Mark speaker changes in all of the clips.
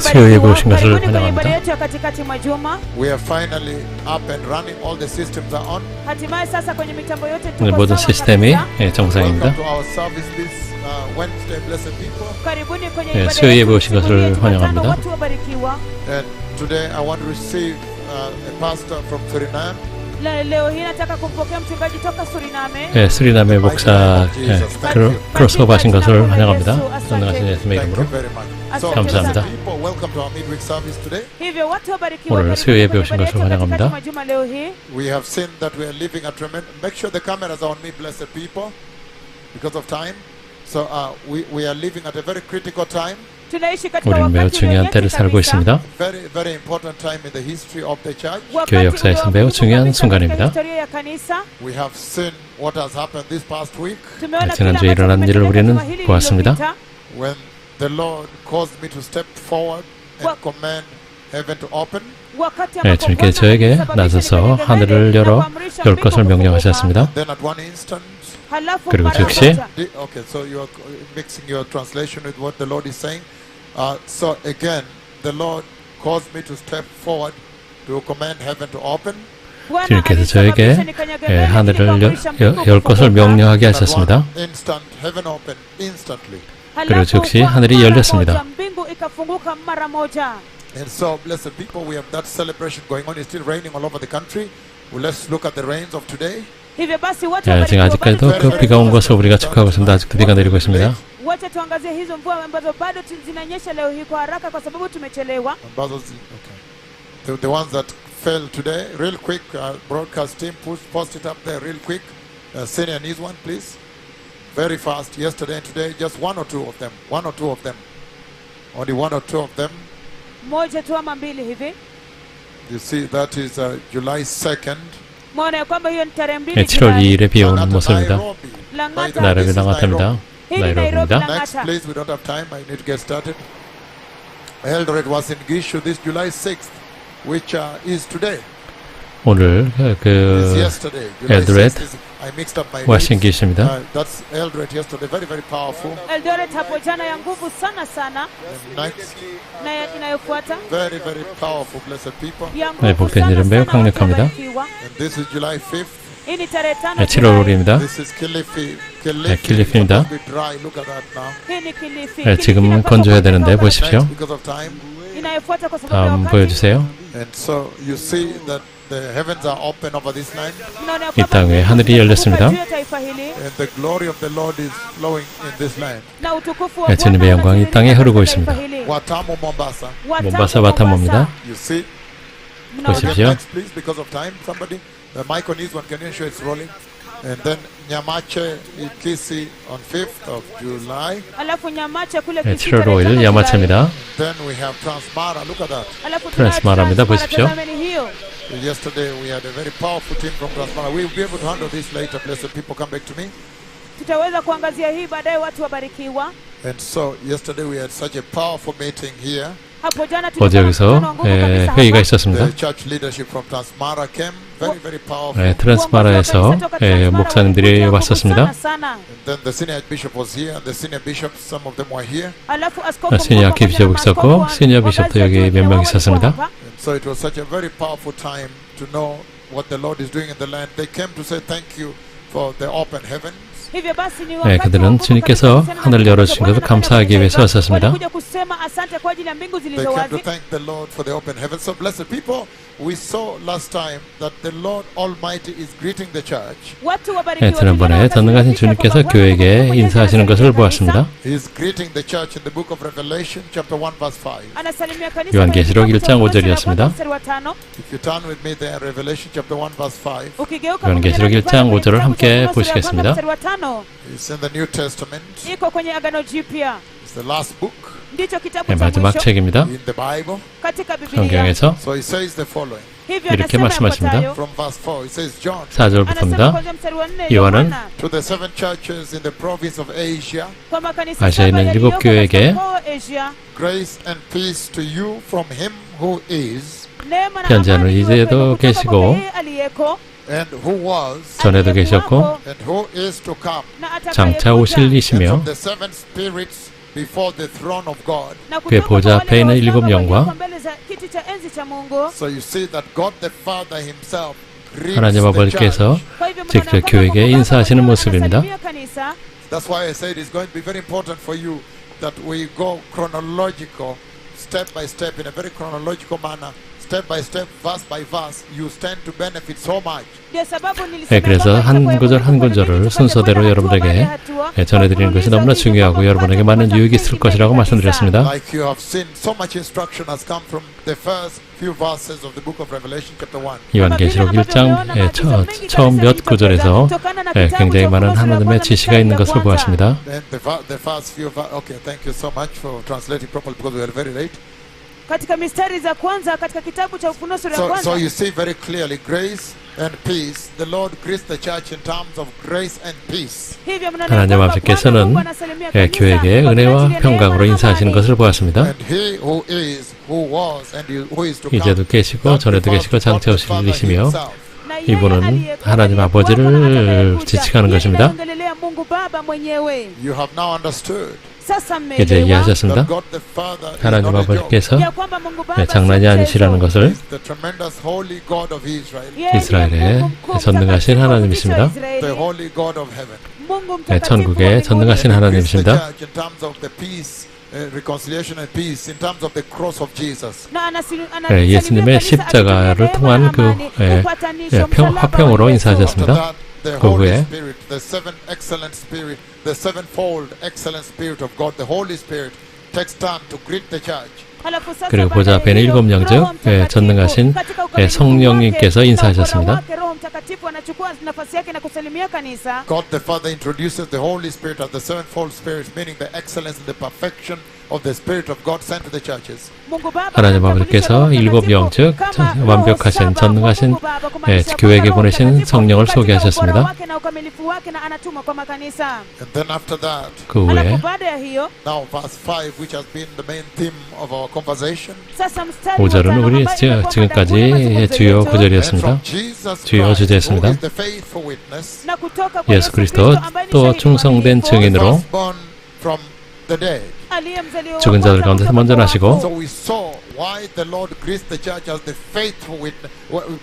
Speaker 1: 수요일에 오신 것을 환영합니다.
Speaker 2: We are finally up and running. All the systems are on.
Speaker 1: 오늘 모든 시스템이 정상입니다.
Speaker 2: Welcome to our service this Wednesday, blessed people.
Speaker 1: 수요일에 오신 것을 환영합니다.
Speaker 2: And today I want to receive a pastor from Suriname.
Speaker 3: leo hii nataka kumpokea mchungaji toka Suriname.
Speaker 1: 수리남의 목사 크로스오버 하신 것을 환영합니다. 전능하신 예수님의 이름으로 감사합니다. 오늘 수요 예배 오신 것을 환영합니다.
Speaker 2: We have seen that we are living a tremendous. Make sure the cameras are on me, blessed people, because of time. So we are living at a very critical time.
Speaker 1: 우리는 매우 중요한 때를 살고 있습니다.
Speaker 2: Very important time in the history of the church.
Speaker 1: 교회 역사에서 매우 중요한 순간입니다.
Speaker 2: We have seen what has happened this past week.
Speaker 1: 지난주에 일어난 일을 우리는 보았습니다.
Speaker 2: When the Lord caused me to step forward and command heaven to open.
Speaker 1: 주님께 저에게 나서서 하늘을 열어 열 것을 명령하셨습니다.
Speaker 2: Then at one instant.
Speaker 1: 그리고 즉시
Speaker 2: Okay, so you are mixing your translation with what the Lord is saying. So again, the Lord caused me to step forward to command heaven to open.
Speaker 1: 주님께서 저에게 하늘을 열 것을 명령하게 하셨습니다.
Speaker 2: Instant, heaven opened instantly.
Speaker 1: 그리고 즉시 하늘이 열렸습니다.
Speaker 2: And so, blessed people, we have that celebration going on. It's still raining all over the country. Well, let's look at the rains of today.
Speaker 1: 지금 아직까지도 그 비가 온 것을 우리가 축하하고 있습니다. 아직도 비가 내리고 있습니다.
Speaker 2: The ones that fell today, real quick, broadcast team, post it up there real quick. Senior needs one, please. Very fast. Yesterday and today, just one or two of them. One or two of them. Only one or two of them. You see, that is July 2nd.
Speaker 1: 7월 2일에 비 온 모습입니다. 나이로비 랑가타입니다. 나이로비입니다.
Speaker 2: Next, please. We don't have time. I need to get started. Eldoret was in Gishu this July 6th, which is today.
Speaker 1: 오늘 그 엘도렛 워싱기시입니다.
Speaker 2: That's Eldoret yesterday. Very, very powerful.
Speaker 3: Eldoret hapo jana ya nguvu sana sana.
Speaker 2: Next.
Speaker 3: Na inayofuata.
Speaker 2: Very, very powerful, blessed people.
Speaker 1: 네, 복된 일은 매우 강력합니다.
Speaker 2: And this is July 5th.
Speaker 3: Hii ni tarehe 5
Speaker 1: 7월 5일입니다.
Speaker 2: This is Kilifi.
Speaker 1: 킬리피입니다.
Speaker 2: Dry. Look at that now.
Speaker 3: Hii ni Kilifi.
Speaker 1: 지금은 건조해야 되는데 보십시오.
Speaker 2: Because of time.
Speaker 3: Inayofuata kwa sababu
Speaker 1: 다음 보여주세요.
Speaker 2: And so you see that the heavens are open over this land.
Speaker 1: 이 땅에 하늘이 열렸습니다.
Speaker 2: And the glory of the Lord is flowing in this land.
Speaker 1: 주님의 영광이 이 땅에 흐르고 있습니다.
Speaker 2: Watamu, Mombasa.
Speaker 1: 몬바사 바타모입니다.
Speaker 2: You see?
Speaker 1: 보십시오.
Speaker 2: Next, please, because of time. Somebody, the mic on this one, can you show it's rolling? And then Nyamache, Kisi on 5th of July.
Speaker 1: 7월 5일 야마차입니다.
Speaker 2: Then we have Transmara. Look at that.
Speaker 1: 트랜스마라입니다. 보십시오.
Speaker 2: Yesterday we had a very powerful team from Transmara. We will be able to handle this later. Blessed people, come back to me.
Speaker 3: tutaweza kuangazia hii baadaye, watu wabarikiwa.
Speaker 2: And so yesterday we had such a powerful meeting here.
Speaker 1: 어제 여기서 회의가 있었습니다.
Speaker 2: The church leadership from Transmara came. Very, very powerful.
Speaker 1: 트랜스마라에서 목사님들이 왔었습니다.
Speaker 2: And then the senior bishop was here. The senior bishops, some of them were here.
Speaker 1: 시니어 아키비숍 있었고 시니어 비숍도 여기 몇 명 있었습니다.
Speaker 2: And so it was such a very powerful time to know what the Lord is doing in the land. They came to say thank you for the open heavens.
Speaker 1: 그들은 주님께서 하늘을 열어주신 것을 감사하기 위해서 왔었습니다.
Speaker 2: They came to thank the Lord for the open heavens. So blessed people, we saw last time that the Lord Almighty is greeting the church.
Speaker 1: 지난번에 전능하신 주님께서 교회에게 인사하시는 것을 보았습니다.
Speaker 2: He is greeting the church in the book of Revelation, chapter 1, verse 5.
Speaker 1: 요한계시록 1장 5절이었습니다.
Speaker 2: If you turn with me there, Revelation chapter 1, verse 5.
Speaker 1: 요한계시록 1장 5절을 함께 보시겠습니다.
Speaker 2: It's in the New Testament. It's the last book.
Speaker 1: 마지막 책입니다.
Speaker 2: In the Bible.
Speaker 1: 성경에서
Speaker 2: So he says the following.
Speaker 1: 이렇게 말씀하십니다.
Speaker 2: From verse 4, it says, John,
Speaker 1: 4절부터입니다. 요한은
Speaker 2: to the 7 churches in the province of Asia,
Speaker 1: 아시아에 있는 7교회에게
Speaker 2: grace and peace to you from him who is,
Speaker 1: 현재는 이제도 계시고
Speaker 2: and who was,
Speaker 1: 전에도 계셨고
Speaker 2: and who is to come,
Speaker 1: 장차 오실 이시며
Speaker 2: from the 7 spirits before the throne of God.
Speaker 3: na
Speaker 1: 그의
Speaker 3: kutoka
Speaker 1: 보좌
Speaker 3: kwa
Speaker 1: 앞에
Speaker 3: wale
Speaker 1: 있는
Speaker 3: waliosimama
Speaker 1: 7영과
Speaker 3: walioko mbele za kiti cha enzi cha Mungu.
Speaker 2: So you see that God the Father himself greets
Speaker 1: 하나님
Speaker 2: the
Speaker 1: 아버지께서
Speaker 2: church.
Speaker 3: Kwa hivyo
Speaker 1: 직접
Speaker 3: mnaona kwamba
Speaker 1: 교회에게
Speaker 3: Mungu Baba
Speaker 1: 인사하시는
Speaker 3: mwenyewe
Speaker 1: 모습입니다.
Speaker 3: anasalimia kanisa.
Speaker 2: That's why I said it's going to be very important for you that we go chronological, step by step, in a very chronological manner, step by step, verse by verse. You stand to benefit so much.
Speaker 3: ndio sababu nilisema
Speaker 1: 그래서
Speaker 3: kwamba
Speaker 1: 한
Speaker 3: itakuwa
Speaker 1: 구절 한
Speaker 3: muhimu
Speaker 1: 구절을
Speaker 3: kwamba
Speaker 1: 순서대로
Speaker 3: hatua
Speaker 1: 여러분에게
Speaker 3: baada ya hatua,
Speaker 1: 전해드리는 것이 너무나
Speaker 3: kuuliza
Speaker 1: 중요하고
Speaker 3: ili
Speaker 1: 여러분에게
Speaker 3: kwamba
Speaker 1: 많은 유익이 있을
Speaker 3: mengi
Speaker 1: 것이라고
Speaker 3: kanisa.
Speaker 1: 말씀드렸습니다.
Speaker 2: Like you have seen, so much instruction has come from the first few verses of the book of Revelation chapter 1.
Speaker 1: 요한계시록 1장 처음 몇 구절에서 굉장히 많은 하나님의 지시가 있는 것을 보았습니다.
Speaker 2: Then the first few okay, thank you so much for translating properly because we are very late.
Speaker 3: katika mistari za kwanza katika kitabu cha Ufunuo sura ya
Speaker 2: So
Speaker 3: kwanza.
Speaker 2: you see very clearly grace and peace. The Lord greets the church in terms of grace and peace.
Speaker 3: Hivyo mnaona
Speaker 1: 하나님
Speaker 3: kwamba
Speaker 1: 아버지께서는
Speaker 3: Bwana Mungu anasalimia kanisa
Speaker 1: 교회에게
Speaker 3: kwa
Speaker 1: 은혜와
Speaker 3: minajili ya
Speaker 1: 평강으로
Speaker 3: neema na
Speaker 1: 인사하시는
Speaker 3: amani.
Speaker 1: 것을 보았습니다.
Speaker 2: And he who is, who was, and who is to come.
Speaker 1: 이제도 계시고 전에도 계시고 장차 오실 분이시며
Speaker 3: Na yeye
Speaker 1: 이분은
Speaker 3: aliyekuwa,
Speaker 1: 하나님
Speaker 3: aliyekuwako
Speaker 1: 아버지를
Speaker 3: na atakayekuja.
Speaker 1: 지칭하는
Speaker 3: Yeye
Speaker 1: 것입니다.
Speaker 3: anaongelelea Mungu Baba mwenyewe.
Speaker 2: You have now understood
Speaker 3: Sasa
Speaker 1: 이제
Speaker 3: mmeelewa
Speaker 1: 이해하셨습니다.
Speaker 2: that God the Father is
Speaker 1: 하나님
Speaker 2: not a joke.
Speaker 1: 아버지께서
Speaker 3: ya kwamba Mungu Baba
Speaker 1: 장난이
Speaker 3: si
Speaker 1: 아니시라는
Speaker 3: mchezo.
Speaker 1: 것을
Speaker 2: He's the tremendous holy God of Israel,
Speaker 3: Yeye ndiye
Speaker 1: 이스라엘의
Speaker 3: Mungu mkuu
Speaker 1: 전능하신
Speaker 3: mtakatifu
Speaker 1: 하나님이십니다.
Speaker 3: wa Israeli.
Speaker 2: the holy God of heaven.
Speaker 3: Mungu mtakatifu
Speaker 1: 천국의
Speaker 3: wa
Speaker 1: 전능하신
Speaker 3: mbinguni.
Speaker 2: And he greets the
Speaker 1: 하나님이십니다.
Speaker 2: church in terms of the peace, reconciliation and peace, in terms of the cross of Jesus.
Speaker 3: Na anasalimia
Speaker 1: 예수님의
Speaker 3: kanisa
Speaker 1: 십자가를
Speaker 3: akitumia
Speaker 1: 통한
Speaker 3: neema
Speaker 1: 그
Speaker 3: na amani, upatanisho, msalaba wa
Speaker 1: 화평으로
Speaker 3: Yesu.
Speaker 1: 인사하셨습니다.
Speaker 2: After that, the
Speaker 1: 그
Speaker 2: Holy
Speaker 1: 후에
Speaker 2: Spirit, the seven excellent spirit, the sevenfold excellent spirit of God, the Holy Spirit, takes time to greet the church.
Speaker 3: halafu sasa
Speaker 1: 그리고
Speaker 3: baada
Speaker 1: 보좌
Speaker 3: ya
Speaker 1: 앞에는
Speaker 3: hiyo,
Speaker 1: 일곱 영 즉,
Speaker 3: Roho Mtakatifu
Speaker 1: 전능하신
Speaker 3: katika ukamilifu
Speaker 1: 성령님께서
Speaker 3: wake,
Speaker 1: 인사하셨습니다.
Speaker 3: katika ubora wake, Roho Mtakatifu anachukua nafasi yake na kusalimia kanisa.
Speaker 2: God the Father introduces the Holy Spirit as the sevenfold spirit, meaning the excellence and the perfection of the Spirit of God sent to the churches.
Speaker 3: Mungu Baba
Speaker 1: 하나님
Speaker 3: anatambulisha
Speaker 1: 아버지께서
Speaker 3: Roho
Speaker 1: 일곱 영 즉
Speaker 3: Mtakatifu kama Roho
Speaker 1: 완벽하신
Speaker 3: Saba wa
Speaker 1: 전능하신
Speaker 3: Mungu Baba, kumaanisha
Speaker 1: 교회에게
Speaker 3: kwamba Roho
Speaker 1: 보내신
Speaker 3: Mtakatifu
Speaker 1: 성령을
Speaker 3: katika
Speaker 1: 소개하셨습니다.
Speaker 3: ubora wake na ukamilifu wake na anatuma kwa makanisa.
Speaker 2: And then after that,
Speaker 1: 그
Speaker 3: Halafu
Speaker 1: 후에
Speaker 3: baada ya hiyo
Speaker 2: now verse 5, which has been the main theme of our conversation.
Speaker 3: sasa mstari wa
Speaker 1: 5절은
Speaker 3: tano
Speaker 1: 우리
Speaker 3: ambayo imekuwa
Speaker 1: 지금까지
Speaker 3: mada kuu ya mazungumzo
Speaker 1: 주요
Speaker 3: yetu.
Speaker 2: And
Speaker 1: 구절이었습니다.
Speaker 2: from Jesus
Speaker 1: 주요
Speaker 2: Christ,
Speaker 1: 주제였습니다.
Speaker 2: who is the faithful witness,
Speaker 3: na kutoka kwa
Speaker 1: 예수
Speaker 3: Yesu
Speaker 1: 그리스도
Speaker 3: Kristo ambaye ni
Speaker 1: 또
Speaker 3: shahidi
Speaker 1: 충성된
Speaker 3: mwaminifu,
Speaker 1: 증인으로
Speaker 2: firstborn from the dead.
Speaker 3: aliyemzaliwa
Speaker 1: 죽은 자들
Speaker 3: wa kwanza
Speaker 1: 가운데서
Speaker 3: kutoka
Speaker 1: 먼저
Speaker 3: kwa
Speaker 1: 나시고
Speaker 3: wafu.
Speaker 2: So we saw why the Lord greets the church as the faithful witness,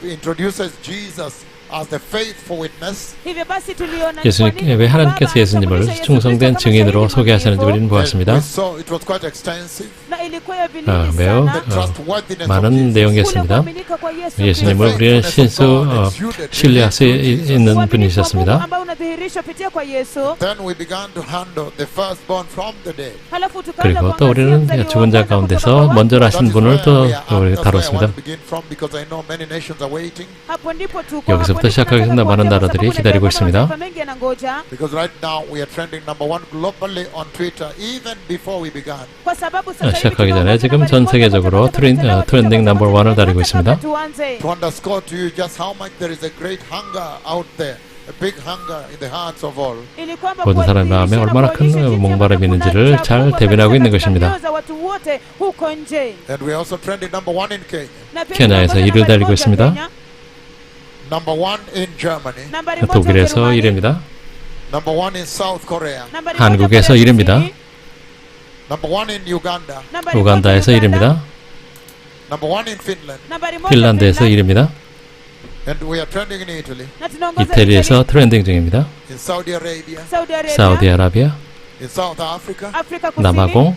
Speaker 2: introduces Jesus as the faithful witness.
Speaker 3: hivyo basi tuliona
Speaker 1: 왜 하나님께서 예수님을 충성된 증인으로 소개하시는지 우리는
Speaker 2: And
Speaker 1: 보았습니다.
Speaker 2: we saw it was quite extensive.
Speaker 3: na ilikuwa ya vilindi
Speaker 1: 매우
Speaker 3: sana
Speaker 2: The trustworthiness of
Speaker 1: 많은
Speaker 2: Jesus.
Speaker 1: 내용이었습니다.
Speaker 3: kuaminika kwa Yesu
Speaker 1: 예수님을
Speaker 3: Kristo.
Speaker 1: 우리는 신뢰할 수 있는
Speaker 3: Uaminifu wa Mungu
Speaker 1: 분이셨습니다.
Speaker 3: ambao unadhihirishwa kupitia kwa Yesu.
Speaker 2: Then we began to handle the firstborn from the dead.
Speaker 3: Halafu tukaanza
Speaker 1: 그리고 또
Speaker 3: kuangazia
Speaker 1: 우리는
Speaker 3: mzaliwa
Speaker 1: 죽은 자
Speaker 3: wa kwanza
Speaker 1: 가운데서
Speaker 3: kutoka kwa
Speaker 1: 먼저
Speaker 3: wafu.
Speaker 1: 나신 분을 또 우리
Speaker 2: That's where I
Speaker 1: 다뤘습니다.
Speaker 2: want to begin from because I know many nations are waiting.
Speaker 3: Hapo ndipo tuko,
Speaker 1: 여기서부터
Speaker 3: hapo ndipo
Speaker 1: 시작하겠습니다.
Speaker 3: tunataka
Speaker 1: 많은
Speaker 3: kuanzia,
Speaker 1: 나라들이
Speaker 3: kwa sababu
Speaker 1: 기다리고
Speaker 3: najua
Speaker 1: 있습니다.
Speaker 3: mataifa mengi yanangoja.
Speaker 2: Because right now we are trending number one globally on Twitter even before we began.
Speaker 3: Kwa sababu sasa hivi
Speaker 1: 시작하기 전에
Speaker 3: tunaongoza
Speaker 1: 지금
Speaker 3: nambari
Speaker 1: 전
Speaker 3: moja
Speaker 1: 세계적으로
Speaker 3: katika mitandao ya
Speaker 1: 트렌딩
Speaker 3: kijamii
Speaker 1: 넘버 원을 다니고 있습니다.
Speaker 3: kabla tuanze.
Speaker 2: To underscore to you just how much there is a great hunger out there, a big hunger in the hearts of all.
Speaker 3: Ili kwamba
Speaker 1: 모든 사람의 마음에 얼마나 큰 목마름이 있는지를 잘 대변하고 있는 것입니다.
Speaker 3: za watu wote huko nje.
Speaker 2: And we are also trending number one in Kenya,
Speaker 3: Na pia
Speaker 1: 케냐에서
Speaker 3: tunaongoza
Speaker 1: 1위를
Speaker 3: nambari
Speaker 1: 달리고
Speaker 3: moja
Speaker 1: 있습니다.
Speaker 3: Kenya,
Speaker 2: number one in Germany,
Speaker 3: nambari moja
Speaker 1: 독일에서
Speaker 3: Ujerumani,
Speaker 1: 1위입니다.
Speaker 2: number one in South Korea,
Speaker 3: nambari
Speaker 1: 한국에서
Speaker 3: moja
Speaker 1: 1위입니다.
Speaker 3: Kusini,
Speaker 2: number one in Uganda,
Speaker 3: nambari
Speaker 1: 우간다에서
Speaker 3: moja Uganda,
Speaker 1: 1위입니다.
Speaker 2: number one in Finland,
Speaker 3: nambari moja
Speaker 1: 핀란드에서
Speaker 3: Finland,
Speaker 1: 1위입니다.
Speaker 2: and we are trending in Italy,
Speaker 3: na tunaongoza
Speaker 1: 이태리에서 트렌딩 중입니다.
Speaker 2: in Saudi Arabia,
Speaker 3: Saudi Arabia,
Speaker 1: 사우디아라비아,
Speaker 2: in South Africa,
Speaker 3: Afrika Kusini,
Speaker 1: 남아공,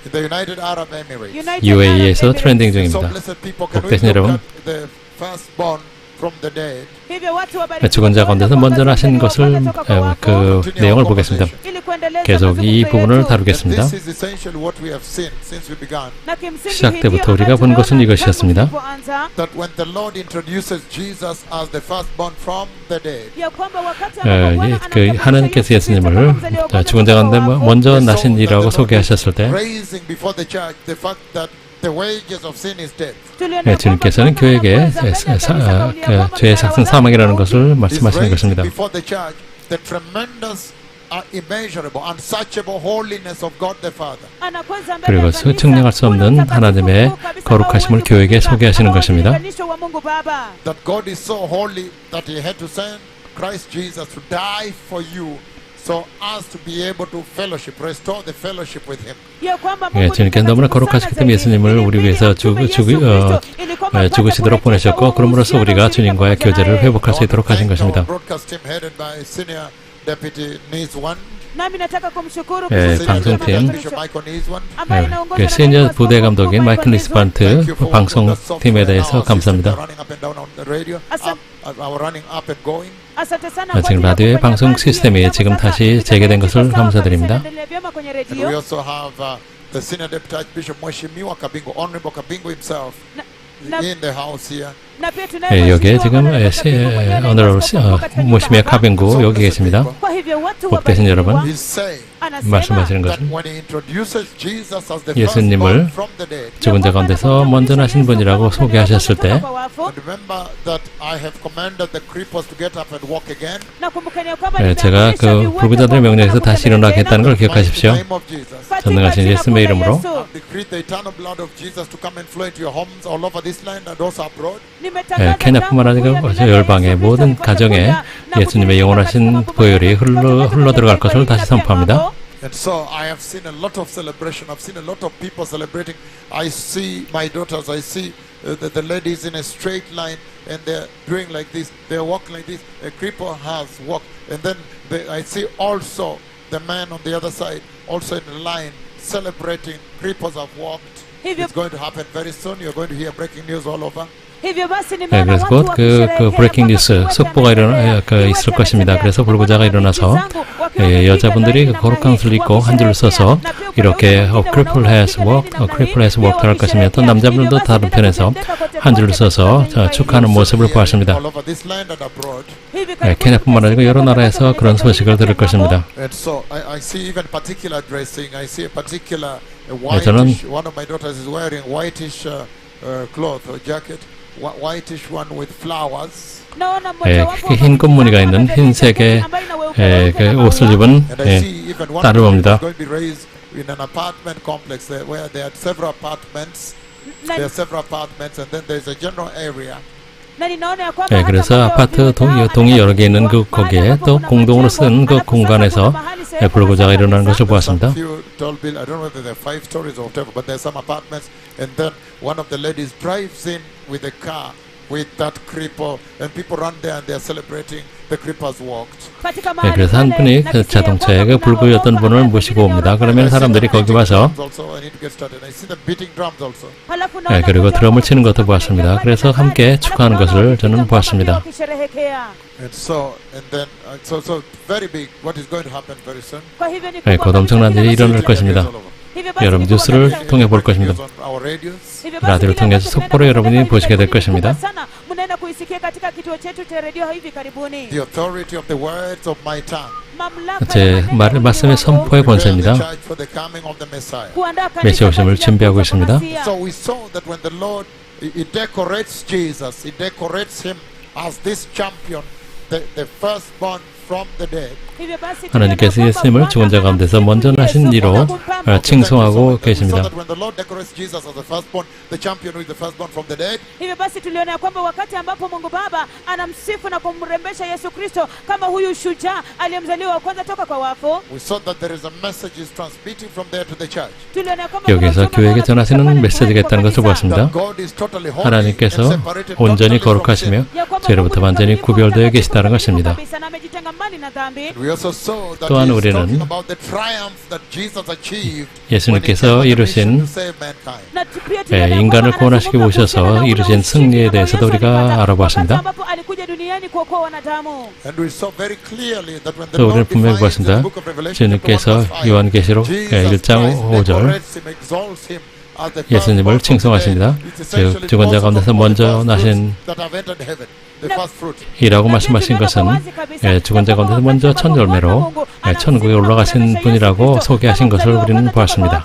Speaker 2: in the United Arab Emirates.
Speaker 3: United
Speaker 1: UAE에서
Speaker 3: Arab
Speaker 1: 트렌딩
Speaker 3: Emirates.
Speaker 2: So
Speaker 1: 중입니다.
Speaker 2: blessed people, can we
Speaker 1: 복되신
Speaker 2: look
Speaker 1: 여러분,
Speaker 2: at the firstborn from the dead?
Speaker 3: hivyo watu wabariki
Speaker 1: 죽은 자 가운데서 먼저 나신
Speaker 3: kuangalia
Speaker 1: 것을
Speaker 3: kutoka kwa wafu,
Speaker 1: 그 내용을 보겠습니다.
Speaker 3: ili kuendeleza
Speaker 1: 계속 이
Speaker 3: mazungumzo
Speaker 1: 부분을
Speaker 3: yetu.
Speaker 1: 다루겠습니다.
Speaker 2: And this is essentially what we have seen since we began.
Speaker 3: Na kimsingi
Speaker 1: 시작
Speaker 3: hii
Speaker 1: 때부터
Speaker 3: ndiyo
Speaker 1: 우리가 본
Speaker 3: ambayo
Speaker 1: 것은
Speaker 3: tunaona
Speaker 1: 이것이었습니다.
Speaker 3: tangu tulipoanza,
Speaker 2: That when the Lord introduces Jesus as the firstborn from the dead,
Speaker 3: ya kwamba wakati ambapo Bwana
Speaker 1: 그
Speaker 3: anamtambulisha
Speaker 1: 하나님께서
Speaker 3: Yesu Kristo
Speaker 1: 예수님을
Speaker 3: kama mzaliwa wa kwanza
Speaker 1: 죽은 자 가운데
Speaker 3: kutoka wafu,
Speaker 1: 먼저
Speaker 2: we saw
Speaker 1: 나신
Speaker 2: that
Speaker 1: 이라고
Speaker 2: the Lord
Speaker 1: 소개하셨을 때
Speaker 2: raising before the church the fact that the wages of sin is death.
Speaker 3: tuliona
Speaker 1: 주님께서는
Speaker 3: kwamba
Speaker 1: 교회에게
Speaker 3: Bwana anakueleza mbele ya kanisa kauli ya kwamba
Speaker 1: 죄의 삭은 사망이라는 것을
Speaker 2: He's
Speaker 1: 말씀하시는
Speaker 2: raising
Speaker 1: 것입니다.
Speaker 2: before the church the tremendous, immeasurable, unsearchable holiness of God the Father.
Speaker 3: anakweza mbele
Speaker 1: 그리고
Speaker 3: ya kanisa,
Speaker 1: 측량할 수 없는
Speaker 3: ule utakatifu
Speaker 1: 하나님의
Speaker 3: mkuu kabisa
Speaker 1: 거룩하심을
Speaker 3: ambao
Speaker 1: 교회에게
Speaker 3: huwezi
Speaker 1: 소개하시는
Speaker 3: kupima
Speaker 1: 것입니다.
Speaker 3: kama ulinganisho wa Mungu Baba.
Speaker 2: That God is so holy that He had to send Christ Jesus to die for you so as to be able to fellowship, restore the fellowship with Him.
Speaker 1: 예, 주님께서 너무나 거룩하시기 때문에 예수님을 우리 위해서 죽으시도록 보내셨고 그럼으로써 우리가 주님과의 교제를 회복할 수 있도록 하신 것입니다. 예, 방송팀 그 시니어 부대 감독인 마이클 리스반트 방송팀에 대해서 감사합니다. 지금 라디오의 방송 시스템이 지금 다시 재개된 것을 감사드립니다.
Speaker 2: The Senior Deputy Archbishop Mheshimiwa Kabingo, Honorable Kabingo himself, in the house here.
Speaker 1: 예, 여기에 지금 오늘 모시미아 카빙구 여기 계십니다. 복되신 여러분, 말씀하시는 것은 예수님을 죽은 자 가운데서 먼저 나신 분이라고 소개하셨을 때 제가 그 불구자들의 명령에서 다시 일어나게 했다는 걸 기억하십시오. 전능하신 예수님의 이름으로 케냐뿐만 아니라 열방의 모든 가정에 예수님의 영원하신 보혈이 흘러 들어갈 것을 다시 선포합니다.
Speaker 2: And so I have seen a lot of celebration. I've seen a lot of people celebrating. I see my daughters. I see the ladies in a straight line, and they're doing like this. They're walking like this. A cripple has walked, and then I see also the man on the other side, also in the line, celebrating. Cripples have walked. It's going to happen very soon. You're going to hear breaking news all over.
Speaker 1: 네, 그래서 곧 그 브레이킹 뉴스 속보가 있을 것입니다. 그래서 불구자가 일어나서 여자분들이 거룩한 옷을 입고 한 줄을 서서 이렇게 A cripple has walked 할 것이며 또 남자분들도 다른 편에서 한 줄을 서서 축하하는 모습을 보았습니다. 케냐뿐만 아니라 여러 나라에서 그런 소식을 들을 것입니다. 저는
Speaker 2: whitish one with flowers.
Speaker 1: 흰 꽃무늬가 있는 흰색의 그 옷을 입은 딸을 봅니다.
Speaker 2: In an apartment complex where there are several apartments. There are several apartments, and then there's a general area.
Speaker 1: 네, 그래서 아파트 동이 여러 개 있는 거기에 또 공동으로 쓴 그 공간에서 불구자가 일어나는 것을 보았습니다.
Speaker 2: I don't know whether they're 5 stories or whatever, but there's some apartments, and then one of the ladies drives in with a car with that cripple, and people run there and they're celebrating the cripples walked.
Speaker 1: 네, 그래서 한 분이 그 자동차에 그 불구였던 분을 모시고 옵니다. 그러면 사람들이 거기 와서 네, 그리고 드럼을 치는 것도 보았습니다. 그래서 함께 축하하는 것을 저는 보았습니다. 네, 곧 엄청난 일이 일어날 것입니다. 여러분 뉴스를 통해 볼 것입니다. 라디오를 통해서 속보를 여러분이 보시게 될 것입니다. 제 말씀의 선포의 권세입니다. 메시아 오심을 준비하고 있습니다. 하나님께서 예수님을 죽은 자 가운데서 먼저 나신 이로 칭송하고 계십니다.
Speaker 3: Hivyo basi tuliona kwamba wakati ambapo Mungu Baba anamsifu na kumrembesha Yesu Kristo kama huyu shujaa aliyemzaliwa wa kwanza toka kwa wafu.
Speaker 1: 여기서 교회에게 전하시는 메시지가 있다는 것을 보았습니다. 하나님께서 온전히 거룩하시며 죄로부터 완전히 구별되어 계시다는 것입니다. 또한 우리는 예수님께서 이루신 인간을 구원하시기 오셔서 이루신 승리에 대해서도 우리가 알아보았습니다. 또 우리는 분명히 보았습니다. 주님께서 요한계시록 1장 5절 예수님을 칭송하십니다. 즉 죽은 자 가운데서 먼저 나신 이라고 말씀하신 것은 죽은 자 가운데서 먼저 첫 열매로 천국에 올라가신 분이라고 소개하신 것을 우리는 보았습니다.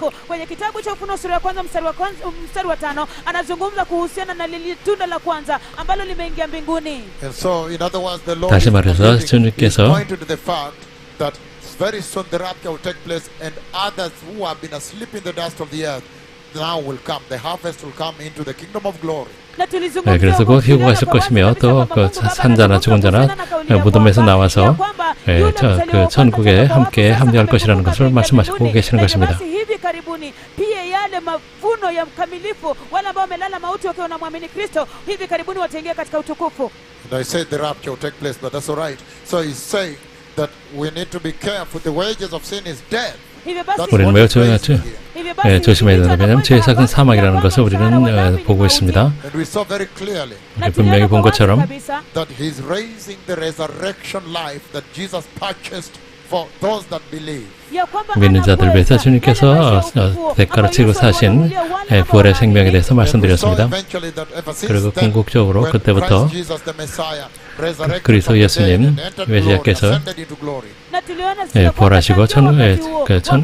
Speaker 1: 다시 말해서 주님께서
Speaker 2: very soon the rapture will take place, and others who have been asleep in the dust of the earth now will come. The harvest will come into the kingdom of glory.
Speaker 1: 네, 그래서 곧 휴거가 있을 것이며 또 그 산자나 죽은 자나 무덤에서 나와서 그 천국에 함께 합류할 것이라는 것을 말씀하시고 계시는 것입니다.
Speaker 3: hivi karibuni pia yale mavuno ya mkamilifu wale ambao wamelala mauti wakiwa wanamwamini Kristo hivi karibuni wataingia katika utukufu.
Speaker 2: And I said the rapture will take place, but that's all right. So he's saying that we need to be careful. The wages of sin is death.
Speaker 1: 우리는 매우 조심해야 된다. 왜냐하면 죄의 삭은 사망이라는 것을 우리는 보고 있습니다.
Speaker 2: And we saw very clearly
Speaker 1: 분명히 본 것처럼
Speaker 2: that he's raising the resurrection life that Jesus purchased for those that believe.
Speaker 1: 믿는 자들 위해서 주님께서 대가를 치고 사신 부활의 생명에 대해서 말씀드렸습니다. 그리고 궁극적으로 그때부터 그리스도 예수님 메시아께서 부활하시고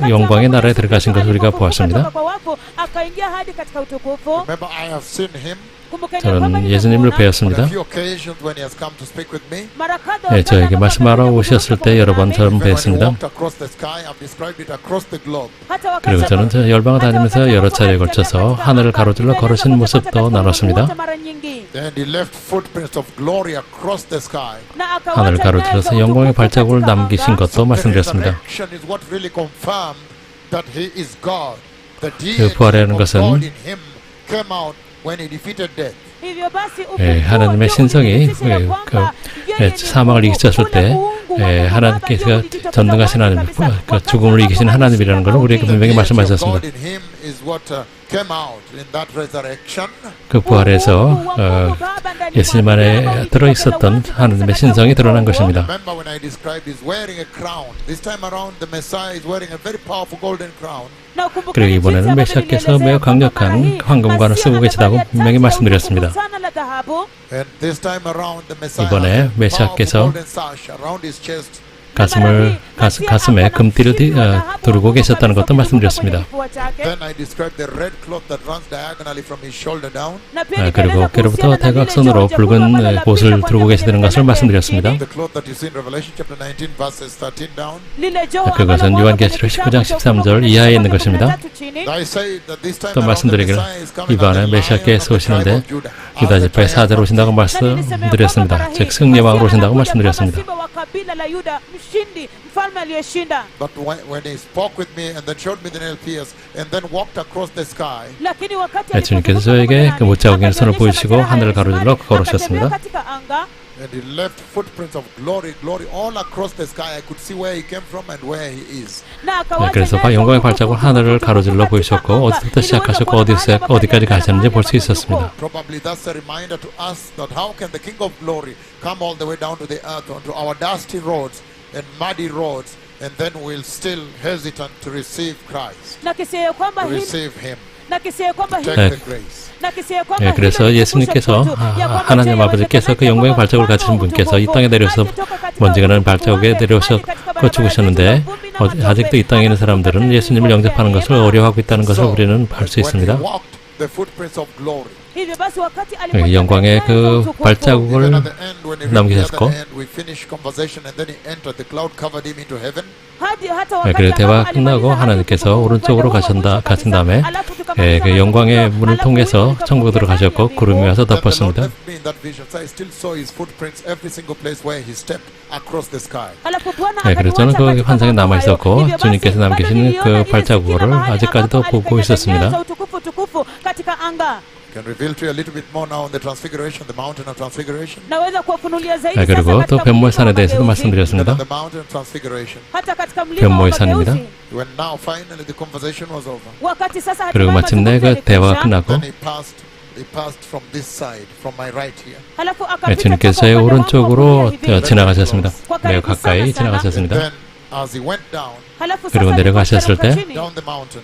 Speaker 1: 영광의 나라에 들어가신 것을 우리가 보았습니다. 저는 예수님을 뵈었습니다. 저에게 말씀하러 오셨을 때 여러 번 저를 뵈었습니다. 그리고 저는 저 열방을 다니면서 여러 차례에 걸쳐서 하늘을 가로질러 걸으신 모습도 나눴습니다. 하늘을 가로질러서 영광의 발자국을 남기신 것도 말씀드렸습니다. 그 부활이라는 것은 하나님의 신성이 사망을 이기셨을 때 하나님께서 전능하신 하나님, 죽음을 이기신 하나님이라는 걸 우리에게 분명히 말씀하셨습니다. 그 부활에서 예수님 안에 들어있었던 하나님의 신성이 드러난 것입니다. 그리고 이번에는 메시아께서 매우 강력한 황금관을 쓰고 계시다고 분명히 말씀드렸습니다. 이번에 메시아께서 가슴에 금띠를 두르고 계셨다는 것도 말씀드렸습니다. 그리고 어깨로부터 대각선으로 붉은 옷을 두르고 계시다는 것을 말씀드렸습니다. 그것은 요한계시록 19장 13절 이하에 있는 것입니다. 또 말씀드리기를 이번에 메시아께서 오시는데 유다 지파의 사자로 오신다고 말씀드렸습니다. 즉 승리왕으로 오신다고 말씀드렸습니다.
Speaker 2: But when he spoke with me and then showed me the nail pierce and then walked across the sky.
Speaker 1: 주님께서 저에게 그 못자국인 손을 보이시고 하늘을 가로질러 걸으셨습니다.
Speaker 2: And he left footprints of glory all across the sky. I could see where he came from and where he is.
Speaker 1: 그래서 영광의 발자국을 하늘을 가로질러 보이셨고 어디부터 시작하셨고 어디까지 가셨는지 볼 수 있었습니다.
Speaker 2: Probably that's a reminder to us that how can the King of Glory come all the way down to the earth onto our dusty roads and muddy roads, and then we'll still hesitant to receive Christ, to receive Him, to take the grace.
Speaker 1: 그래서 예수님께서 하나님 아버지께서 그 영광의 발자국을 가지신 분께서 이 땅에 내려서 먼지가는 발자국에 내려서 죽으셨는데 아직도 이 땅에 있는 사람들은 예수님을 영접하는 것을 어려워하고 있다는 것을 우리는 알 수 있습니다. 영광의 그 발자국을 남기셨고 그리고 대화가 끝나고 하나님께서 오른쪽으로 가신 다음에 그 영광의 문을 통해서 천국으로 들어가셨고 구름이 와서 덮었습니다. 그래서 저는 그 환상에 남아있었고 주님께서 남기신 그 발자국을 아직까지도 보고 있었습니다.
Speaker 2: Can reveal to you a little bit more now on the transfiguration, the mountain of transfiguration.
Speaker 1: 그리고 또 변모의 산에 대해서도 말씀드렸습니다.
Speaker 2: The mountain of transfiguration.
Speaker 1: 변모의 산입니다.
Speaker 2: When now finally the conversation was over.
Speaker 1: 그리고 마침내 그 대화가 끝나고
Speaker 2: Then he passed from this side, from my right here.
Speaker 1: 주님께서 저의 오른쪽으로 지나가셨습니다. 매우 가까이 지나가셨습니다.
Speaker 2: Then as he went down,
Speaker 1: 그리고 내려가셨을 때
Speaker 2: down the mountain,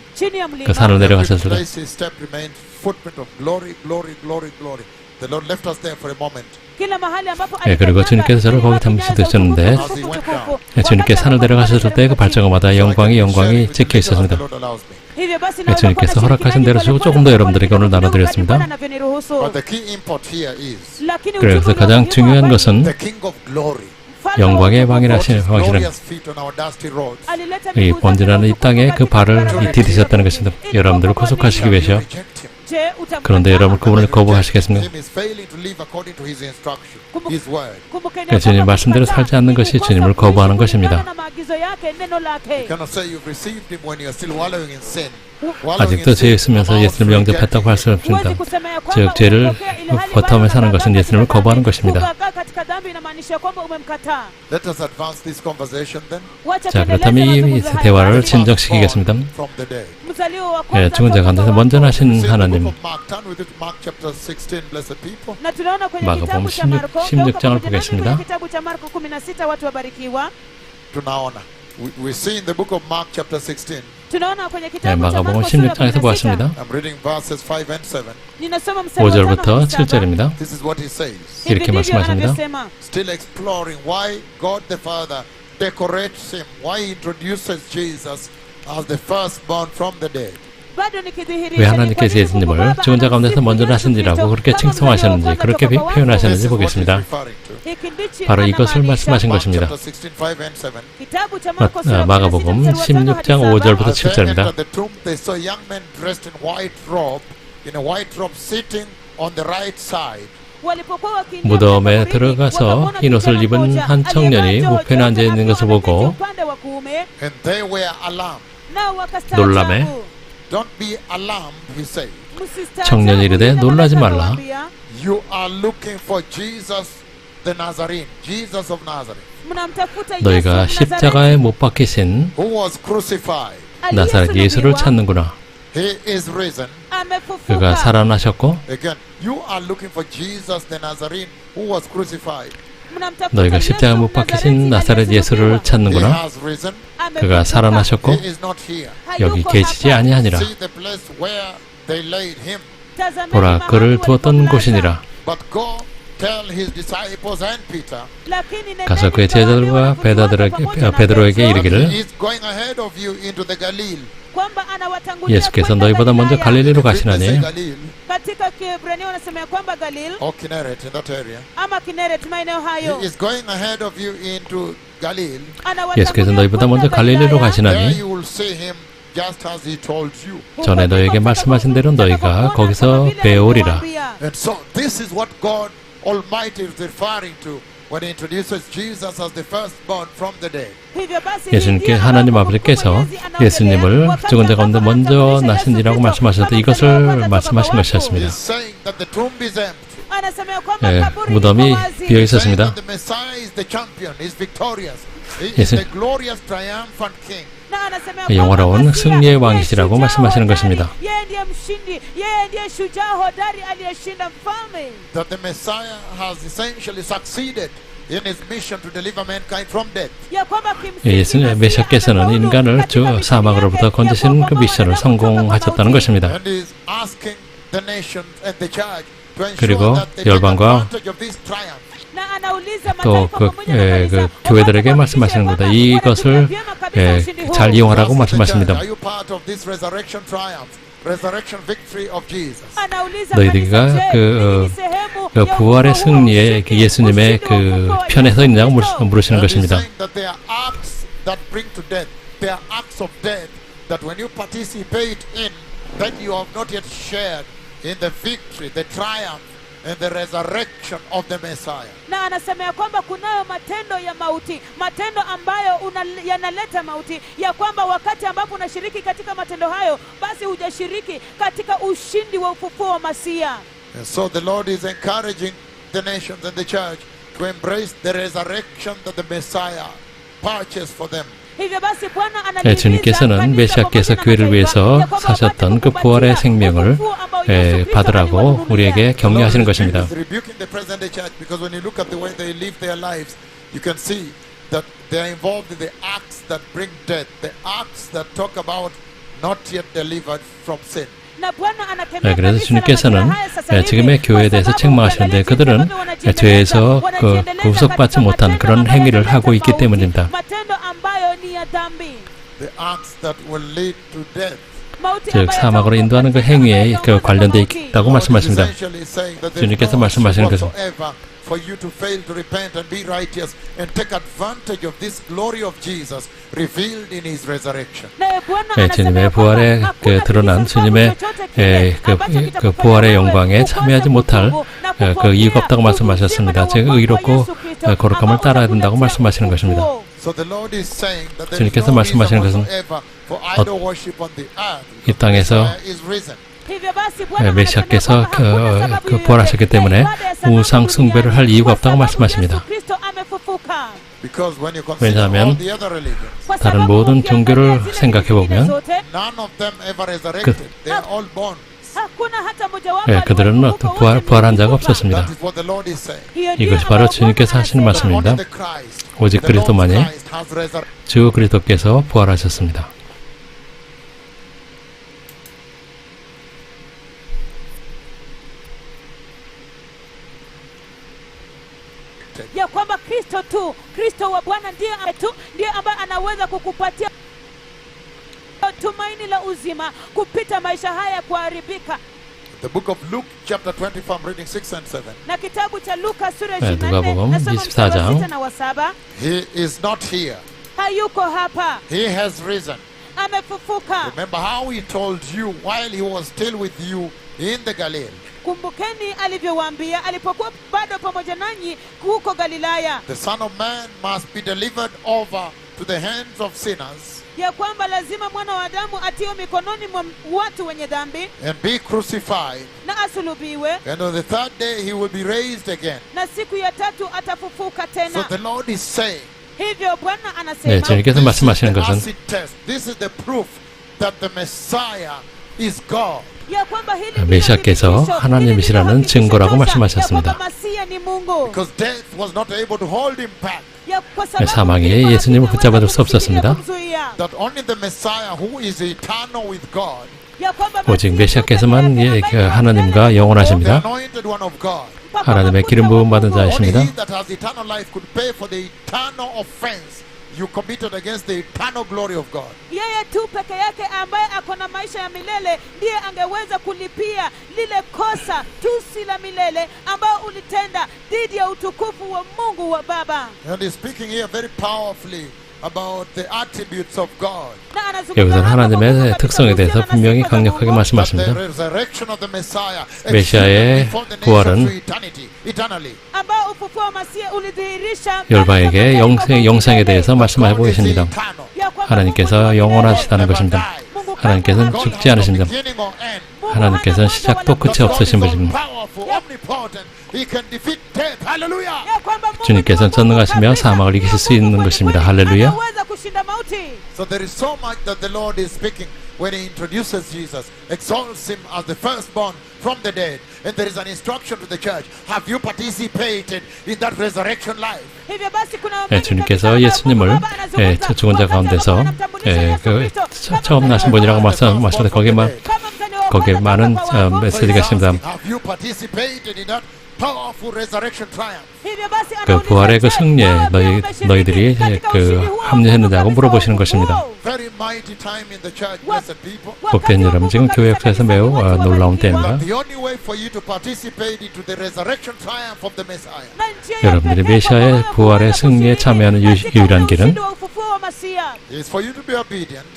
Speaker 1: 그 산을 내려가셨을 때
Speaker 2: place his step remained footprint of glory. The Lord left us there for a moment.
Speaker 1: 그리고 주님께서 저를 거기 잠시 두셨는데 주님께서 산을 내려가셨을 때 그 발자국마다 영광이 찍혀 있었습니다. 주님께서 허락하신 대로 조금 더 여러분들에게 오늘 나눠드렸습니다.
Speaker 2: But the key import here is
Speaker 1: 그래서 가장 중요한 것은
Speaker 2: the King of Glory
Speaker 1: 영광의 방이라시는
Speaker 2: glorious feet on our dusty roads.
Speaker 1: 이 번지나는 이 땅에 그 발을 디디셨다는 것입니다. 여러분들을 구속하시기 위해서. 그런데 여러분 그분을 거부하시겠습니까?
Speaker 2: Him is failing to live according to his instruction, his word.
Speaker 1: 주님 말씀대로 살지 않는 것이 주님을 거부하는 것입니다.
Speaker 2: You cannot say you've received him when you are still wallowing in sin.
Speaker 1: 아직도 죄에 있으면서 예수님을 영접했다고 할 수 없습니다. 즉 죄를 버텀에 사는 것은 예수님을 거부하는 것입니다.
Speaker 2: Let us advance this conversation then
Speaker 1: 자, 그렇다면 이 대화를 진정시키겠습니다.
Speaker 2: from the dead.
Speaker 1: 예, 죽은 자 가운데서 먼저 나신 하나님.
Speaker 2: Mark, turn with it, Mark chapter 16, blessed people.
Speaker 1: 마가복음 16장을 보겠습니다.
Speaker 2: To now honor. We see in the book of Mark chapter 16.
Speaker 1: 네, 마가복음 16장에서 보았습니다.
Speaker 2: I'm reading verses 5 and 7.
Speaker 1: 5절부터 7절입니다.
Speaker 2: This is what he says.
Speaker 1: 이렇게 말씀하십니다.
Speaker 2: Still exploring why God the Father decorates him, why he introduces Jesus as the firstborn from the dead.
Speaker 1: 왜 하나님께서 예수님을 죽은 자 가운데서 먼저 나신지라고 그렇게 칭송하셨는지, 그렇게 표현하셨는지 보겠습니다. 바로 이것을 말씀하신 것입니다. 마가복음 16장 5절부터 7절입니다. 무덤에 들어가서 흰 옷을 입은 한 청년이 우편에 앉아 있는 것을 보고 놀라매
Speaker 2: Don't be alarmed, he said.
Speaker 1: 청년이 이르되 놀라지 말라.
Speaker 2: You are looking for Jesus the Nazarene, Jesus of Nazareth,
Speaker 1: 너희가 십자가에 못 박히신
Speaker 2: who was crucified.
Speaker 1: 나사렛 예수를 찾는구나.
Speaker 2: He is risen.
Speaker 1: 그가 살아나셨고
Speaker 2: Again, you are looking for Jesus the Nazarene, who was crucified.
Speaker 1: 너희가 십자가에 못 박히신 나사렛 예수를
Speaker 2: He
Speaker 1: 찾는구나.
Speaker 2: has risen.
Speaker 1: 그가 살아나셨고
Speaker 2: He is not here.
Speaker 1: 여기 계시지 아니하니라.
Speaker 2: See the place where they laid him.
Speaker 1: 보라, 그를 두었던 곳이니라.
Speaker 2: But go tell his disciples and Peter.
Speaker 1: 가서 그의 제자들과 베드로에게 이르기를
Speaker 2: He is going ahead of you into the Galilee.
Speaker 1: 예수께서 너희보다 먼저 갈릴리로 가시나니
Speaker 2: Galilee
Speaker 3: katika Kiebrania wanasema ya kwamba Galil
Speaker 2: or Kinneret in that area.
Speaker 3: ama Kineret maeneo hayo
Speaker 2: He is going ahead of you into Galilee.
Speaker 1: 예수께서 너희보다 먼저 갈릴리로
Speaker 2: There
Speaker 1: 가시나니
Speaker 2: you will see him just as he told you.
Speaker 1: 전에 너희에게 말씀하신 대로 너희가 거기서 배우리라.
Speaker 2: And so this is what God Almighty is referring to when he introduces Jesus as the firstborn from the dead.
Speaker 1: 예수님께 하나님 아버지께서 예수님을 죽은 자 가운데 먼저 나신지라고 말씀하셔도 이것을 말씀하신 것이었습니다.
Speaker 2: He's saying that the tomb is empty.
Speaker 1: 예, 무덤이 비어 있었습니다.
Speaker 2: The Messiah is the champion, is victorious. He is
Speaker 1: 예수-
Speaker 2: the glorious triumphant king.
Speaker 1: 영화로운 승리의 왕이시라고 말씀하시는 것입니다.
Speaker 2: That the Messiah has essentially succeeded in his mission to deliver mankind from death.
Speaker 1: 예수님 메시아께서는 인간을 사막으로부터 건지시는 그 미션을 성공하셨다는 것입니다.
Speaker 2: And he is asking the nations and the church to
Speaker 1: 그리고
Speaker 2: ensure that they take
Speaker 1: 열방과
Speaker 2: advantage of this triumph.
Speaker 1: 또 그 교회들에게 말씀하시는 것보다 이것을 잘 이용하라고 말씀하십니다.
Speaker 2: Are you part of this resurrection triumph, resurrection victory of Jesus?
Speaker 1: 너희들과 그 부활의 승리에 예수님의 그 편에 서 있느냐고 물으시는
Speaker 2: And he's
Speaker 1: 것입니다.
Speaker 2: saying that there are acts that bring to death. There are acts of death that when you participate in, then you have not yet shared in the victory, the triumph, and the resurrection of the Messiah.
Speaker 3: na anasema ya kwamba kunayo matendo ya mauti, matendo ambayo yanaleta mauti, ya kwamba wakati ambapo unashiriki katika matendo hayo, basi hujashiriki katika ushindi wa ufufuo wa Masia.
Speaker 2: And so the Lord is encouraging the nations and the church to embrace the resurrection that the Messiah purchased for them.
Speaker 3: hivyo basi Bwana anahimiza
Speaker 1: 주님께서는 메시아께서 교회를 위해서 사셨던 그 부활의 생명을 받으라고 우리에게 격려하시는 것입니다.
Speaker 2: He's rebuking the present day church because when you look at the way they live their lives, you can see that they are involved in the acts that bring death, the acts that talk about not yet delivered from sin.
Speaker 1: 그래서 주님께서는 지금의 교회에 대해서 책망하시는데 그들은 죄에서 구속받지 못한 그런 행위를 하고 있기 때문입니다.
Speaker 2: The acts that will lead to death.
Speaker 1: 즉 사막으로 인도하는 그 행위에 그 관련되어 있다고 말씀하십니다.
Speaker 2: Essentially saying that there's
Speaker 1: 주님께서
Speaker 2: no
Speaker 1: 말씀하시는 것은
Speaker 2: whatsoever for you to fail to repent and be righteous and take advantage of this glory of Jesus revealed in his resurrection.
Speaker 1: 네, 주님의 부활에 그 드러난 주님의 그 부활의 영광에 참여하지 못할 그 이유가 없다고 말씀하셨습니다. 즉 의롭고 거룩함을 따라야 된다고 말씀하시는 것입니다.
Speaker 2: So the Lord is saying that there is
Speaker 1: 주님께서
Speaker 2: no reason
Speaker 1: 말씀하시는 것은
Speaker 2: whatsoever for idol worship on the earth.
Speaker 1: 이 땅에서
Speaker 2: Messiah is risen.
Speaker 1: 메시아께서 그 부활하셨기 때문에 우상 숭배를 할 이유가 없다고 말씀하십니다.
Speaker 2: Because when you consider
Speaker 1: 왜냐하면
Speaker 2: all the other religions,
Speaker 1: 다른 모든 종교를 생각해 보면
Speaker 2: none of them ever resurrected. They are all born.
Speaker 1: 그들은 어떤 부활한 자가 없었습니다.
Speaker 2: That is what the Lord is saying.
Speaker 1: 이것이 바로 주님께서 하시는 말씀입니다.
Speaker 2: Only the Christ,
Speaker 1: 오직
Speaker 2: the Lord
Speaker 1: 그리스도만이
Speaker 2: Christ has resurrected.
Speaker 1: 주 그리스도께서 부활하셨습니다.
Speaker 3: ya kwamba Kristo wa Bwana ndiye ambaye anaweza kukupatia tumaini la uzima kupita maisha haya kuharibika.
Speaker 2: The book of Luke chapter 24, I'm reading 6 and 7.
Speaker 3: Na kitabu cha Luka sura
Speaker 1: 네,
Speaker 3: 24
Speaker 1: 누가복음
Speaker 3: nasoma mstari wa
Speaker 1: 24장.
Speaker 3: 6 na wa 7.
Speaker 2: He is not here.
Speaker 3: Hayuko hapa,
Speaker 2: He has risen.
Speaker 3: amefufuka.
Speaker 2: Remember how he told you while he was still with you in the Galilee.
Speaker 3: Kumbukeni alivyowaambia alipokuwa bado pamoja nanyi huko Galilaya,
Speaker 2: The Son of Man must be delivered over to the hands of sinners
Speaker 3: ya kwamba lazima mwana wa Adamu atiwe mikononi mwa watu wenye dhambi
Speaker 2: and be crucified.
Speaker 3: na asulubiwe,
Speaker 2: And on the third day he will be raised again.
Speaker 3: na siku ya tatu atafufuka
Speaker 2: So
Speaker 3: tena.
Speaker 2: the Lord is saying,
Speaker 3: Hivyo Bwana
Speaker 1: 네,
Speaker 3: anasema
Speaker 1: 주님께서 말씀하시는 것은
Speaker 2: acid test. This is the proof that the Messiah is God.
Speaker 3: ya kwamba hili ndilo
Speaker 1: 메시아께서
Speaker 3: thibitisho,
Speaker 1: 하나님이시라는
Speaker 3: hili ndilo
Speaker 1: 증거라고
Speaker 3: thibitisho
Speaker 1: 말씀하셨습니다.
Speaker 3: ya kwamba Masia ni Mungu.
Speaker 2: Because death was not able to hold him back.
Speaker 3: Ya kwa sababu
Speaker 1: 사망이
Speaker 3: kilikuwa
Speaker 1: 예수님을
Speaker 3: hakingeweza
Speaker 1: 붙잡아줄 수 없었습니다.
Speaker 3: kumzuia.
Speaker 2: That only the Messiah who is eternal with God,
Speaker 3: Ya kwamba
Speaker 1: 오직
Speaker 3: Masia
Speaker 1: 메시아께서만
Speaker 3: ndiye
Speaker 1: 그
Speaker 3: ambaye
Speaker 1: 하나님과
Speaker 2: the
Speaker 1: 영원하십니다.
Speaker 2: anointed one of God.
Speaker 1: 하나님의 기름 부음 받은
Speaker 2: Only
Speaker 1: 자이십니다.
Speaker 2: he that has eternal life could pay for the eternal offense you committed against the eternal glory of God.
Speaker 3: yeye tu peke yake ambaye ako na maisha ya milele ndiye angeweza kulipia lile kosa tusi la milele ambao ulitenda dhidi ya utukufu wa Mungu wa Baba.
Speaker 2: And he's speaking here very powerfully about the attributes of God.
Speaker 3: Na anazungumza
Speaker 1: 여기서는
Speaker 3: hapa
Speaker 1: 하나님의
Speaker 3: kwa nguvu
Speaker 1: 특성에
Speaker 3: katika
Speaker 1: 대해서
Speaker 3: uhusiano na
Speaker 1: 분명히
Speaker 3: sifa za
Speaker 1: 강력하게
Speaker 3: Mungu.
Speaker 2: That the
Speaker 1: 말씀하십니다.
Speaker 2: resurrection of the Messiah
Speaker 1: 메시아의
Speaker 2: extended before the
Speaker 1: 부활은
Speaker 2: nations to eternity, eternally.
Speaker 3: ambao ufufuo wa Masia ulidhihirisha
Speaker 1: 열방에게 영생에 대해서 말씀하고
Speaker 2: God is
Speaker 1: 계십니다.
Speaker 2: eternal.
Speaker 3: ya kwamba
Speaker 1: 하나님께서
Speaker 3: Mungu ni
Speaker 1: 영원하시다는
Speaker 3: milele.
Speaker 1: 것입니다.
Speaker 3: Mungu
Speaker 1: 하나님께서는
Speaker 3: kamwe
Speaker 1: 죽지 않으십니다.
Speaker 2: beginning or end.
Speaker 3: Mungu
Speaker 1: 하나님께서는
Speaker 3: hana mwanzo
Speaker 1: 시작도
Speaker 3: wala
Speaker 1: 끝이
Speaker 2: God is
Speaker 1: 없으신
Speaker 2: all
Speaker 1: 분입니다.
Speaker 2: powerful, omnipotent. He can defeat death. Hallelujah.
Speaker 3: ya kwamba Mungu
Speaker 1: 주님께서는
Speaker 3: ni
Speaker 1: 전능하시며
Speaker 3: Mungu
Speaker 1: 사망을
Speaker 3: kabisa.
Speaker 1: 이기실 수 있는
Speaker 3: Mungu
Speaker 1: 것입니다.
Speaker 3: kweli
Speaker 1: 할렐루야.
Speaker 3: anaweza kushinda mauti.
Speaker 2: So there is so much that the Lord is speaking when he introduces Jesus, exalts him as the firstborn from the dead. And there is an instruction to the church. Have you participated in that resurrection life?
Speaker 3: hivyo basi kuna
Speaker 1: 예, 주님께서 예수님을 죽은 자 가운데서 처음 나신 분이라고 말씀하셨는데 거기에 많은 메시지가 있습니다.
Speaker 2: Have you participated in that powerful resurrection triumph?
Speaker 1: 그 부활의 그 승리에 너희들이 그 합류했느냐고 물어보시는 것입니다.
Speaker 2: Very mighty time in the church, blessed people.
Speaker 1: 복된 여러분, 지금 교회 역사에서 매우 놀라운 때입니다.
Speaker 2: The only way for you to participate into the resurrection triumph of the Messiah
Speaker 1: 여러분들이 메시아의 부활의 승리에 참여하는 유일한 길은
Speaker 2: is for you to be obedient,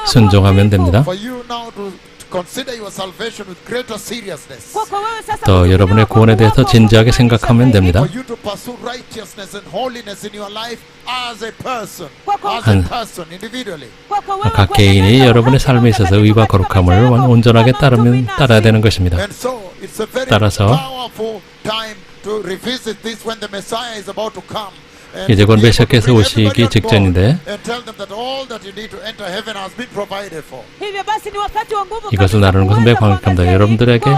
Speaker 1: 순종하면 됩니다.
Speaker 2: for you now to consider your salvation with greater seriousness,
Speaker 1: 더 여러분의 구원에 대해서 진지하게 생각하면 됩니다.
Speaker 2: for you to pursue righteousness and holiness in your life as a person, individually.
Speaker 1: 각 개인이 여러분의 삶에 있어서 의와 거룩함을 온전하게 따라야 되는 것입니다.
Speaker 2: And so it's a very
Speaker 1: 따라서
Speaker 2: powerful time to revisit this when the Messiah is about to come. And
Speaker 1: 이제 곧
Speaker 2: to be able to
Speaker 1: 메시아께서
Speaker 2: bring
Speaker 1: 오시기
Speaker 2: everybody on board
Speaker 1: 직전인데
Speaker 2: and tell them that all that you need to enter heaven has been provided for.
Speaker 1: 이것을 나누는 것은 매우 강력합니다. 여러분들에게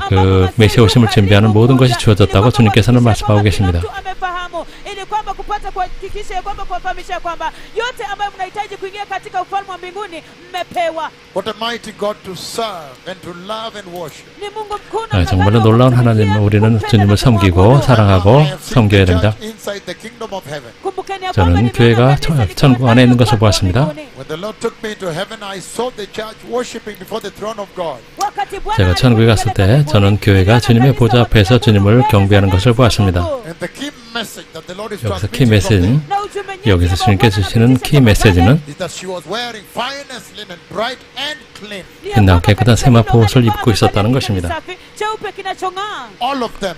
Speaker 1: 그 메시아 오심을 준비하는 모든 것이 주어졌다고 주님께서는 말씀하고 계십니다.
Speaker 3: kwamba kupata kuhakikisha ya kwamba kuwafahamisha ya kwamba yote ambayo mnahitaji kuingia katika ufalme wa mbinguni mmepewa.
Speaker 2: What a mighty God to serve and to love and worship.
Speaker 3: Ni Mungu mkuu na
Speaker 1: 정말로 놀라운 하나님, 우리는 주님을 섬기고 사랑하고 섬겨야 됩니다.
Speaker 2: Inside the kingdom of heaven.
Speaker 3: kumbukeni ya
Speaker 1: 저는
Speaker 3: kwamba
Speaker 1: 교회가 천국 안에 있는 것을 보았습니다.
Speaker 2: When the Lord took me to heaven, I saw the church worshiping before the throne of God.
Speaker 1: 제가 천국에 갔을 때 저는 교회가 주님의 보좌 앞에서 주님을 경배하는 것을 보았습니다.
Speaker 2: And the key message that the Lord is
Speaker 1: 여기서 키
Speaker 2: transmitting from
Speaker 1: 메시지는 여기서 주님께서 주시는 키 메시지는
Speaker 2: is that she was wearing finest linen, bright and clean.
Speaker 1: 빛나고 깨끗한 세마포 옷을 입고 있었다는 것입니다.
Speaker 3: cheupe kinachong'aa.
Speaker 2: All of them.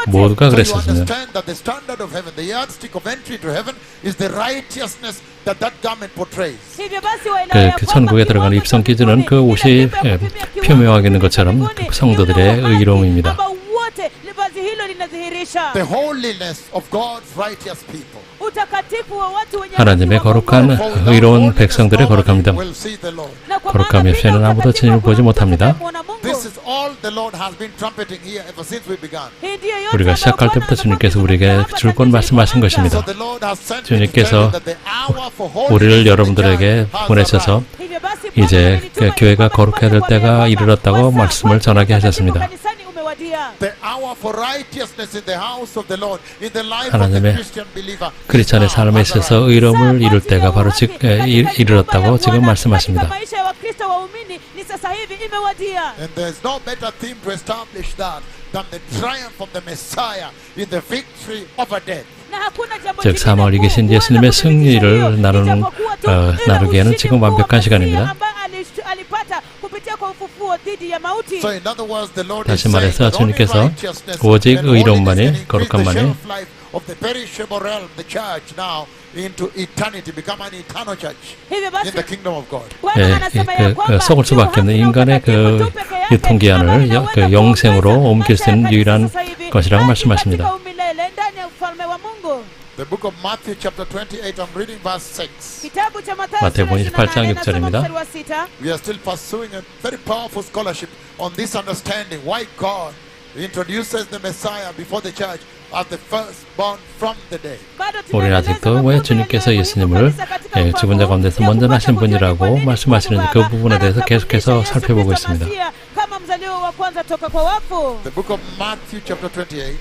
Speaker 1: 모두가
Speaker 2: So you
Speaker 1: 그랬었습니다.
Speaker 2: understand that the standard of heaven, the yardstick of entry to heaven, is the righteousness that that garment portrays.
Speaker 3: hivyo basi waelewa ya
Speaker 1: 그
Speaker 3: kwamba
Speaker 1: 천국에 들어가는 입성 기준은 그 옷이 표명하게 있는 것처럼 그 성도들의 의로움입니다.
Speaker 3: kwamba wote vazi hilo linadhihirisha
Speaker 2: The holiness of God's righteous people.
Speaker 3: utakatifu wa watu wenye
Speaker 1: 하나님의 거룩한 의로운 백성들의 거룩합니다.
Speaker 2: Will see the Lord.
Speaker 1: 거룩함이 없이는 아무도 주님을 보지 못합니다.
Speaker 2: This is all the Lord has been trumpeting here ever since we began.
Speaker 1: 우리가 시작할 때부터 주님께서 우리에게 줄 건 말씀하신 것입니다.
Speaker 2: So the Lord has sent
Speaker 1: 주님께서
Speaker 2: me to tell you that the hour for holiness
Speaker 1: 우리를
Speaker 2: in the
Speaker 1: 여러분들에게
Speaker 2: church has
Speaker 1: 보내셔서
Speaker 2: arrived.
Speaker 1: 이제 그 교회가 거룩해야 될 때가 이르렀다고 말씀을 전하게 하셨습니다.
Speaker 2: The hour for righteousness in the house of the Lord, in the life of the
Speaker 1: 하나님의
Speaker 2: Christian believer.
Speaker 1: 크리스찬의 삶에 있어서 의로움을 이룰 때가 바로 이르렀다고 지금 말씀하십니다.
Speaker 2: And there's no better theme to establish that than the triumph of the Messiah in the victory over death.
Speaker 1: 즉 사망을 이기신 예수님의 승리를 나누기에는 지금 완벽한 시간입니다.
Speaker 2: So in other words, the Lord is
Speaker 1: 다시
Speaker 2: saying
Speaker 1: 말해서
Speaker 2: that only
Speaker 1: 주님께서
Speaker 2: righteousness
Speaker 1: 오직
Speaker 2: and holiness
Speaker 1: 의로움만이,
Speaker 2: can increase the
Speaker 1: 거룩함만이
Speaker 2: shelf life of the perishable realm, the church now into eternity, become an eternal church in the kingdom of God.
Speaker 1: 썩을 수밖에 없는 인간의 그 유통기한을 영생으로 옮길 수 있는 유일한 것이라고 말씀하십니다.
Speaker 2: The book of Matthew chapter 28, I'm reading verse 6.
Speaker 1: 마태복음 28장 6절입니다.
Speaker 2: We are still pursuing a very powerful scholarship on this understanding why God introduces the Messiah before the church as the firstborn from the dead.
Speaker 1: 우리는 아직도 왜 주님께서 예수님을 죽은 자 가운데서 먼저 나신 분이라고 말씀하시는지 그 부분에 대해서 계속해서 살펴보고 있습니다.
Speaker 2: The book of Matthew chapter 28.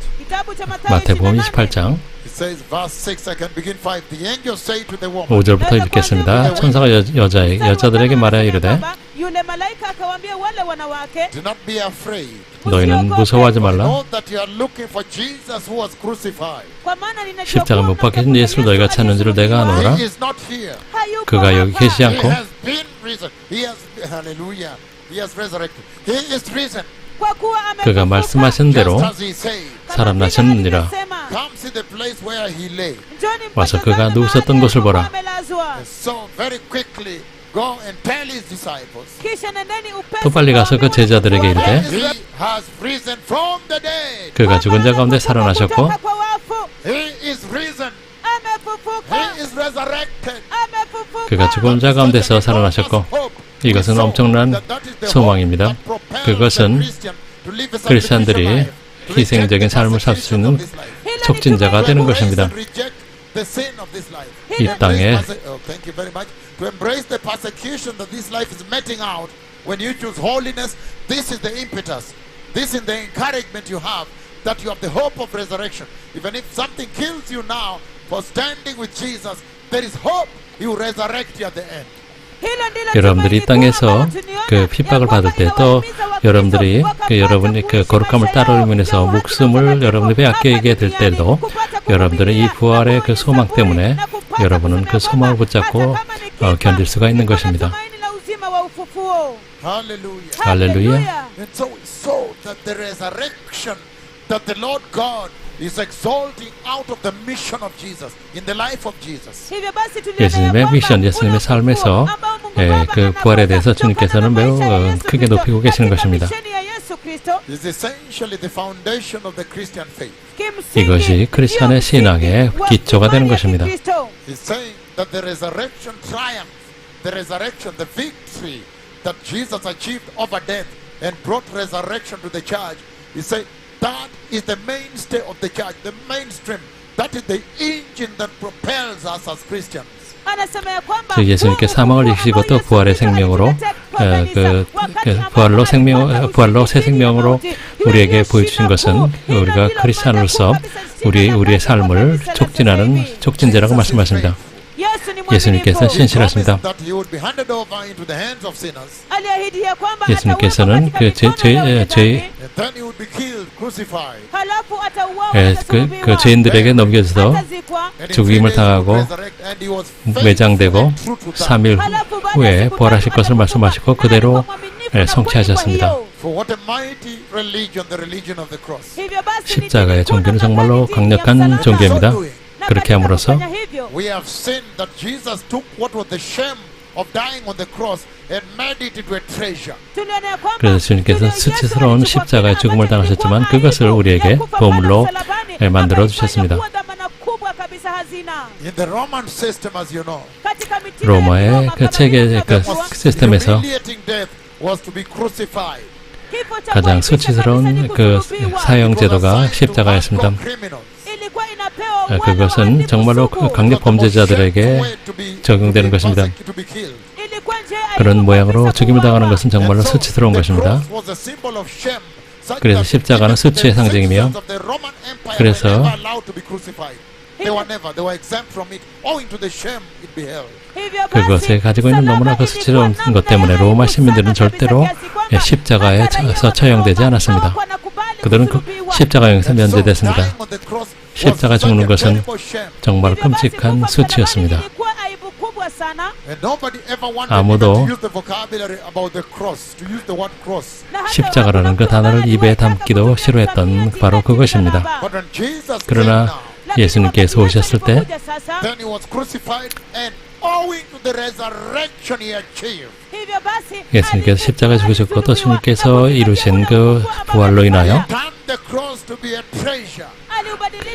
Speaker 1: 마태복음 28장
Speaker 2: It says verse 6, I can begin 5. The angel said to the woman,
Speaker 1: 5절부터 읽겠습니다. 천사가 여자들에게 말하여 이르되
Speaker 2: do not be afraid.
Speaker 1: 너희는 무서워하지 말라.
Speaker 2: Know that you are looking for Jesus who was crucified.
Speaker 1: 십자가 못 박히신 예수를 너희가 찾는 줄을 내가 아노라.
Speaker 2: He is not here.
Speaker 1: 그가 여기 계시지
Speaker 2: He
Speaker 1: 않고
Speaker 2: has been risen. He has, hallelujah, he has resurrected. He is risen.
Speaker 1: 그가 말씀하신 대로
Speaker 2: Just as he said.
Speaker 1: 살아나셨느니라.
Speaker 2: Come see the place where he lay.
Speaker 1: 와서 그가 누우셨던 곳을 보라.
Speaker 2: So very quickly go and tell his disciples.
Speaker 1: 또 빨리 가서 그 제자들에게 이르되
Speaker 2: He has risen from the dead.
Speaker 1: 그가 죽은 자 가운데 살아나셨고
Speaker 2: He is risen. He is resurrected.
Speaker 1: 그가 죽은 자 가운데서 살아나셨고 이것은 엄청난 소망입니다. 그것은 크리스찬들이 희생적인 삶을 살 수 있는 촉진자가 되는 것입니다. 이 땅에
Speaker 2: To embrace the persecution that this life is meting out, when you choose holiness, this is the impetus. This is the encouragement you have, that you have the hope of resurrection. Even if something kills you now, for standing with Jesus, there is hope. He will resurrect you at the end.
Speaker 1: 여러분들이 이 땅에서 그 핍박을 받을 때 또 여러분들이 여러분의 그 거룩함을 따르기 위해서 목숨을 여러분들이 빼앗기게 될 때도 여러분들은 이 부활의 그 소망 때문에 여러분은 그 소망을 붙잡고 견딜 수가 있는 것입니다.
Speaker 2: Hallelujah.
Speaker 1: 할렐루야.
Speaker 2: And so we saw that the resurrection that the Lord God is exalting out of the mission of Jesus in the life of Jesus.
Speaker 1: 예수님의 미션, 예수님의 삶에서 그 부활에 대해서 주님께서는 매우 크게 높이고 계시는 것입니다.
Speaker 2: Is essentially the foundation of the Christian faith.
Speaker 1: 이것이 크리스찬의 신앙의 기초가 되는 것입니다.
Speaker 2: He's saying that the resurrection triumph, the resurrection, the victory that Jesus achieved over death and brought resurrection to the church. He said that is the mainstay of the church, the mainstream, That is the engine that propels us as Christians.
Speaker 3: anasema ya kwamba
Speaker 1: 즉 예수님께 사망을 이기시고 또 부활의 생명으로 부활로 새 생명으로 우리에게 보여주신 것은 우리가 크리스찬으로서 우리의 삶을 촉진하는 촉진제라고 말씀하십니다. 예수님께서 신실하십니다. 예수님께서는 그 죄인들에게 넘겨져서 죽임을 당하고 매장되고 3일 후에 부활하실 것을 말씀하시고 그대로 성취하셨습니다. 십자가의 종교는 정말로 강력한 종교입니다. 그렇게 함으로써
Speaker 2: We have seen that Jesus took what was the shame of dying on the cross and made it into a treasure.
Speaker 1: 그래서 주님께서 수치스러운 십자가의 죽음을 당하셨지만 그것을 우리에게 보물로 만들어 주셨습니다.
Speaker 2: In the Roman system, as you know,
Speaker 1: 로마의 그 체계 그 시스템에서
Speaker 2: humiliating death was to be crucified.
Speaker 1: 가장 수치스러운 그 사형 제도가 십자가였습니다. 그것은 정말로 강력 범죄자들에게 적용되는 것입니다. 그런 모양으로 죽임을 당하는 것은 정말로 수치스러운 것입니다. 그래서 십자가는 수치의 상징이며 그래서 그것에 가지고 있는 너무나 그 수치스러운 것 때문에 로마 시민들은 절대로 십자가에서 처형되지 않았습니다. 그들은 그 십자가형에서 면제됐습니다. 십자가 죽는 것은 정말 끔찍한 수치였습니다. 아무도 십자가라는 그 단어를 입에 담기도 싫어했던 바로 그것입니다. 그러나 예수님께서 오셨을 때 예수님께서 십자가에 죽으셨고 또 주님께서 이루신 그 부활로 인하여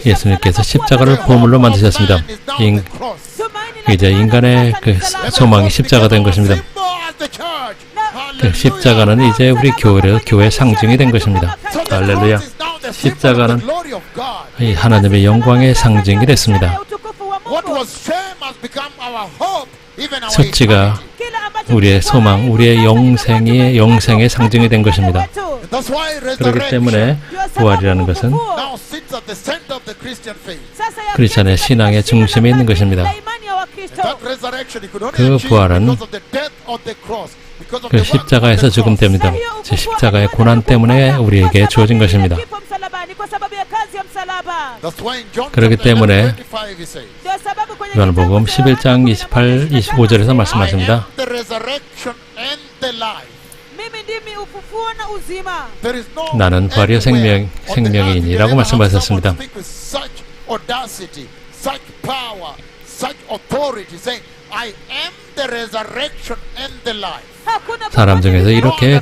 Speaker 1: 예수님께서 십자가를 보물로 만드셨습니다. 이제 인간의 그 소망이 십자가 된 것입니다. 그 십자가는 이제 우리 교회의 상징이 된 것입니다. 할렐루야. 십자가는 이 하나님의 영광의 상징이 됐습니다. 수치가 우리의 소망, 우리의 영생의 상징이 된 것입니다. 그렇기 때문에 부활이라는 것은 크리스천의 신앙의 중심에 있는 것입니다. 그 부활은 그 십자가에서 죽음 때문입니다. 십자가의 고난 때문에 우리에게 주어진 것입니다. 그렇기 때문에 요한복음 11장 28, 25절에서 말씀하십니다. 나는 부활이요 생명이니라고 말씀하셨습니다. 사람 중에서 이렇게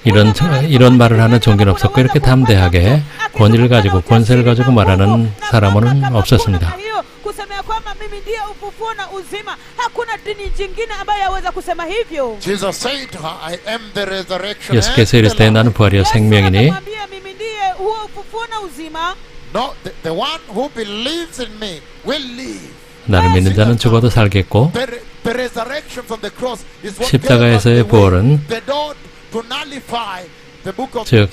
Speaker 1: 이런 말을 하는 종교는 없었고 이렇게 담대하게 권위를 가지고 권세를 가지고 말하는 사람은 없었습니다. 예수께서 이르시되 나는 부활이요 생명이니 나를 믿는 자는 죽어도 살겠고 십자가에서의 부활은 즉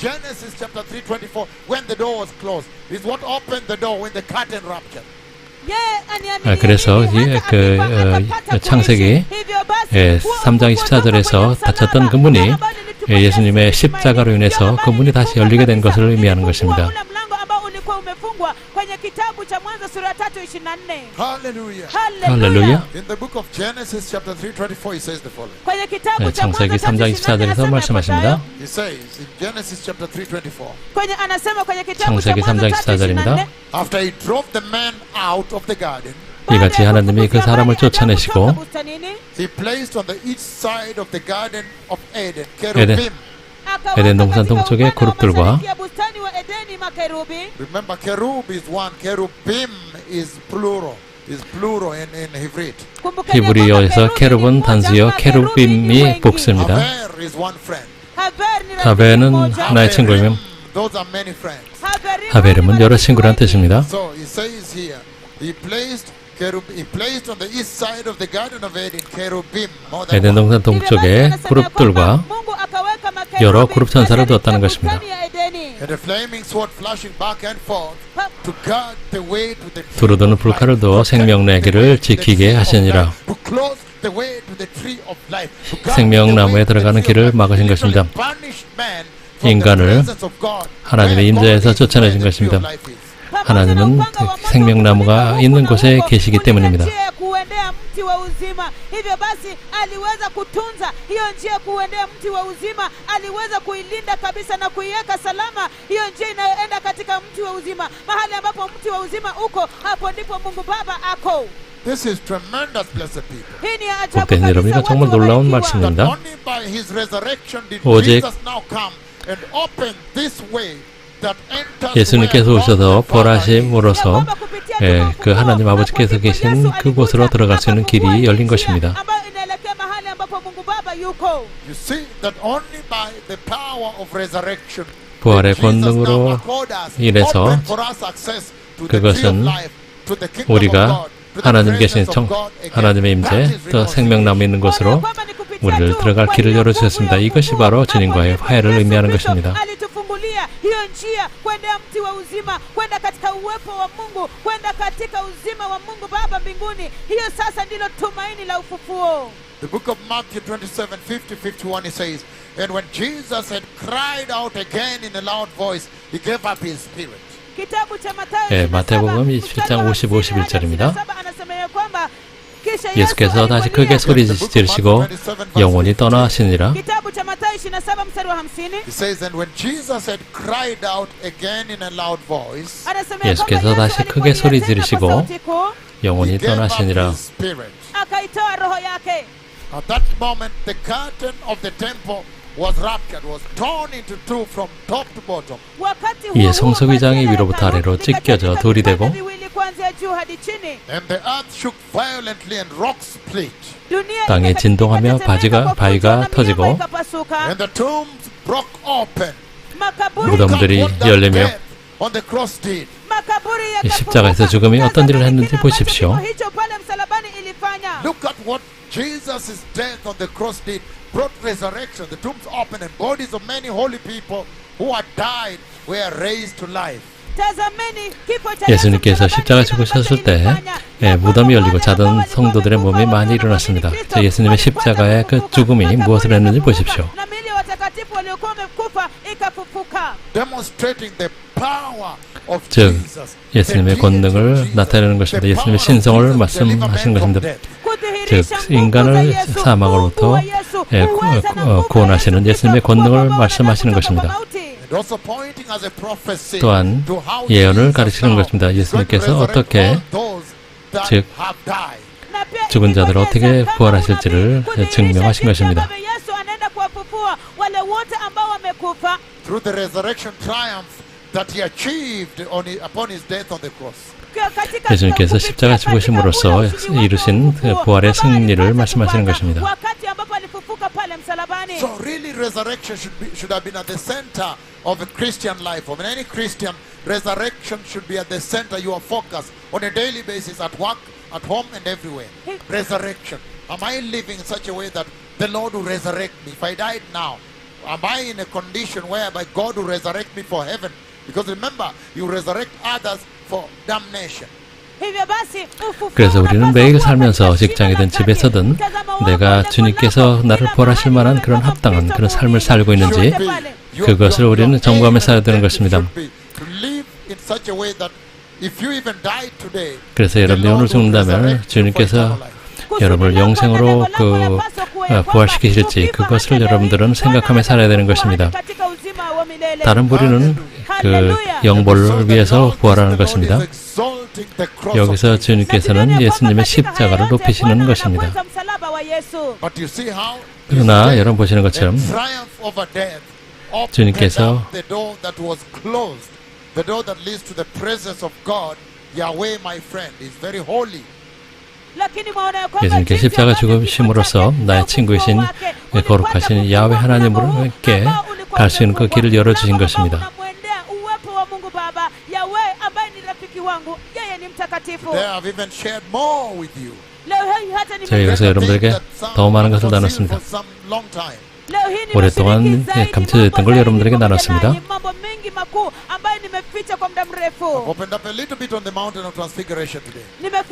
Speaker 1: 그래서 창세기 3장 24절에서 닫혔던 그 문이 예수님의 십자가로 인해서 그 문이 다시 열리게 된 것을 의미하는 것입니다. 할렐루야. 창세기 3장 24절에서 말씀하십니다. 창세기 3장 24절입니다. 이같이 하나님이 그 사람을 쫓아내시고 에덴 동산 동쪽의 그룹들과 히브리어에서 케룹은 단수여 케룹임이 복수입니다. 하벨은 하나의 친구이며 하베림은 여러 친구란 뜻입니다.
Speaker 2: So he says here, he placed on the east side of the Garden of Eden cherubim. more than
Speaker 1: 에덴
Speaker 2: one.
Speaker 1: 동산 동쪽에 그룹들과 여러 그룹 천사를 두었다는 것입니다.
Speaker 2: And a flaming sword flashing back and forth to guard the way to the tree
Speaker 1: 두루두는
Speaker 2: of life.
Speaker 1: 불칼을 두어 생명나귀를 지키게 하시니라.
Speaker 2: To close the way to the tree of life. To guard
Speaker 1: 생명나무에
Speaker 2: the way to the
Speaker 1: 들어가는
Speaker 2: tree
Speaker 1: 길을
Speaker 2: of life.
Speaker 1: 막으신 것입니다.
Speaker 2: Literally banished man from the
Speaker 1: 인간을
Speaker 2: presence of God.
Speaker 1: 하나님의
Speaker 2: Where
Speaker 1: 임재에서
Speaker 2: God is,
Speaker 1: 쫓아내신
Speaker 2: where the tree of
Speaker 1: 것입니다.
Speaker 2: life is.
Speaker 1: 하나님은 생명나무가 있는 곳에 계시기 때문입니다.
Speaker 3: kuendea mti wa uzima. Hivyo basi aliweza kutunza hiyo njia kuendea mti wa uzima, aliweza kuilinda kabisa na kuiweka salama hiyo njia inayoenda katika mti wa uzima. Mahali ambapo mti wa uzima uko, hapo ndipo Mungu Baba ako.
Speaker 2: This is tremendous, blessed people.
Speaker 3: Hii ni ajabu
Speaker 1: 복된
Speaker 3: kabisa,
Speaker 1: 여러분, 이거
Speaker 3: watu
Speaker 1: 정말 놀라운
Speaker 3: wabarikiwa.
Speaker 2: That
Speaker 1: 말씀입니다.
Speaker 2: only by his resurrection did
Speaker 1: 오직
Speaker 2: Jesus now come and open this way that enters
Speaker 1: 예수님께서
Speaker 2: where God
Speaker 1: 오셔서
Speaker 2: the Father is.
Speaker 1: 벌하심으로써 그 하나님 아버지께서 계신 그곳으로 들어갈 수 있는 길이 열린 것입니다.
Speaker 3: ambayo inaelekea mahali ambapo Mungu Baba yuko.
Speaker 2: You see that only by the power of resurrection
Speaker 1: 부활의
Speaker 2: that Jesus now
Speaker 1: 권능으로
Speaker 2: accord us,
Speaker 1: 인해서
Speaker 2: open for us access to the tree of
Speaker 1: 그것은
Speaker 2: life, to the kingdom of
Speaker 1: 우리가
Speaker 2: God, to the
Speaker 1: 하나님 계신
Speaker 2: presence of God again.
Speaker 1: 하나님의 임재,
Speaker 2: That is
Speaker 1: 또
Speaker 2: reconciliation.
Speaker 1: 생명나무 있는 곳으로 우리를 들어갈 길을 열어주셨습니다. 이것이 바로 주님과의 화해를 의미하는 것입니다.
Speaker 3: alitufungulia hiyo njia kwenda mti wa uzima, kwenda katika uwepo wa Mungu, kwenda katika uzima wa Mungu Baba mbinguni. Hiyo sasa ndilo tumaini la ufufuo.
Speaker 2: The book of Matthew 27:50-51, it says, and when Jesus had cried out again in a loud voice, he gave up his spirit.
Speaker 3: Kitabu cha Mathayo
Speaker 1: 마태복음 27장 50, 51절입니다.
Speaker 3: anasema kwamba
Speaker 1: 예수께서 다시 크게 소리 지르시고 영혼이 떠나시니라.
Speaker 3: Kitabu cha Mathayo 27 mstari wa 50
Speaker 2: It says, and when Jesus had cried out again in a loud voice,
Speaker 1: 예수께서 다시 크게 소리 지르시고 영혼이
Speaker 2: he gave up
Speaker 1: 떠나시니라.
Speaker 2: his spirit.
Speaker 3: akaitoa roho yake.
Speaker 2: At that moment, the curtain of the temple was ruptured, was torn into two from top to bottom.
Speaker 3: Wakati
Speaker 1: 이에
Speaker 3: huo
Speaker 1: 성소기장이 위로부터 아래로 찢겨져 돌이 되고
Speaker 3: viwili kuanzia juu hadi chini.
Speaker 2: And the earth shook violently and rocks split.
Speaker 3: Dunia
Speaker 1: 땅이
Speaker 3: ikatetemeka
Speaker 1: 진동하며
Speaker 3: kwa
Speaker 1: 바위가
Speaker 3: fujo na
Speaker 1: 터지고
Speaker 3: miamba ikapasuka.
Speaker 2: And the tombs broke open.
Speaker 3: Makaburi
Speaker 1: 무덤들이
Speaker 2: Look at what that
Speaker 1: 열리며
Speaker 2: death on the cross did.
Speaker 3: makaburi
Speaker 1: 이 십자가에서 죽음이 어떤 일을 했는지 보십시오.
Speaker 3: hicho pale msalabani ilifanya.
Speaker 2: Look at what Jesus' death on the cross did. Brought resurrection. The tombs opened and bodies of many holy people who had died were raised to life.
Speaker 3: tazameni kifo cha
Speaker 1: 예수님께서 십자가 죽으셨을 때 무덤이 열리고 자던 성도들의 몸이 많이 일어났습니다. 저 예수님의 십자가의 그 죽음이 무엇을 했는지 보십시오.
Speaker 3: na miili ya watakatifu waliokuwa wamekufa ikafufuka.
Speaker 2: Demonstrating the power of
Speaker 1: 즉
Speaker 2: Jesus.
Speaker 1: 예수님의 권능을 나타내는 것입니다. 예수님의 신성을 말씀하시는 것입니다. 즉 인간을 사망으로부터 구원하시는 예수님의 권능을 말씀하시는 것입니다.
Speaker 2: And also pointing as a prophecy
Speaker 1: 또한
Speaker 2: to how
Speaker 1: 예언을
Speaker 2: Jesus
Speaker 1: 가르치는
Speaker 2: now
Speaker 1: 것입니다.
Speaker 2: is going to
Speaker 1: 예수님께서
Speaker 2: resurrect
Speaker 1: 어떻게
Speaker 2: all those that
Speaker 1: 즉
Speaker 2: have died.
Speaker 1: 죽은 자들을 어떻게 부활하실지를 증명하신 것입니다.
Speaker 3: Yesu anaenda kuwafufua wale wote ambao wamekufa
Speaker 2: Through the resurrection triumph that he achieved upon his death on the cross.
Speaker 1: 예수님께서 십자가 죽으심으로써 이루신 부활의 승리를 말씀하시는 것입니다.
Speaker 3: wakati ambapo alifufuka pale msalabani.
Speaker 2: So really resurrection should have been at the center of a Christian life. Of any Christian, resurrection should be at the center. You are focused on a daily basis at work, at home and everywhere. Resurrection. Am I living in such a way that the Lord will resurrect me? If I died now, am I in a condition whereby God will resurrect me for heaven? Because remember, you resurrect others for damnation.
Speaker 1: 그래서 우리는 매일 살면서 직장이든 집에서든 내가 주님께서 나를 벌하실 만한 그런 합당한 그런 삶을 살고 있는지 그것을 우리는 점검해 살아야 되는 것입니다. 그래서 여러분이 오늘 죽는다면 주님께서 여러분을 영생으로 부활시키실지 그것을 여러분들은 생각하며 살아야 되는 것입니다. 다른 부류는 그 영벌을 위해서 부활하는 것입니다. 여기서 주님께서는 예수님의 십자가를 높이시는 것입니다. 그러나 여러분 보시는 것처럼 주님께서 예수님께서 십자가 죽으심으로써 나의 친구이신 거룩하신 야훼 하나님께 갈 수 있는 그 길을 열어주신 것입니다.
Speaker 3: wangu, yeye ni mtakatifu.
Speaker 2: Today I've even shared more with you.
Speaker 3: Leo hii hata
Speaker 1: 제가 여기서 여러분들에게 더 많은 것을 나눴습니다. 오랫동안 감춰졌던 걸 여러분들에게 나눴습니다.
Speaker 3: mambo mengi makuu ambayo nimeficha kwa muda mrefu.
Speaker 2: Opened up a little bit on the mountain of transfiguration today.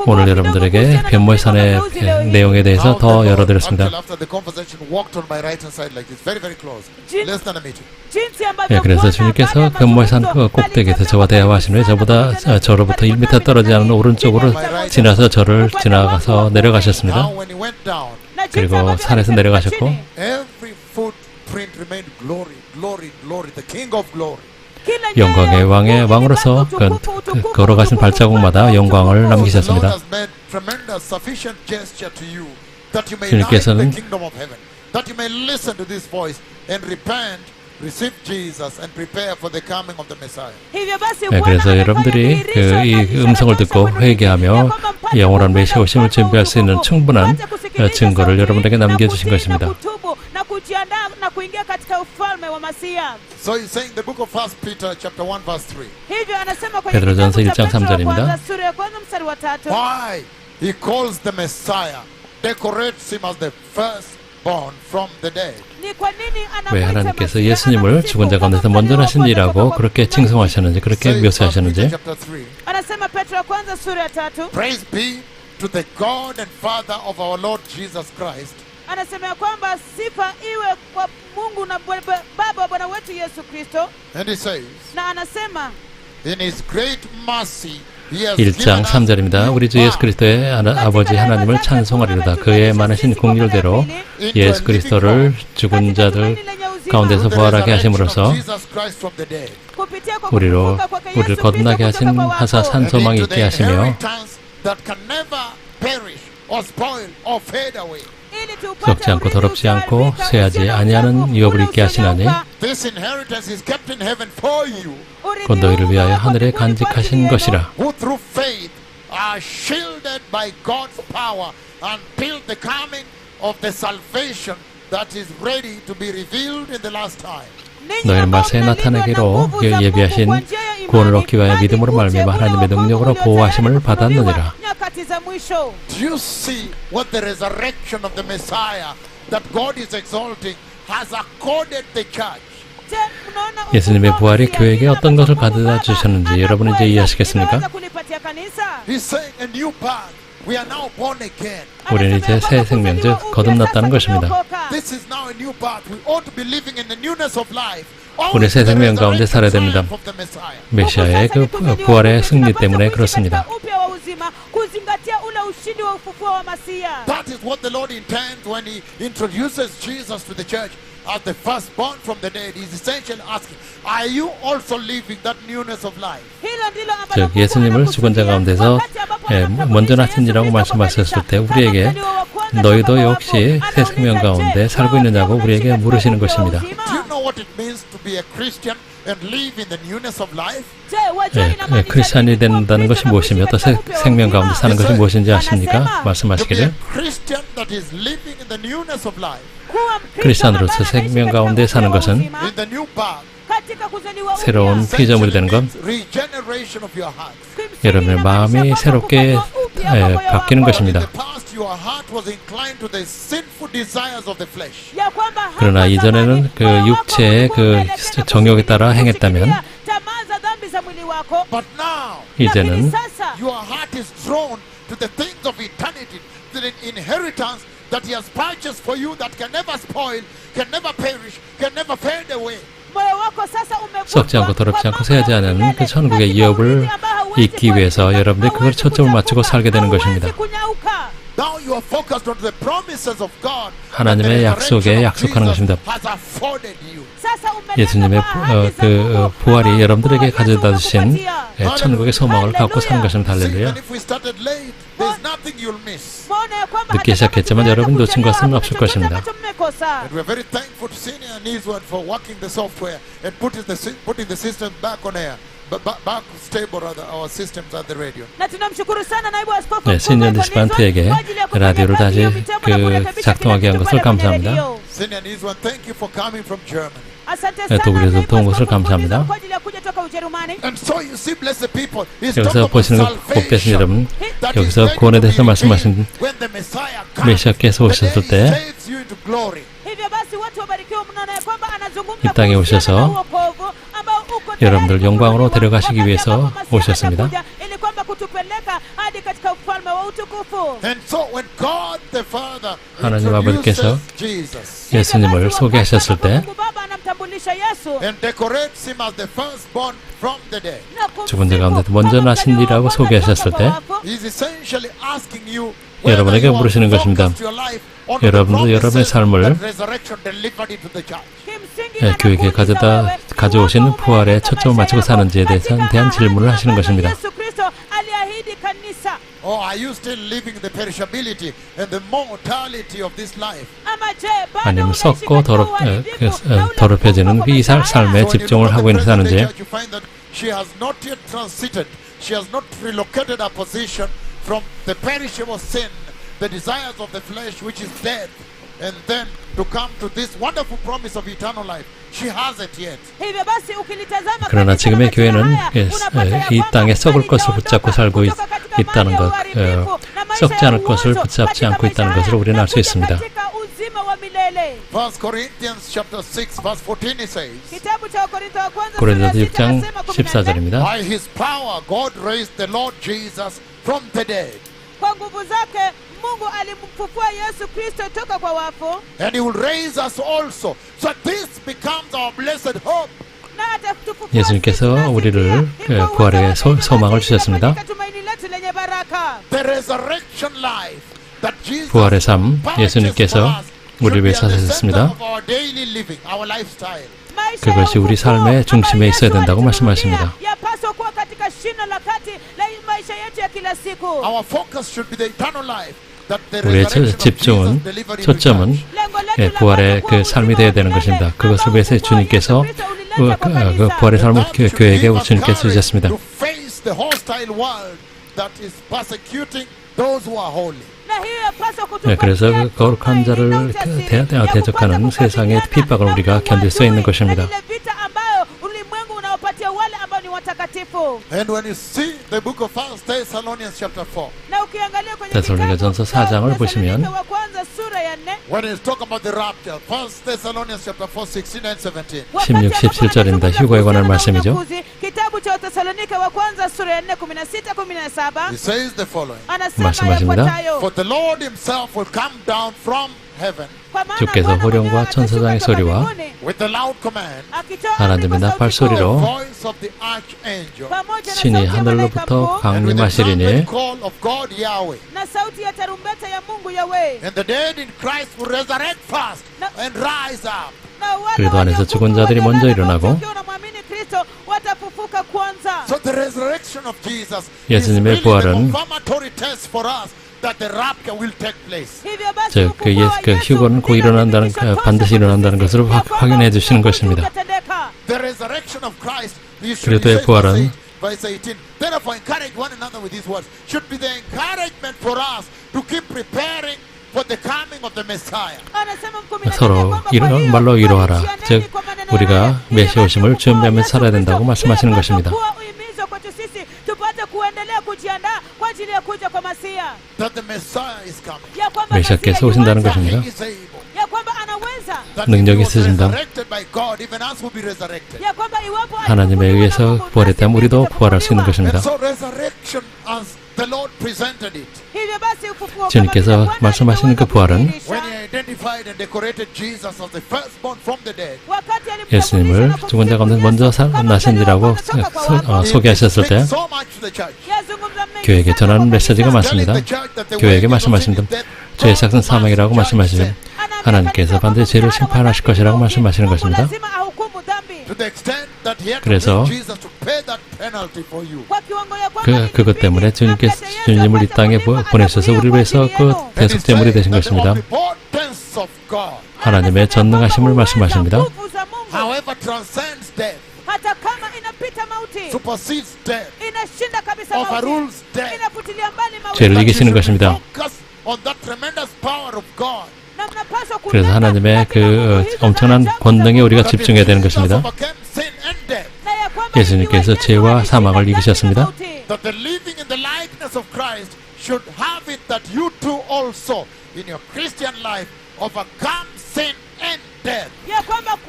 Speaker 1: 오늘 여러분들에게 변모산의 내용에 대해서 더 열어드렸습니다.
Speaker 2: Until after the conversation, walked on my right hand side like this, very, very close, less than a meter.
Speaker 1: 그래서 주님께서 변모산 꼭대기에서 저와 대화하신 후에 저로부터 1m 떨어지지 않은 오른쪽으로 지나서 저를 지나가서 내려가셨습니다.
Speaker 2: Now when he went down,
Speaker 1: 그리고 산에서 내려가셨고
Speaker 2: every footprint remained glory, glory, glory, the King of glory.
Speaker 1: 영광의 왕으로서 걸어가신 발자국마다 영광을 남기셨습니다.
Speaker 2: The Lord has made tremendous, sufficient gesture to you that you may
Speaker 1: 주님께서는
Speaker 2: inherit the kingdom of heaven, that you may listen to this voice and repent, receive Jesus, and prepare for the coming of the Messiah.
Speaker 1: 그래서 여러분들이 이 음성을 듣고 회개하며 영원한 메시아 오심을 준비할 수 있는 충분한 증거를 여러분에게 남겨주신 것입니다.
Speaker 2: So he's saying the book of 1 Peter chapter 1 verse 3.
Speaker 1: 베드로전서 1장 3절입니다.
Speaker 2: Why he calls the Messiah, decorates him as the firstborn from the dead.
Speaker 1: 왜 하나님께서 예수님을 죽은 자 가운데서 먼저 나신 이라고 그렇게 칭송하셨는지, 그렇게 묘사하셨는지.
Speaker 2: Praise be to the God and Father of our Lord Jesus Christ.
Speaker 3: Anasema kwamba sifa iwe kwa Mungu na Baba wa Bwana wetu Yesu Kristo.
Speaker 2: And he says,
Speaker 3: na anasema
Speaker 2: in his great mercy
Speaker 1: 1장 3절입니다. 우리 주 예수 그리스도의 아버지 하나님을 찬송하리로다. 그의 많으신 공률대로 예수 그리스도를 죽은 자들 가운데서 부활하게 하심으로써 우리를 거듭나게 하사 산 소망이 있게 하시며 썩지 않고 더럽지 않고 쇠하지 아니하는 유업을 있게 하시나니 곧 너희를 위하여 하늘에 간직하신 것이라. 너희는 말세에 나타내기로 예비하신 구원을 얻기 위하여 믿음으로 말미암아 하나님의 능력으로 보호하심을 받았느니라.
Speaker 2: Do you see what the resurrection of the Messiah that God is exalting has accorded the church?
Speaker 1: 예수님의 부활이 교회에게 어떤 것을 가져다 주셨는지 여러분은 이제 이해하시겠습니까?
Speaker 2: He's saying a new path. We are now born again.
Speaker 1: 우리는 이제 새 생명, 즉 거듭났다는 것입니다.
Speaker 2: This is now a new path. We ought to be living in the newness of life.
Speaker 1: 우리 새 생명 가운데 살아야 됩니다. 메시아의 그 부활의 승리 때문에 그렇습니다.
Speaker 2: That is what the Lord intends when He introduces Jesus to the church as the firstborn from the dead. He's essentially asking, are you also living that newness of life?
Speaker 1: 즉 예수님을 죽은 자 가운데서 먼저 나신이라고 말씀하셨을 때 우리에게 너희도 역시 새 생명 가운데 살고 있느냐고 우리에게 물으시는 것입니다.
Speaker 2: Do you know what it means to be a Christian and live in the newness of life?
Speaker 1: 크리스찬이 된다는 것이 무엇이며 또 새 생명 가운데 사는 것이 무엇인지 아십니까? 말씀하시기를
Speaker 2: Christian that is living in the newness of life.
Speaker 1: 크리스찬으로서 생명 가운데 사는 것은
Speaker 2: In the new path.
Speaker 1: 새로운 피조물이 되는 것,
Speaker 2: Regeneration of your heart.
Speaker 1: 여러분의 마음이 새롭게 바뀌는 것입니다.
Speaker 2: Your heart was inclined to the sinful desires of the flesh.
Speaker 1: 그러나 이전에는 그 육체의 그 정욕에 따라 행했다면
Speaker 2: But now,
Speaker 1: 이제는
Speaker 2: your heart is drawn to the things of eternity, to the inheritance that He has purchased for you that can never spoil, can never perish, can never fade away.
Speaker 1: 썩지 않고 더럽지 않고 쇠하지 않은 그 천국의 유업을 잊기 위해서 여러분들이 그걸 초점을 맞추고 살게 되는 것입니다.
Speaker 2: Now you are focused on the promises of God.
Speaker 1: 하나님의 약속에 약속하는 것입니다. 예수님의 그 부활이 여러분들에게 가져다 주신 천국의 소망을 갖고 사는 것입니다. 할렐루야. 늦게 시작했지만 여러분 놓친 것은 없을 것입니다.
Speaker 2: We are very thankful to Senior and Israel for working the software and putting the system back on air. Back stable rather our systems at the radio.
Speaker 1: 네, 시니어 디스판트에게 라디오를 다시 그 작동하게 한 것을 감사합니다.
Speaker 2: Senior and Israel, thank you for coming from Germany.
Speaker 1: 독일에서 온 것을 감사합니다.
Speaker 3: kutoka Ujerumani.
Speaker 2: And so you see, blessed people, he's
Speaker 1: 여기서
Speaker 2: talking about
Speaker 1: 보시는 거 복 되신 여러분,
Speaker 2: salvation. That is
Speaker 1: 여기서
Speaker 2: ready
Speaker 1: 구원에
Speaker 2: to
Speaker 1: 대해서
Speaker 2: be
Speaker 1: 말씀하신
Speaker 2: revealed when the Messiah comes.
Speaker 1: 메시아께서
Speaker 2: The day
Speaker 1: 오셨을
Speaker 2: he
Speaker 1: 때
Speaker 2: saves you into glory.
Speaker 3: Hivyo basi watu wabarikiwa mnaona ya kwamba anazungumza
Speaker 1: 이 땅에
Speaker 3: kuhusiana
Speaker 1: 오셔서
Speaker 3: na wokovu ambao uko tayari
Speaker 1: 여러분들 영광으로
Speaker 3: kufunuliwa
Speaker 1: 데려가시기
Speaker 3: wakati
Speaker 1: 위해서
Speaker 3: ambapo Masihi
Speaker 1: 오셨습니다.
Speaker 3: atakuja ili kwamba kutupeleka hadi katika ufalme wa utukufu.
Speaker 2: And so when God the Father
Speaker 1: 하나님 아버지께서
Speaker 2: introduces Jesus
Speaker 1: 예수님을 소개하셨을 때
Speaker 3: Mungu Baba anamtambulisha Yesu
Speaker 2: and decorates him as the firstborn from the dead,
Speaker 3: na kumsifu
Speaker 1: 죽은 자 가운데서 먼저
Speaker 3: kama
Speaker 1: 나신
Speaker 3: mzaliwa
Speaker 1: 이라고
Speaker 3: wa kwanza
Speaker 1: 소개하셨을
Speaker 3: kutoka
Speaker 1: 때
Speaker 3: kwa wafu.
Speaker 2: he's essentially asking you
Speaker 1: 여러분에게
Speaker 2: whether you
Speaker 1: 물으시는
Speaker 2: have
Speaker 1: 것입니다.
Speaker 2: focused your life on the
Speaker 1: 여러분도 여러분의
Speaker 2: promises
Speaker 1: 삶을
Speaker 2: that resurrection delivered into the church.
Speaker 3: kimsingi
Speaker 1: 교회에
Speaker 3: anakuuliza
Speaker 1: 가져오신
Speaker 3: wewe,
Speaker 1: 부활의
Speaker 3: iwapo
Speaker 1: 초점을 맞추고
Speaker 3: umeweka
Speaker 1: 사는지에
Speaker 3: maisha
Speaker 1: 대한
Speaker 3: yako
Speaker 1: 질문을
Speaker 3: katika
Speaker 1: 하시는
Speaker 3: ahadi
Speaker 1: 것입니다.
Speaker 3: Yesu Kristo aliahidi kanisa.
Speaker 2: Or are you still living the perishability and the mortality of this life?
Speaker 3: Ama je, bado
Speaker 1: 아니면
Speaker 3: unaishi
Speaker 1: 썩고
Speaker 3: katika
Speaker 1: 더럽,
Speaker 3: uharibifu na ule
Speaker 1: 더럽혀지는
Speaker 3: upungufu
Speaker 1: 이
Speaker 3: wa maisha haya?
Speaker 1: 삶에
Speaker 2: So when you
Speaker 1: 집중을
Speaker 2: look at
Speaker 1: 하고
Speaker 2: the
Speaker 1: 있는
Speaker 2: present day
Speaker 1: 사는지
Speaker 2: church, you find that she has not yet transited. She has not relocated her position from the perishable sin, the desires of the flesh, which is death, and then to come to this wonderful promise of eternal life. She hasn't yet.
Speaker 3: Hivyo basi ukilitazama
Speaker 1: 그러나
Speaker 3: kanisa
Speaker 1: 지금의
Speaker 3: na majira
Speaker 1: 교회는
Speaker 3: haya, unapata ya
Speaker 1: 이
Speaker 3: kwamba
Speaker 1: 땅에 썩을 것을
Speaker 3: halijaondoka
Speaker 1: 붙잡고 살고
Speaker 3: kutoka katika
Speaker 1: 있다는
Speaker 3: mali ya
Speaker 1: 것,
Speaker 3: uharibifu na maisha
Speaker 1: 썩지
Speaker 3: ya
Speaker 1: 않을 것을
Speaker 3: uozo
Speaker 1: 붙잡지
Speaker 3: katika
Speaker 1: 않고
Speaker 3: maisha
Speaker 1: 있다는
Speaker 3: haya,
Speaker 1: 것을 우리는
Speaker 3: na
Speaker 1: 알 수
Speaker 3: kuja
Speaker 1: 있습니다.
Speaker 3: katika uzima wa milele.
Speaker 2: 1 Corinthians chapter 6 verse 14 it says,
Speaker 3: Kitabu cha Wakorintho wa kwanza sura ya
Speaker 1: 고린도서
Speaker 3: 6
Speaker 1: 6장
Speaker 3: nasema 14,
Speaker 1: 14절입니다.
Speaker 2: by his power God raised the Lord Jesus from the dead,
Speaker 3: kwa nguvu zake Mungu alimfufua Yesu Kristo toka kwa wafu
Speaker 2: and he will raise us also. So this becomes our blessed hope.
Speaker 3: na atatufufua
Speaker 1: 예수님께서
Speaker 3: sisi nasi
Speaker 1: 우리를
Speaker 3: pia. Kwa
Speaker 1: 부활의
Speaker 3: uwezo wake
Speaker 1: 소망을
Speaker 3: katika
Speaker 1: 주셨습니다.
Speaker 3: tumaini letu lenye baraka.
Speaker 2: The resurrection life that Jesus
Speaker 1: 부활의 삶,
Speaker 2: purchased
Speaker 1: 예수님께서
Speaker 2: for us should
Speaker 1: 우리를
Speaker 2: be
Speaker 1: 위해서
Speaker 2: at the center
Speaker 1: 사셨습니다.
Speaker 2: of our daily living, our lifestyle.
Speaker 3: 마isha
Speaker 1: 그것이
Speaker 3: ya
Speaker 1: 우리
Speaker 3: ufufuo
Speaker 1: 삶의 중심에
Speaker 3: ambayo
Speaker 1: 있어야
Speaker 3: Yesu
Speaker 1: 된다고
Speaker 3: alitununulia
Speaker 1: 말씀하십니다.
Speaker 3: yapaswa kuwa katika shina la kati la maisha yetu ya kila siku.
Speaker 2: Our focus should be the eternal life that the
Speaker 1: 우리의
Speaker 2: resurrection of
Speaker 1: 집중은,
Speaker 2: Jesus delivered in the
Speaker 1: 초점은
Speaker 2: church.
Speaker 3: Lengo letu la
Speaker 1: 부활의
Speaker 3: kwanza
Speaker 1: 그
Speaker 3: kuwa
Speaker 1: 삶이
Speaker 3: uzima
Speaker 1: 되어야
Speaker 3: wa
Speaker 1: 되는
Speaker 3: milele
Speaker 1: 것입니다.
Speaker 3: ambao
Speaker 1: 그것을 위해서
Speaker 3: ufufuo
Speaker 1: 주님께서
Speaker 3: Yesu Kristo ulileta kwa
Speaker 1: 그
Speaker 3: kanisa.
Speaker 1: 부활의 삶을
Speaker 2: That should
Speaker 1: 교회에게
Speaker 2: give us
Speaker 1: 주님께서
Speaker 2: courage
Speaker 1: 주셨습니다.
Speaker 2: to face the hostile world that is persecuting those who are holy.
Speaker 3: na hiyo yapaswa kutupatia
Speaker 1: 그래서 그 거룩한 자를
Speaker 3: tumaini na ujasiri ya
Speaker 1: 대적하는
Speaker 3: kupata
Speaker 1: 세상의
Speaker 3: kukabiliana
Speaker 1: 핍박을
Speaker 3: na
Speaker 1: 우리가 견딜 수 있는
Speaker 3: uadui
Speaker 1: 것입니다.
Speaker 3: na ile vita ambayo ulimwengu unawapatia wale ambao ni watakatifu.
Speaker 2: And when you see the book of 1 Thessalonians chapter 4,
Speaker 3: Na ukiangalia kwenye
Speaker 1: 데살로니가전서
Speaker 3: kitabu
Speaker 1: 4장을
Speaker 3: cha
Speaker 1: 보시면
Speaker 3: Wathesalonike wa kwanza sura ya 4
Speaker 2: when he's talking about the rapture, 1 Thessalonians chapter 4, 16 and 17.
Speaker 1: 16, 17절입니다. 휴거에 관한 말씀이죠.
Speaker 3: kitabu cha Wathesalonike wa kwanza sura ya 4 16 17
Speaker 2: He says the following.
Speaker 3: anasema
Speaker 1: 말씀하십니다.
Speaker 3: yafuatayo:
Speaker 2: For the Lord himself will come down from heaven
Speaker 3: Kwa maana
Speaker 1: 주께서
Speaker 3: Bwana
Speaker 1: 호령과
Speaker 3: mwenyewe
Speaker 1: 천사장의
Speaker 3: atashuka toka
Speaker 1: 소리와
Speaker 3: mbinguni,
Speaker 2: with the loud command,
Speaker 3: akitoa
Speaker 1: 하나님의
Speaker 3: amri kwa
Speaker 1: 나팔
Speaker 3: sauti kuu,
Speaker 2: the
Speaker 1: 소리로
Speaker 2: voice of the archangel,
Speaker 3: pamoja na
Speaker 1: 신이
Speaker 3: sauti ya malaika
Speaker 1: 하늘로부터
Speaker 3: mkuu,
Speaker 2: and with the
Speaker 1: 강림하시리니
Speaker 2: trumpet call of God Yahweh.
Speaker 3: na sauti ya tarumbeta ya Mungu Yahweh.
Speaker 2: And the dead in Christ will resurrect fast and rise up.
Speaker 3: Na wale
Speaker 1: 그리스도 안에서
Speaker 3: waliokufa
Speaker 1: 죽은 자들이 먼저
Speaker 3: waliolala
Speaker 1: 일어나고
Speaker 3: mauti wakiwa wanamwamini Kristo watafufuka kwanza.
Speaker 2: So the resurrection of Jesus is
Speaker 1: 예수님의
Speaker 2: really the
Speaker 1: 부활은
Speaker 2: confirmatory test for us that the rapture will take place.
Speaker 3: Hivyo basi
Speaker 1: 즉,
Speaker 3: ufufuo wa
Speaker 1: 그
Speaker 3: Yesu
Speaker 1: 휴거는 곧
Speaker 3: ndilo
Speaker 1: 일어난다는,
Speaker 3: thibitisho tosha
Speaker 1: 반드시
Speaker 3: kwetu
Speaker 1: 일어난다는
Speaker 3: sisi
Speaker 1: 것을
Speaker 3: ya kwamba
Speaker 1: 확인해 주시는
Speaker 3: ufufuo
Speaker 1: 것입니다.
Speaker 3: utatendeka.
Speaker 2: The resurrection of Christ, you should
Speaker 1: 그리스도의
Speaker 2: say,
Speaker 1: 부활은
Speaker 2: verse 18. Therefore encourage one another with these words. Should be the encouragement for us to keep preparing for the coming of the Messiah.
Speaker 3: anasema 18
Speaker 1: 서로
Speaker 3: kwamba kwa hiyo
Speaker 1: 말로 위로하라.
Speaker 3: tujianeni
Speaker 1: 즉
Speaker 3: kwa maneno
Speaker 1: 우리가
Speaker 3: haya,
Speaker 1: 메시아
Speaker 3: ili
Speaker 1: 오심을
Speaker 3: basi
Speaker 1: 준비하며
Speaker 3: Yesu
Speaker 1: 살아야
Speaker 3: Kristo
Speaker 1: 된다고 말씀하시는
Speaker 3: iwe
Speaker 1: 것입니다.
Speaker 3: kuwa uhimizo kwetu sisi tupate kuendelea kujiandaa kwa ajili ya kuja kwa Masia,
Speaker 2: That the Messiah is coming.
Speaker 3: ya kwamba
Speaker 1: 메시아께서
Speaker 3: Masia
Speaker 1: 오신다는
Speaker 3: yuaja,
Speaker 1: 것입니다.
Speaker 2: He is able.
Speaker 3: ya kwamba anaweza,
Speaker 2: That
Speaker 1: 능력이
Speaker 2: if he was
Speaker 1: 있으신다.
Speaker 2: resurrected by God, even us will be resurrected.
Speaker 3: ya kwamba iwapo
Speaker 1: 하나님에
Speaker 3: alifufuliwa na
Speaker 1: 의해서
Speaker 3: Mungu,
Speaker 1: 부활했다면
Speaker 3: nasi
Speaker 1: 우리도
Speaker 3: pia
Speaker 1: 부활할 수 있는
Speaker 3: tutafufuliwa.
Speaker 1: 것입니다.
Speaker 2: And so resurrection as the Lord presented it.
Speaker 3: hivyo basi ufufuo
Speaker 1: 주님께서
Speaker 3: kama vile Bwana
Speaker 1: 말씀하시는 그
Speaker 3: alivyoweza
Speaker 1: 부활은
Speaker 3: kudhihirisha,
Speaker 2: When he identified and decorated Jesus as the firstborn from the dead,
Speaker 3: wakati alimtambulisha
Speaker 1: 예수님을
Speaker 3: na
Speaker 1: 죽은 자 가운데
Speaker 3: kumsifu
Speaker 1: 먼저
Speaker 3: Yesu kama
Speaker 1: 나신이라고
Speaker 3: mzaliwa wa kwanza toka kwa wafu,
Speaker 1: 소개하셨을 때
Speaker 2: it speaks so much to the church.
Speaker 3: yazungumza mengi
Speaker 1: 교회에게
Speaker 3: sana
Speaker 1: 전하는
Speaker 3: kwa
Speaker 1: 메시지가
Speaker 3: kanisa.
Speaker 1: 많습니다.
Speaker 2: Telling the church that the
Speaker 1: 교회에게
Speaker 2: wages of sin
Speaker 1: 말씀하십니다.
Speaker 2: is death.
Speaker 1: 죄의 삭은
Speaker 2: God
Speaker 1: 사망이라고
Speaker 2: commands
Speaker 1: 말씀하시죠.
Speaker 2: judgment.
Speaker 1: 하나님께서 반드시 죄를 심판하실 것이라고 말씀하시는
Speaker 3: Mungu
Speaker 1: 것입니다.
Speaker 3: lazima ahukumu dhambi.
Speaker 2: To the extent that he had to
Speaker 1: 그래서
Speaker 2: bring Jesus to pay that penalty for you.
Speaker 3: Kwa kiwango ya kwamba
Speaker 1: 그것 때문에 주님께서 주님을 이 땅에 보내셔서 우리를 위해서 그
Speaker 2: And he
Speaker 1: 대속제물이
Speaker 2: said
Speaker 1: 되신
Speaker 2: that the
Speaker 1: 것입니다.
Speaker 2: omnipotence of God,
Speaker 1: 하나님의 전능하심을 말씀하십니다.
Speaker 2: however, transcends death,
Speaker 3: hata kama inapita mauti,
Speaker 2: supersedes death,
Speaker 3: inashinda kabisa mauti,
Speaker 2: overrules death.
Speaker 3: inafutilia mbali mauti.
Speaker 1: 죄를
Speaker 2: That you
Speaker 1: 이기시는
Speaker 2: should
Speaker 1: 것입니다.
Speaker 2: focus on that tremendous power of God.
Speaker 3: Na mnapaswa
Speaker 1: 그래서
Speaker 3: kunena
Speaker 1: 하나님의
Speaker 3: katika nguvu hizo za
Speaker 1: 엄청난
Speaker 3: ajabu za
Speaker 1: 권능에
Speaker 3: Mungu.
Speaker 1: 우리가
Speaker 2: That
Speaker 1: 집중해야 되는
Speaker 2: Jesus
Speaker 1: 것입니다.
Speaker 2: overcame sin and death.
Speaker 3: Na ya kwamba
Speaker 1: 예수님께서 죄와 사망을 이기셨습니다.
Speaker 2: That the living in the likeness of Christ should have it that you too also in your Christian life overcome sin and death.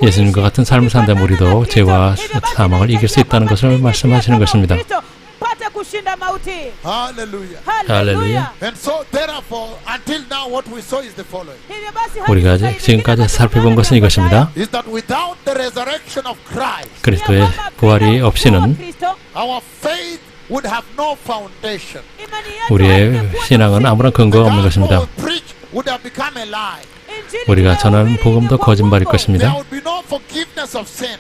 Speaker 1: 예수님과 같은 삶을 산다면 우리도 죄와 사망을 이길 수 있다는 것을 말씀하시는 것입니다.
Speaker 2: Hallelujah.
Speaker 1: 할렐루야.
Speaker 2: And so therefore until now what we saw is the following.
Speaker 1: 우리가 지금까지 살펴본 것은 이것입니다.
Speaker 2: Is that without the resurrection of Christ
Speaker 1: 그리스도의 부활이 없이는
Speaker 2: our faith would have no foundation.
Speaker 1: 우리의 신앙은 아무런 근거가 없는 것입니다.
Speaker 2: What we preach would have become a lie.
Speaker 1: 우리가 전하는 복음도 거짓말일
Speaker 2: There
Speaker 1: 것입니다.
Speaker 2: would be no forgiveness of sin.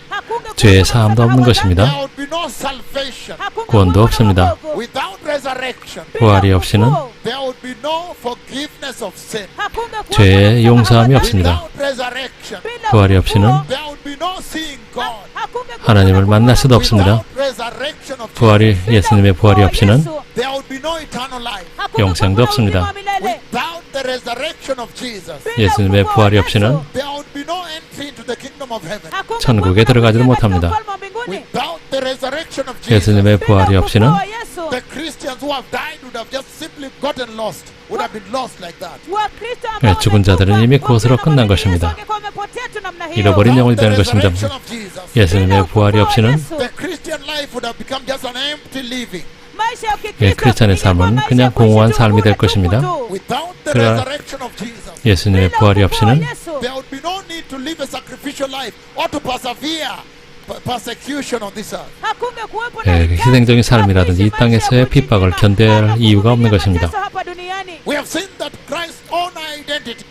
Speaker 1: 죄의 사함도 없는 것입니다.
Speaker 2: There would be no salvation.
Speaker 1: 구원도 없습니다.
Speaker 2: Without resurrection,
Speaker 1: 부활이 없이는
Speaker 2: there would be no forgiveness of sin.
Speaker 1: 죄의 용서함이 없습니다.
Speaker 2: Without resurrection,
Speaker 1: 부활이 없이는
Speaker 2: there would be no seeing God.
Speaker 1: 하나님을 만날 수도 없습니다.
Speaker 2: Without resurrection of
Speaker 1: 부활이 예수님의 부활이 없이는
Speaker 2: there would be no eternal life.
Speaker 1: 영생도 없습니다.
Speaker 2: Without the resurrection of Jesus,
Speaker 1: 예수님의 부활이 없이는
Speaker 2: there would be no entry into the kingdom of heaven.
Speaker 1: 천국에 들어가지도 못합니다.
Speaker 2: Without the resurrection of Jesus,
Speaker 1: 예수님의 부활이 없이는
Speaker 2: the Christians who have died would have just simply gotten lost. Would have been lost like that.
Speaker 1: 죽은 자들은 이미 그것으로 끝난 것입니다. 잃어버린 영혼이 되는 것입니다. 예수님의 부활이 없이는
Speaker 2: The Christian life would have become just an empty living.
Speaker 1: 크리스찬의 삶은 그냥 공허한 삶이 될 것입니다.
Speaker 2: Without the
Speaker 1: 그러나
Speaker 2: resurrection of Jesus,
Speaker 1: 예수님의 부활이 없이는
Speaker 2: there would be no need to live a sacrificial life or to persevere persecution on this earth.
Speaker 1: 희생적인 삶이라든지 이 땅에서의 핍박을 견뎌야 할 이유가 없는 것입니다.
Speaker 2: We have seen that Christ's own identity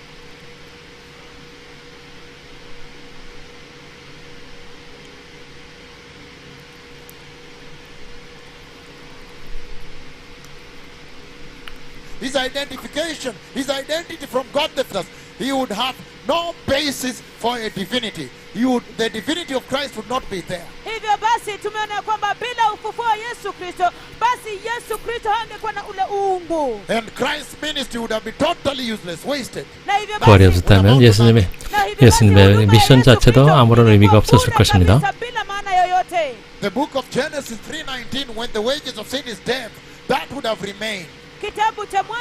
Speaker 2: his identification, his identity from God the Father, he would have no basis for a divinity. The divinity of Christ would not be there.
Speaker 3: Hivyo basi tumeona kwamba bila ufufuo wa Yesu Kristo, basi Yesu Kristo hangekuwa na ule uungu.
Speaker 2: And Christ's ministry would have been totally useless, wasted.
Speaker 3: Na hivyo
Speaker 1: 부활이 없었다면 예수님의 미션 자체도 아무런 의미가 없었을 것입니다.
Speaker 3: bila maana yoyote.
Speaker 2: The book of Genesis 3:19, when the wages of sin is death, that would have remained.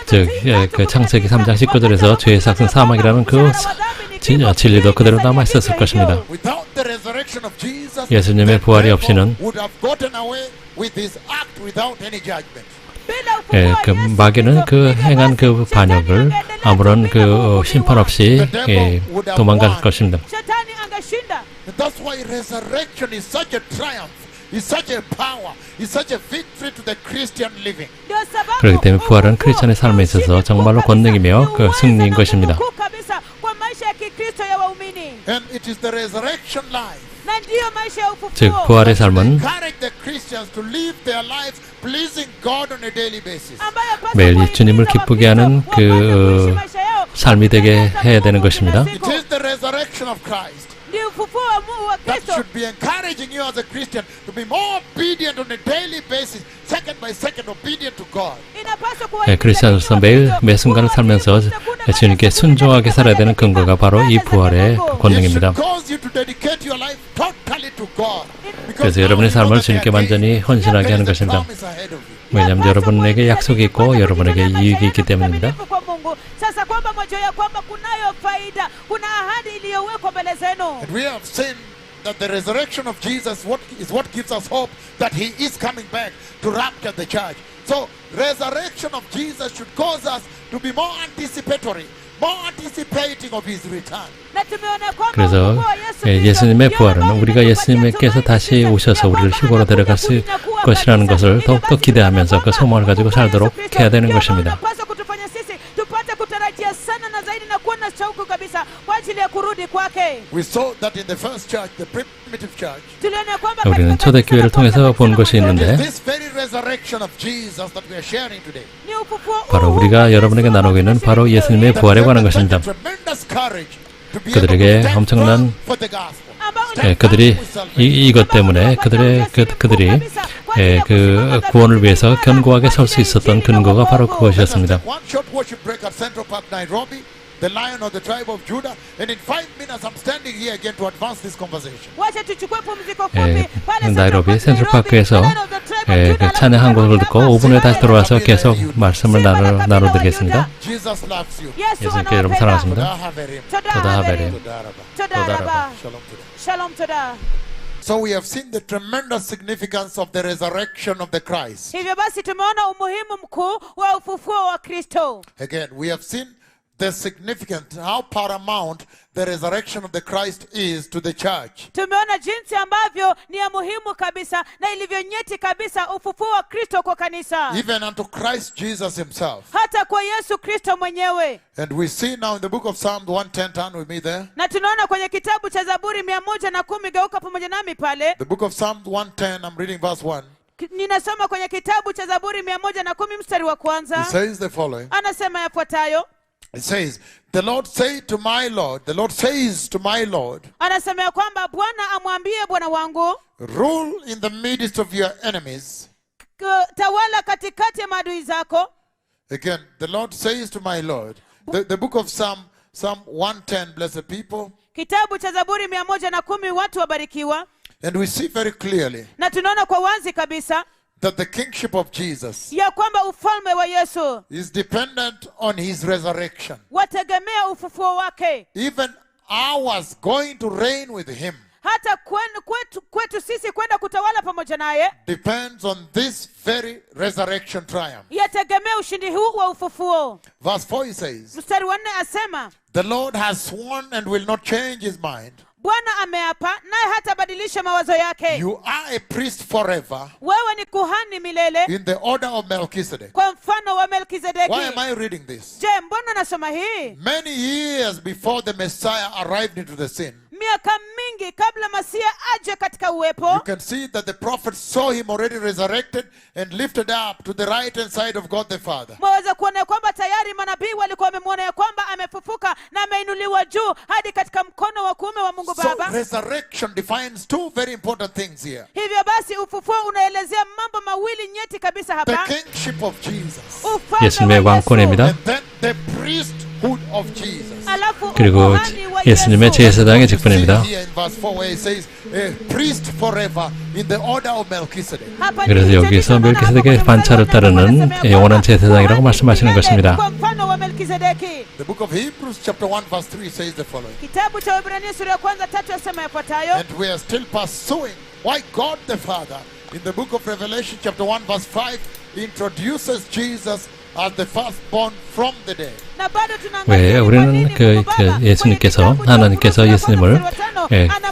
Speaker 3: 즉
Speaker 1: 창세기 3장 19절에서 죄의 삭은 사망이라는 그 진리도 그대로 남아 있었을 것입니다.
Speaker 2: Without the resurrection of Jesus,
Speaker 1: 예수님의 부활이 없이는
Speaker 2: would have gotten away with his act without any judgment.
Speaker 1: 그 마귀는 그 행한 그 반역을 아무런 그 심판 없이 도망갈 것입니다.
Speaker 2: And that's why resurrection is such a triumph. Is such a power, is such a victory to the Christian living.
Speaker 1: 그렇기 때문에 부활은 크리스천의 삶에 있어서 정말로 권능이며 그 승리인 것입니다.
Speaker 2: And it is the resurrection life.
Speaker 1: 즉 부활의 삶은
Speaker 2: Encourage the Christians to live their lives pleasing God on a daily basis.
Speaker 1: 매일 주님을 기쁘게 하는 그 삶이 되게 해야 되는 것입니다.
Speaker 2: It is the resurrection of Christ that should be encouraging you as a Christian to be more obedient on a daily basis, second by second, obedient to God.
Speaker 1: 크리스천으로서 매 순간을 살면서 주님께 순종하게 살아야 되는 근거가 바로 이 부활의 권능입니다.
Speaker 2: It should cause you to dedicate your life totally to God.
Speaker 1: 그래서 여러분의 삶을 주님께 완전히 헌신하게 하는 것입니다. 왜냐하면 여러분에게 약속이 있고 여러분에게 이익이 있기 때문입니다.
Speaker 2: And we have seen that the resurrection of Jesus is what gives us hope that he is coming back to rapture the church. So resurrection of Jesus should cause us to be more anticipatory, more anticipating of his return.
Speaker 1: 그래서 예수님의 부활은 우리가 예수님께서 다시 오셔서 우리를 휴거로 데려갈 것이라는 것을 더욱더 기대하면서 그 소망을 가지고 살도록 해야 되는 것입니다.
Speaker 2: We saw that in the first church, the primitive church.
Speaker 1: 우리는 초대교회를 통해서 본 것이 있는데
Speaker 2: This very resurrection of Jesus that we are sharing today.
Speaker 1: 바로 우리가 여러분에게 나누고 있는 바로 예수님의 부활에 관한 것입니다. 그들에게 엄청난 그들이 이것 때문에 그들이 그 구원을 위해서 견고하게 설 수 있었던 근거가 바로 그것이었습니다.
Speaker 2: the Lion of the tribe of Judah. And in 5 minutes, I'm standing here again to advance this conversation.
Speaker 3: wacha tuchukue pumziko
Speaker 1: 예,
Speaker 3: fupi pale
Speaker 1: 나이로비
Speaker 3: Central
Speaker 1: 센트럴파크에서
Speaker 3: Nairobi, Lion of the tribe of
Speaker 1: 예,
Speaker 3: Judah,
Speaker 1: 그 찬양 한 곡을 듣고 5분에 다시 돌아와서 계속 말씀을 나눠드리겠습니다.
Speaker 2: Jesus loves you.
Speaker 3: 예수
Speaker 1: 예수님께 여러분
Speaker 3: anawapenda.
Speaker 1: 사랑하십니다.
Speaker 2: Toda haverim.
Speaker 3: Toda
Speaker 1: toda
Speaker 3: haverim.
Speaker 1: haverim.
Speaker 2: Toda rabba.
Speaker 3: Toda
Speaker 1: toda
Speaker 3: rabba.
Speaker 1: rabba.
Speaker 2: Shalom today.
Speaker 3: Shalom toda.
Speaker 2: So we have seen the tremendous significance of the resurrection of the Christ.
Speaker 3: Hivyo basi tumeona umuhimu mkuu wa ufufuo wa Kristo.
Speaker 2: Again, we have seen the significance, how paramount the resurrection of the Christ is to the church.
Speaker 3: Tumeona jinsi ambavyo ni ya muhimu kabisa na ilivyo nyeti kabisa ufufuo wa Kristo kwa kanisa,
Speaker 2: Even unto Christ Jesus himself.
Speaker 3: hata kwa Yesu Kristo mwenyewe.
Speaker 2: And we see now in the book of Psalm 110, turn with me there.
Speaker 3: Na tunaona kwenye kitabu cha Zaburi 110, geuka pamoja nami pale.
Speaker 2: The book of Psalm 110, I'm reading verse 1.
Speaker 3: Ninasoma kwenye kitabu cha Zaburi 110 mstari wa
Speaker 2: It
Speaker 3: kwanza.
Speaker 2: says the following.
Speaker 3: Anasema yafuatayo.
Speaker 2: It says, the Lord said to my Lord, the Lord says to my Lord,
Speaker 3: Anasema ya kwamba Bwana amwambie Bwana wangu,
Speaker 2: rule in the midst of your enemies.
Speaker 3: tawala katikati ya maadui zako.
Speaker 2: Again, the Lord says to my Lord. The book of Psalm 110, blessed people.
Speaker 3: Kitabu cha Zaburi 110, watu wabarikiwa.
Speaker 2: And we see very clearly
Speaker 3: Na tunaona kwa wazi kabisa
Speaker 2: that the kingship of Jesus
Speaker 3: ya kwamba ufalme wa Yesu
Speaker 2: is dependent on his resurrection.
Speaker 3: wategemea ufufuo wake.
Speaker 2: Even ours going to reign with him
Speaker 3: Hata kwetu sisi kwenda kutawala pamoja naye
Speaker 2: depends on this very resurrection triumph.
Speaker 3: yategemea ushindi huu wa ufufuo.
Speaker 2: Verse 4 he says,
Speaker 3: Mstari wa 4 asema,
Speaker 2: the Lord has sworn and will not change his mind.
Speaker 3: Bwana ameapa naye hatabadilisha mawazo yake.
Speaker 2: You are a priest forever
Speaker 3: Wewe ni kuhani milele
Speaker 2: in the order of Melchizedek.
Speaker 3: kwa mfano wa
Speaker 2: Why am
Speaker 3: Melkizedeki.
Speaker 2: I reading this?
Speaker 3: Je, mbona nasoma hii?
Speaker 2: Many years before the Messiah arrived into the scene,
Speaker 3: Miaka mingi kabla Masia aje katika
Speaker 2: you
Speaker 3: uwepo,
Speaker 2: can see that the prophets saw him already resurrected and lifted up to the right hand side of God the Father.
Speaker 3: mwaweza kuona ya kwamba tayari manabii walikuwa wamemwona ya kwamba amefufuka na ameinuliwa juu hadi katika mkono wa kuume wa Mungu
Speaker 2: So
Speaker 3: Baba.
Speaker 2: resurrection defines two very important things here.
Speaker 3: Hivyo basi ufufuo unaelezea mambo mawili nyeti kabisa
Speaker 2: The
Speaker 3: hapa.
Speaker 2: kingship of Jesus
Speaker 3: Ufalme
Speaker 1: 예수님의
Speaker 3: wa Yesu,
Speaker 1: 왕권입니다.
Speaker 2: and then the priesthood of Jesus.
Speaker 3: alafu
Speaker 1: 그리고
Speaker 3: ukuhani wa
Speaker 1: 예수님의
Speaker 3: Yesu.
Speaker 1: 제사장의
Speaker 2: See
Speaker 1: 직분입니다.
Speaker 2: here in verse 4 where it says, a priest forever in the order of Melchizedek.
Speaker 3: Hapa
Speaker 1: 그래서
Speaker 3: ni
Speaker 1: 여기서
Speaker 3: tunaona hapo
Speaker 1: 멜키세덱의
Speaker 3: kwenye
Speaker 1: 반차를
Speaker 3: mstari wa
Speaker 1: 따르는
Speaker 3: nne anasema ya
Speaker 1: 영원한
Speaker 3: kwamba
Speaker 1: 제사장이라고
Speaker 3: kuhani
Speaker 1: 말씀하시는
Speaker 3: milele
Speaker 1: 것입니다.
Speaker 3: kwa mfano wa Melkizedeki.
Speaker 2: The book of Hebrews chapter 1 verse 3 says the following.
Speaker 3: Kitabu cha Waebrania sura ya 1:3 yasema yafuatayo.
Speaker 2: And we are still pursuing why God the Father in the book of Revelation chapter 1 verse 5 introduces Jesus as the firstborn from the dead.
Speaker 3: Na bado
Speaker 1: 왜
Speaker 3: tunaangalia
Speaker 1: 우리는 예수님께서 하나님께서 예수님을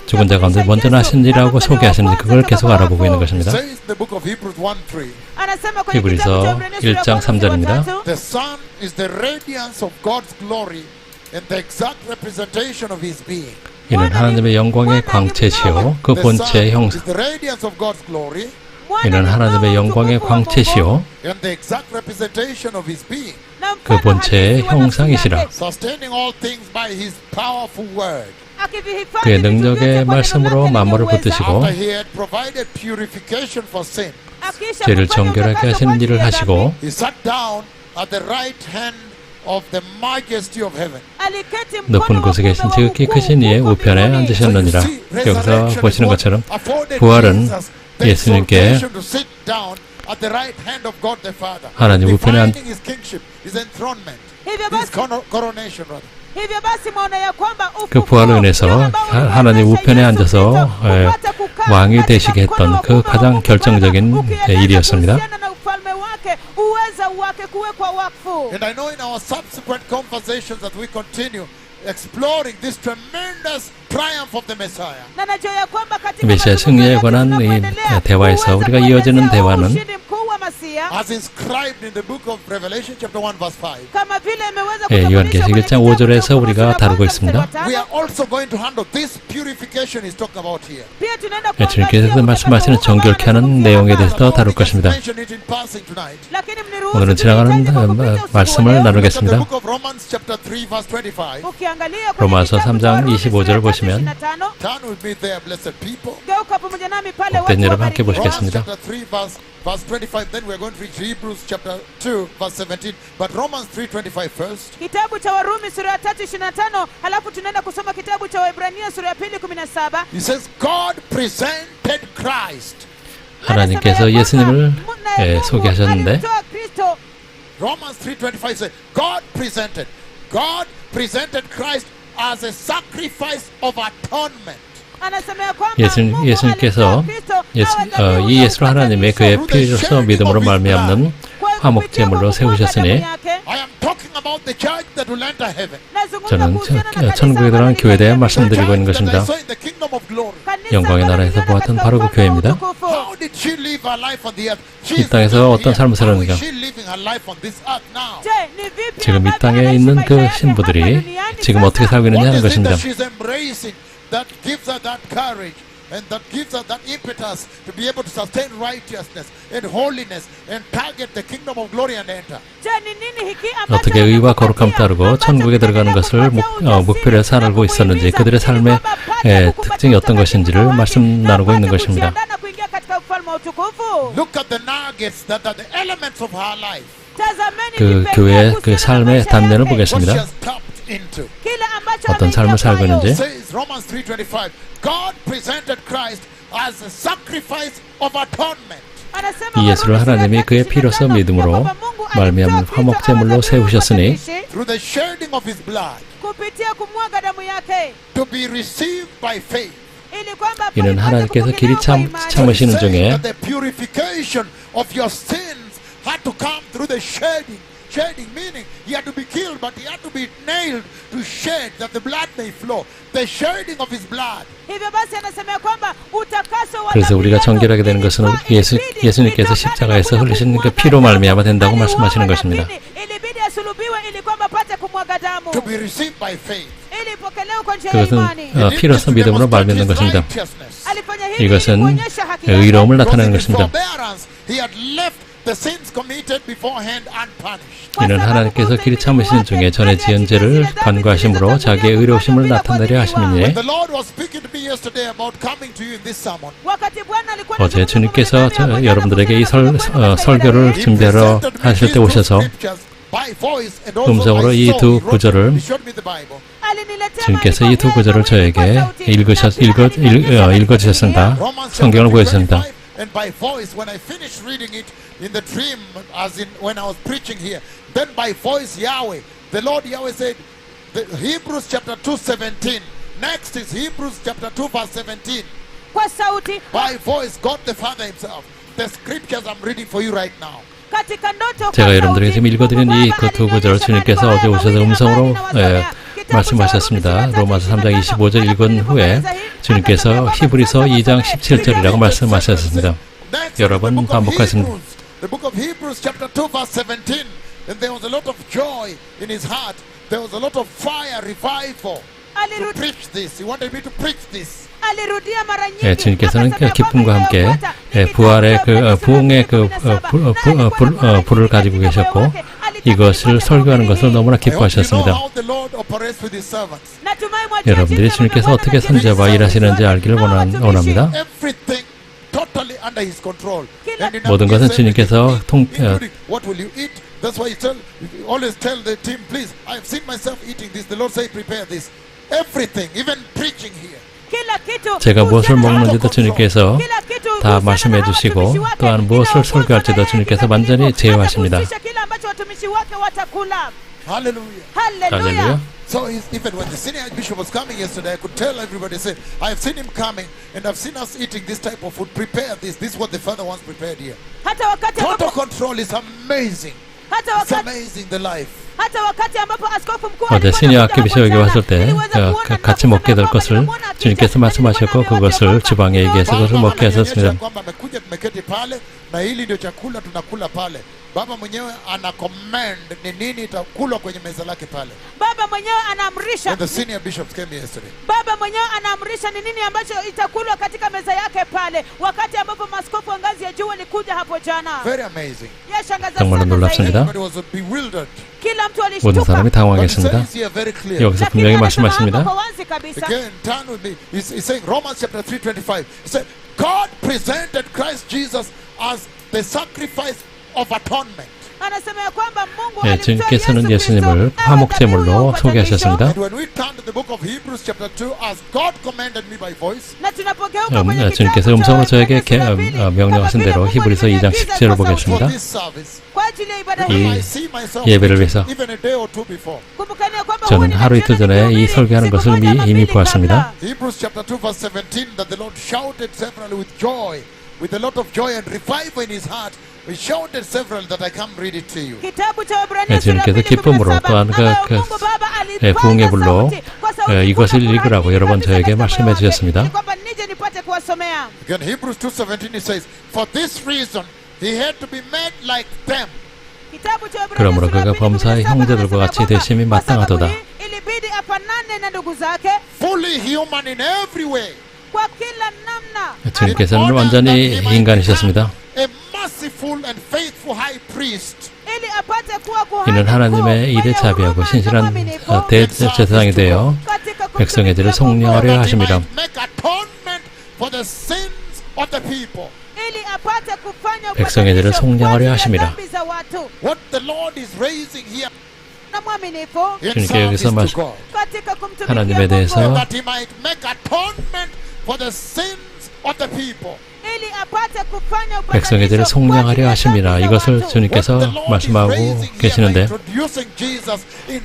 Speaker 1: 죽은 자 가운데 먼저 나신이라고 소개하시는지 그걸 계속 알아보고 있는
Speaker 2: It
Speaker 1: 것입니다.
Speaker 2: says in the book of Hebrews 1:3,
Speaker 3: anasema kwenye
Speaker 1: 히브리서
Speaker 3: kitabu cha Waebrania sura ya
Speaker 1: 1장 3절입니다.
Speaker 3: 3
Speaker 2: the Son is the radiance of God's glory and the exact representation of his being.
Speaker 1: 이는 하나님의 영광의 광채시요 그
Speaker 2: The Son
Speaker 1: 본체의 형상.
Speaker 2: is the radiance of God's glory
Speaker 1: 이는 하나님의 영광의 광채시요
Speaker 2: and the exact representation of his being,
Speaker 1: 그 본체의 형상이시라.
Speaker 2: sustaining all things by his powerful word.
Speaker 1: 그의 능력의 말씀으로 만물을 붙드시고
Speaker 2: After he had provided purification for sin,
Speaker 1: 죄를 정결하게 하시는 일을 하시고
Speaker 2: he sat down at the right hand of the majesty of heaven.
Speaker 1: 높은 곳에 계신 지극히 크신 이의 우편에 앉으셨느니라. 여기서 보시는 것처럼 부활은 예수님께 하나님 우편에 앉 그 부활로 인해서 하나님 우편에 앉아서 왕이 되시게 했던 그 가장 결정적인 일이었습니다.
Speaker 2: And I know in our subsequent conversations that we continue exploring this tremendous triumph of the Messiah.
Speaker 1: 메시아 승리에 관한 이 대화에서 우리가 이어지는 대화는
Speaker 2: As inscribed in the book of Revelation chapter 1 verse 5.
Speaker 1: 요한계시록 1장 5절에서 우리가 다루고 있습니다.
Speaker 2: We are also going to handle this purification he's talking about here.
Speaker 1: 주님께서 말씀하시는 정결케 하는 내용에 대해서 다룰 것입니다.
Speaker 2: Mention it in passing tonight.
Speaker 1: 오늘은 지나가는 말씀을 나누겠습니다.
Speaker 2: The book of Romans chapter 3 verse 25.
Speaker 1: 로마서 3장 25절을 보시면
Speaker 2: Turn with me there, blessed people.
Speaker 1: 복된 여러분 함께
Speaker 2: Romans
Speaker 1: 보시겠습니다.
Speaker 2: chapter 3 verse 25. Then we're going going to reach Hebrews chapter 2 verse 17, but Romans 3:25 first.
Speaker 3: kitabu cha Warumi sura ya 3:25, halafu tunaenda kusoma kitabu cha Waebrania sura ya 2:17.
Speaker 2: He says God presented Christ.
Speaker 1: 하나님께서 예수님을 소개하셨는데
Speaker 2: Romans 3:25 says God presented Christ as a sacrifice of atonement.
Speaker 1: 예수님께서 이 예수를 하나님의 그의 피로서 믿음으로 말미암는 화목제물로 세우셨으니
Speaker 2: I am talking about the church that will enter heaven.
Speaker 1: 저는 천국에 들어간 교회에 대해 말씀드리고 있는 것입니다. 영광의 나라에서 보았던 바로 그 교회입니다.
Speaker 2: How did she live her life on the earth?
Speaker 1: 이 땅에서 어떤 삶을 살았는가?
Speaker 2: How is she living her life on this earth now?
Speaker 1: 지금 이 땅에 있는 그 신부들이 지금 어떻게 살고 있느냐 하는
Speaker 2: What is it
Speaker 1: 것입니다.
Speaker 2: that she's embracing that gives her that courage and that gives her that impetus to be able to sustain righteousness and holiness and target the kingdom of glory and enter?
Speaker 1: 어떻게 의와 거룩함 따르고 천국에 들어가는 것을 목표로 살고 있었는지, 그들의 삶의 특징이 어떤 것인지를 말씀 나누고 있는 것입니다.
Speaker 2: Look at the nuggets that are the elements of her life.
Speaker 1: 그 교회의 그 삶의 단면을 보겠습니다.
Speaker 2: What she has tapped into.
Speaker 1: 어떤 삶을 살고 있는지.
Speaker 2: Says Romans 3:25, God presented Christ as a sacrifice of atonement.
Speaker 1: 이 예수를 하나님이 그의 피로서 믿음으로 말미암는 화목제물로 세우셨으니
Speaker 2: Through the shedding of his blood to be received by faith.
Speaker 1: 이는 하나님께서 길이 참으시는 중에
Speaker 2: That the purification of your sins had to come through the shedding. Shedding meaning he had to be killed, but he had to be nailed to shed that the blood may flow. The shedding of his blood.
Speaker 1: 그래서 우리가 정결하게 되는 것은 예수님께서 십자가에서 흘리신 그 피로 말미암아 된다고 말씀하시는 것입니다.
Speaker 2: To be received by faith.
Speaker 1: 그것은 피로서 믿음으로 말미암는 것입니다. 이것은 의로움을 나타내는 것입니다.
Speaker 2: He had left the sins committed beforehand unpunished.
Speaker 1: 이는 하나님께서 길이 참으시는 중에 전에 지은 죄를 간과하심으로 자기의 의로우심을 나타내려 하심이니
Speaker 2: The Lord was speaking to me yesterday about coming to you in this sermon.
Speaker 1: 어제 주님께서 여러분들에게 이 설교를 준비하러 하실 때 오셔서 음성으로 이 두 구절을 주님께서 이 두 구절을 저에게 읽어주셨습니다. 성경을 보여주셨습니다.
Speaker 2: And by voice, when I finished reading it in the dream, as in when I was preaching here, then by voice Yahweh, the Lord Yahweh said, Hebrews chapter 2:17. Next is Hebrews chapter 2 verse 17. By voice, God the Father Himself. The scriptures I'm reading for you right now.
Speaker 1: 제가 여러분들에게 지금 읽어드린 이 그 두 구절을 주님께서 어제 오셔서 음성으로 말씀하셨습니다. 로마서 3장 25절 읽은 후에 주님께서 히브리서 2장 17절이라고 말씀하셨습니다. 여러분 반복하겠습니다.
Speaker 2: The book of Hebrews chapter 2 verse 17. And there was a lot of joy in his heart. There was a lot of fire, revival to preach this. He wanted me to preach this.
Speaker 1: 주님께서는 기쁨과 함께 부활의 부흥의 불을 가지고 계셨고 이것을 설교하는 것을 너무나 기뻐하셨습니다. 여러분들이 주님께서 어떻게 선지자와 일하시는지 알기를 원합니다. 모든 것은 주님께서
Speaker 2: That's why always tell the team, please, I have seen myself eating this. The Lord say, prepare this. Everything, even preaching here.
Speaker 1: 제가 무엇을 먹는지도 주님께서 다 말씀해 주시고 또한 무엇을 설교할지도 주님께서 완전히 제어하십니다.
Speaker 2: Hallelujah.
Speaker 1: 할렐루야.
Speaker 2: So even when the senior bishop was coming yesterday, I could tell everybody, say, I have seen him coming and I've seen us eating this type of food. Prepare this. This is what the Father wants prepared here. Total control is amazing. It's amazing, the life.
Speaker 1: 어제 시니어 아키비숍에게 왔을 때 같이 먹게 될 것을 주님께서 말씀하셨고 그것을 주방에 얘기해서 그것을 먹게 하셨습니다.
Speaker 2: Baba mwenyewe ana command ni nini itakulwa kwenye meza lake pale.
Speaker 3: Baba mwenyewe anaamrisha.
Speaker 2: The senior bishops came yesterday.
Speaker 3: Baba mwenyewe anaamrisha ni nini ambacho itakulwa katika meza yake pale wakati ambapo maaskofu wa ngazi ya juu walikuja hapo jana.
Speaker 2: Very amazing.
Speaker 1: 정말 놀랍습니다.
Speaker 3: Kila mtu
Speaker 1: 모든 사람이 당황했습니다. 여기서 분명히 말씀하십니다.
Speaker 2: Again, turn with me. He's saying Romans chapter 3:25. He said, God presented Christ Jesus as the sacrifice of atonement.
Speaker 3: anasema ya kwamba Mungu
Speaker 1: 예,
Speaker 3: alimtoa
Speaker 1: 주님께서는
Speaker 3: Yesu
Speaker 1: 예수님을
Speaker 3: Kristo
Speaker 1: 화목제물로
Speaker 3: awe dhabihu ya
Speaker 1: 소개하셨습니다.
Speaker 2: And when we turn to the book of Hebrews chapter 2, as God commanded me by voice,
Speaker 3: na tunapogeuka kwenye
Speaker 1: 주님께서
Speaker 3: kitabu
Speaker 1: 음성으로
Speaker 3: cha
Speaker 1: 저에게
Speaker 3: Waefeso sura ya pili,
Speaker 1: 명령하신
Speaker 3: kama
Speaker 1: 대로
Speaker 3: vile
Speaker 1: 히브리서
Speaker 3: Mungu
Speaker 1: 2장
Speaker 3: aliniagiza
Speaker 1: 10절을
Speaker 3: kwa
Speaker 2: for
Speaker 1: 보겠습니다.
Speaker 2: this service,
Speaker 3: kwa ajili ya ibada
Speaker 1: 이
Speaker 3: hii.
Speaker 2: I see myself
Speaker 1: 예배를
Speaker 2: preaching
Speaker 1: 위해서
Speaker 2: even a day or two before.
Speaker 3: Kumbukeni ya kwamba
Speaker 1: 저는
Speaker 3: huwa
Speaker 1: 하루 이틀
Speaker 3: ninajiona
Speaker 1: 전에 이
Speaker 3: nikihubiri
Speaker 1: 설교하는
Speaker 3: siku
Speaker 1: 것을
Speaker 3: moja ama
Speaker 1: 이미
Speaker 3: mbili
Speaker 1: 보았습니다.
Speaker 3: kabla.
Speaker 2: Hebrews chapter 2 verse 17, that the Lord shouted severally with joy, with a lot of joy and revival in his heart. He shouted several that I can't read it to you.
Speaker 3: Kitabu cha Waebrania sura ya
Speaker 1: 주님께서
Speaker 3: pili
Speaker 1: 기쁨으로
Speaker 3: 17,
Speaker 1: 또한
Speaker 3: ambayo
Speaker 1: 그
Speaker 3: Mungu Baba
Speaker 1: 예, 부흥의
Speaker 3: alipaza
Speaker 1: 불로
Speaker 3: sauti kwa sauti
Speaker 1: 이것을
Speaker 3: kubwa
Speaker 1: 읽으라고
Speaker 3: kwa
Speaker 1: 여러 번
Speaker 3: kabisa
Speaker 1: 저에게
Speaker 3: katika
Speaker 1: 말씀해
Speaker 3: moyo wake,
Speaker 1: 주셨습니다.
Speaker 3: ili kwamba nije nipate kuwasomea.
Speaker 2: Again, Hebrews 2:17 it says, for this reason he had to be made like them.
Speaker 3: Kitabu cha Waebrania
Speaker 1: 그러므로
Speaker 3: sura ya
Speaker 1: 그가
Speaker 3: pili
Speaker 1: 범사의
Speaker 3: 17
Speaker 1: 형제들과
Speaker 3: anasema
Speaker 1: 같이
Speaker 3: kwamba
Speaker 1: 되심이
Speaker 3: kwa sababu
Speaker 1: 마땅하도다.
Speaker 3: hii ilibidi afanane na ndugu zake
Speaker 2: Fully human in every way.
Speaker 3: kwa kila namna,
Speaker 1: 주님께서는
Speaker 2: In order
Speaker 1: 완전히
Speaker 2: that he might
Speaker 1: 인간이셨습니다.
Speaker 2: become a merciful and faithful high priest.
Speaker 3: ili apate kuwa kuhani
Speaker 1: 이는 하나님의
Speaker 3: mkuu
Speaker 1: 일에
Speaker 3: mwenye
Speaker 1: 자비하고
Speaker 3: huruma na
Speaker 1: 신실한
Speaker 3: mwaminifu
Speaker 1: 대제사장이 되어
Speaker 3: katika
Speaker 1: 백성의 죄를
Speaker 3: kumtumikia
Speaker 1: 속량하려
Speaker 3: Mungu,
Speaker 2: That he
Speaker 1: 하심이라.
Speaker 2: might make atonement for the sins of the people.
Speaker 3: ili apate kufanya
Speaker 1: 백성의 죄를
Speaker 3: upatanisho
Speaker 1: 속량하려
Speaker 3: kwa ajili ya
Speaker 1: 하심이라.
Speaker 3: dhambi za watu
Speaker 2: What the Lord is raising here
Speaker 3: na mwaminifu
Speaker 2: in
Speaker 1: 주님께
Speaker 2: service
Speaker 1: 여기서
Speaker 2: to God.
Speaker 3: katika kumtumikia
Speaker 1: 하나님에 대해서
Speaker 3: Mungu,
Speaker 2: That he might make atonement for the sins of the people.
Speaker 3: ili apate kufanya
Speaker 1: 백성의 죄를
Speaker 3: upatanisho kwa ajili
Speaker 1: 속량하려
Speaker 3: ya
Speaker 1: 하심이라.
Speaker 3: dhambi za
Speaker 1: 이것을
Speaker 3: watu.
Speaker 2: What
Speaker 1: 주님께서
Speaker 2: the Lord is
Speaker 1: 말씀하고
Speaker 2: raising here by
Speaker 1: 계시는데
Speaker 2: introducing Jesus in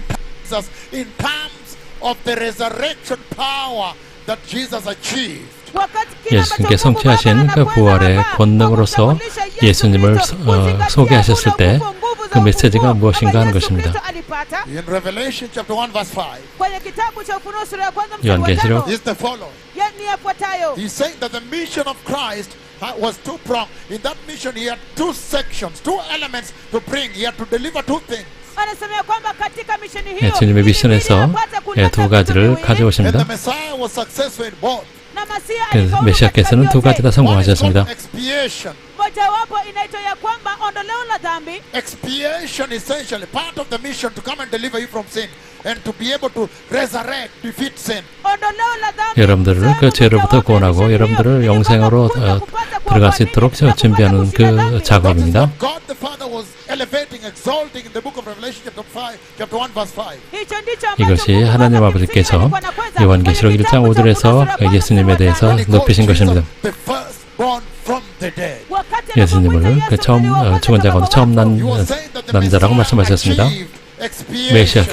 Speaker 2: terms of the resurrection power that Jesus achieved.
Speaker 3: wakati kile
Speaker 1: 예수님께서
Speaker 3: ambacho Mungu Baba
Speaker 1: 성취하신 그
Speaker 3: anakwenda
Speaker 1: 부활의
Speaker 3: hapa
Speaker 1: 권능으로서
Speaker 3: kwa kumtambulisha Yesu
Speaker 1: 예수님을
Speaker 3: Kristo, kuzingatia
Speaker 1: 소개하셨을
Speaker 3: ule
Speaker 1: 때
Speaker 3: nguvu, nguvu za
Speaker 1: 그 메시지가
Speaker 3: ufufuo
Speaker 1: 무엇인가
Speaker 3: kama
Speaker 1: 하는
Speaker 3: Yesu
Speaker 1: 것입니다.
Speaker 3: Kristo alipata.
Speaker 2: In Revelation chapter 1 verse 5
Speaker 3: Kwenye kitabu cha Ufunuo sura ya kwanza mstari wa
Speaker 1: 요한계시록
Speaker 3: tano,
Speaker 2: is the following.
Speaker 3: ni yafuatayo.
Speaker 2: He's saying that the mission of Christ was two-pronged. In that mission he had two sections, two elements to bring. He had to deliver two things.
Speaker 3: Anasema ya kwamba katika misheni
Speaker 1: 예,
Speaker 3: hiyo
Speaker 1: 주님의
Speaker 3: ilibidi
Speaker 1: 미션에서
Speaker 3: apate kuleta
Speaker 1: 예, 두
Speaker 3: vitu
Speaker 1: 가지를
Speaker 3: viwili,
Speaker 2: And
Speaker 1: 가져오십니다.
Speaker 2: the Messiah was successful in both.
Speaker 3: na Masia
Speaker 1: 그래서
Speaker 3: alifaulu
Speaker 1: 메시아께서는
Speaker 3: katika
Speaker 1: 두 가지 다
Speaker 3: yote.
Speaker 2: One is
Speaker 1: 성공하셨습니다.
Speaker 2: called expiation.
Speaker 3: Mojawapo inaitwa ya kwamba ondoleo la dhambi.
Speaker 2: Expiation essentially part of the mission to come and deliver you from sin and to be able to resurrect, defeat sin.
Speaker 3: Ondoleo la dhambi
Speaker 1: 여러분들을 그
Speaker 3: sehemu
Speaker 1: 죄로부터
Speaker 3: mojawapo ya
Speaker 1: 구원하고
Speaker 3: misheni hiyo,
Speaker 1: 여러분들을
Speaker 3: ili
Speaker 1: 영생으로
Speaker 3: kwamba kupata
Speaker 1: 들어갈 수
Speaker 3: kuokoa
Speaker 1: 있도록
Speaker 3: ninyi na kupata
Speaker 1: 준비하는
Speaker 3: kushinda
Speaker 1: 그
Speaker 3: dhambi.
Speaker 1: 작업입니다.
Speaker 2: God the Father was elevating, exalting in the book of Revelation chapter 1 verse 5.
Speaker 3: hicho ndicho ambacho
Speaker 1: 이것이
Speaker 3: Mungu
Speaker 1: 하나님
Speaker 3: Baba
Speaker 1: 아버지께서
Speaker 3: kimsingi alikuwa anakweza
Speaker 1: 요한계시록
Speaker 3: kwenye
Speaker 1: 1장
Speaker 3: kitabu cha
Speaker 1: 5절에서
Speaker 3: Ufunuo sura ya
Speaker 1: 예수님에
Speaker 3: kwanza
Speaker 1: 대해서
Speaker 3: mstari wa tano.
Speaker 2: When he called
Speaker 1: 높이신
Speaker 2: Jesus
Speaker 1: 것입니다.
Speaker 2: the firstborn from the dead.
Speaker 3: Wakati
Speaker 1: 예수님을
Speaker 3: anapomwita
Speaker 1: 그
Speaker 3: Yesu
Speaker 1: 처음
Speaker 3: mzaliwa wa kwanza
Speaker 1: 죽은 자 가운데
Speaker 3: kutoka
Speaker 1: 처음
Speaker 3: kwa wafu,
Speaker 2: He was saying that the
Speaker 1: 난 자라고
Speaker 2: Messiah
Speaker 1: 말씀하셨습니다.
Speaker 2: achieved expiation.
Speaker 1: 메시아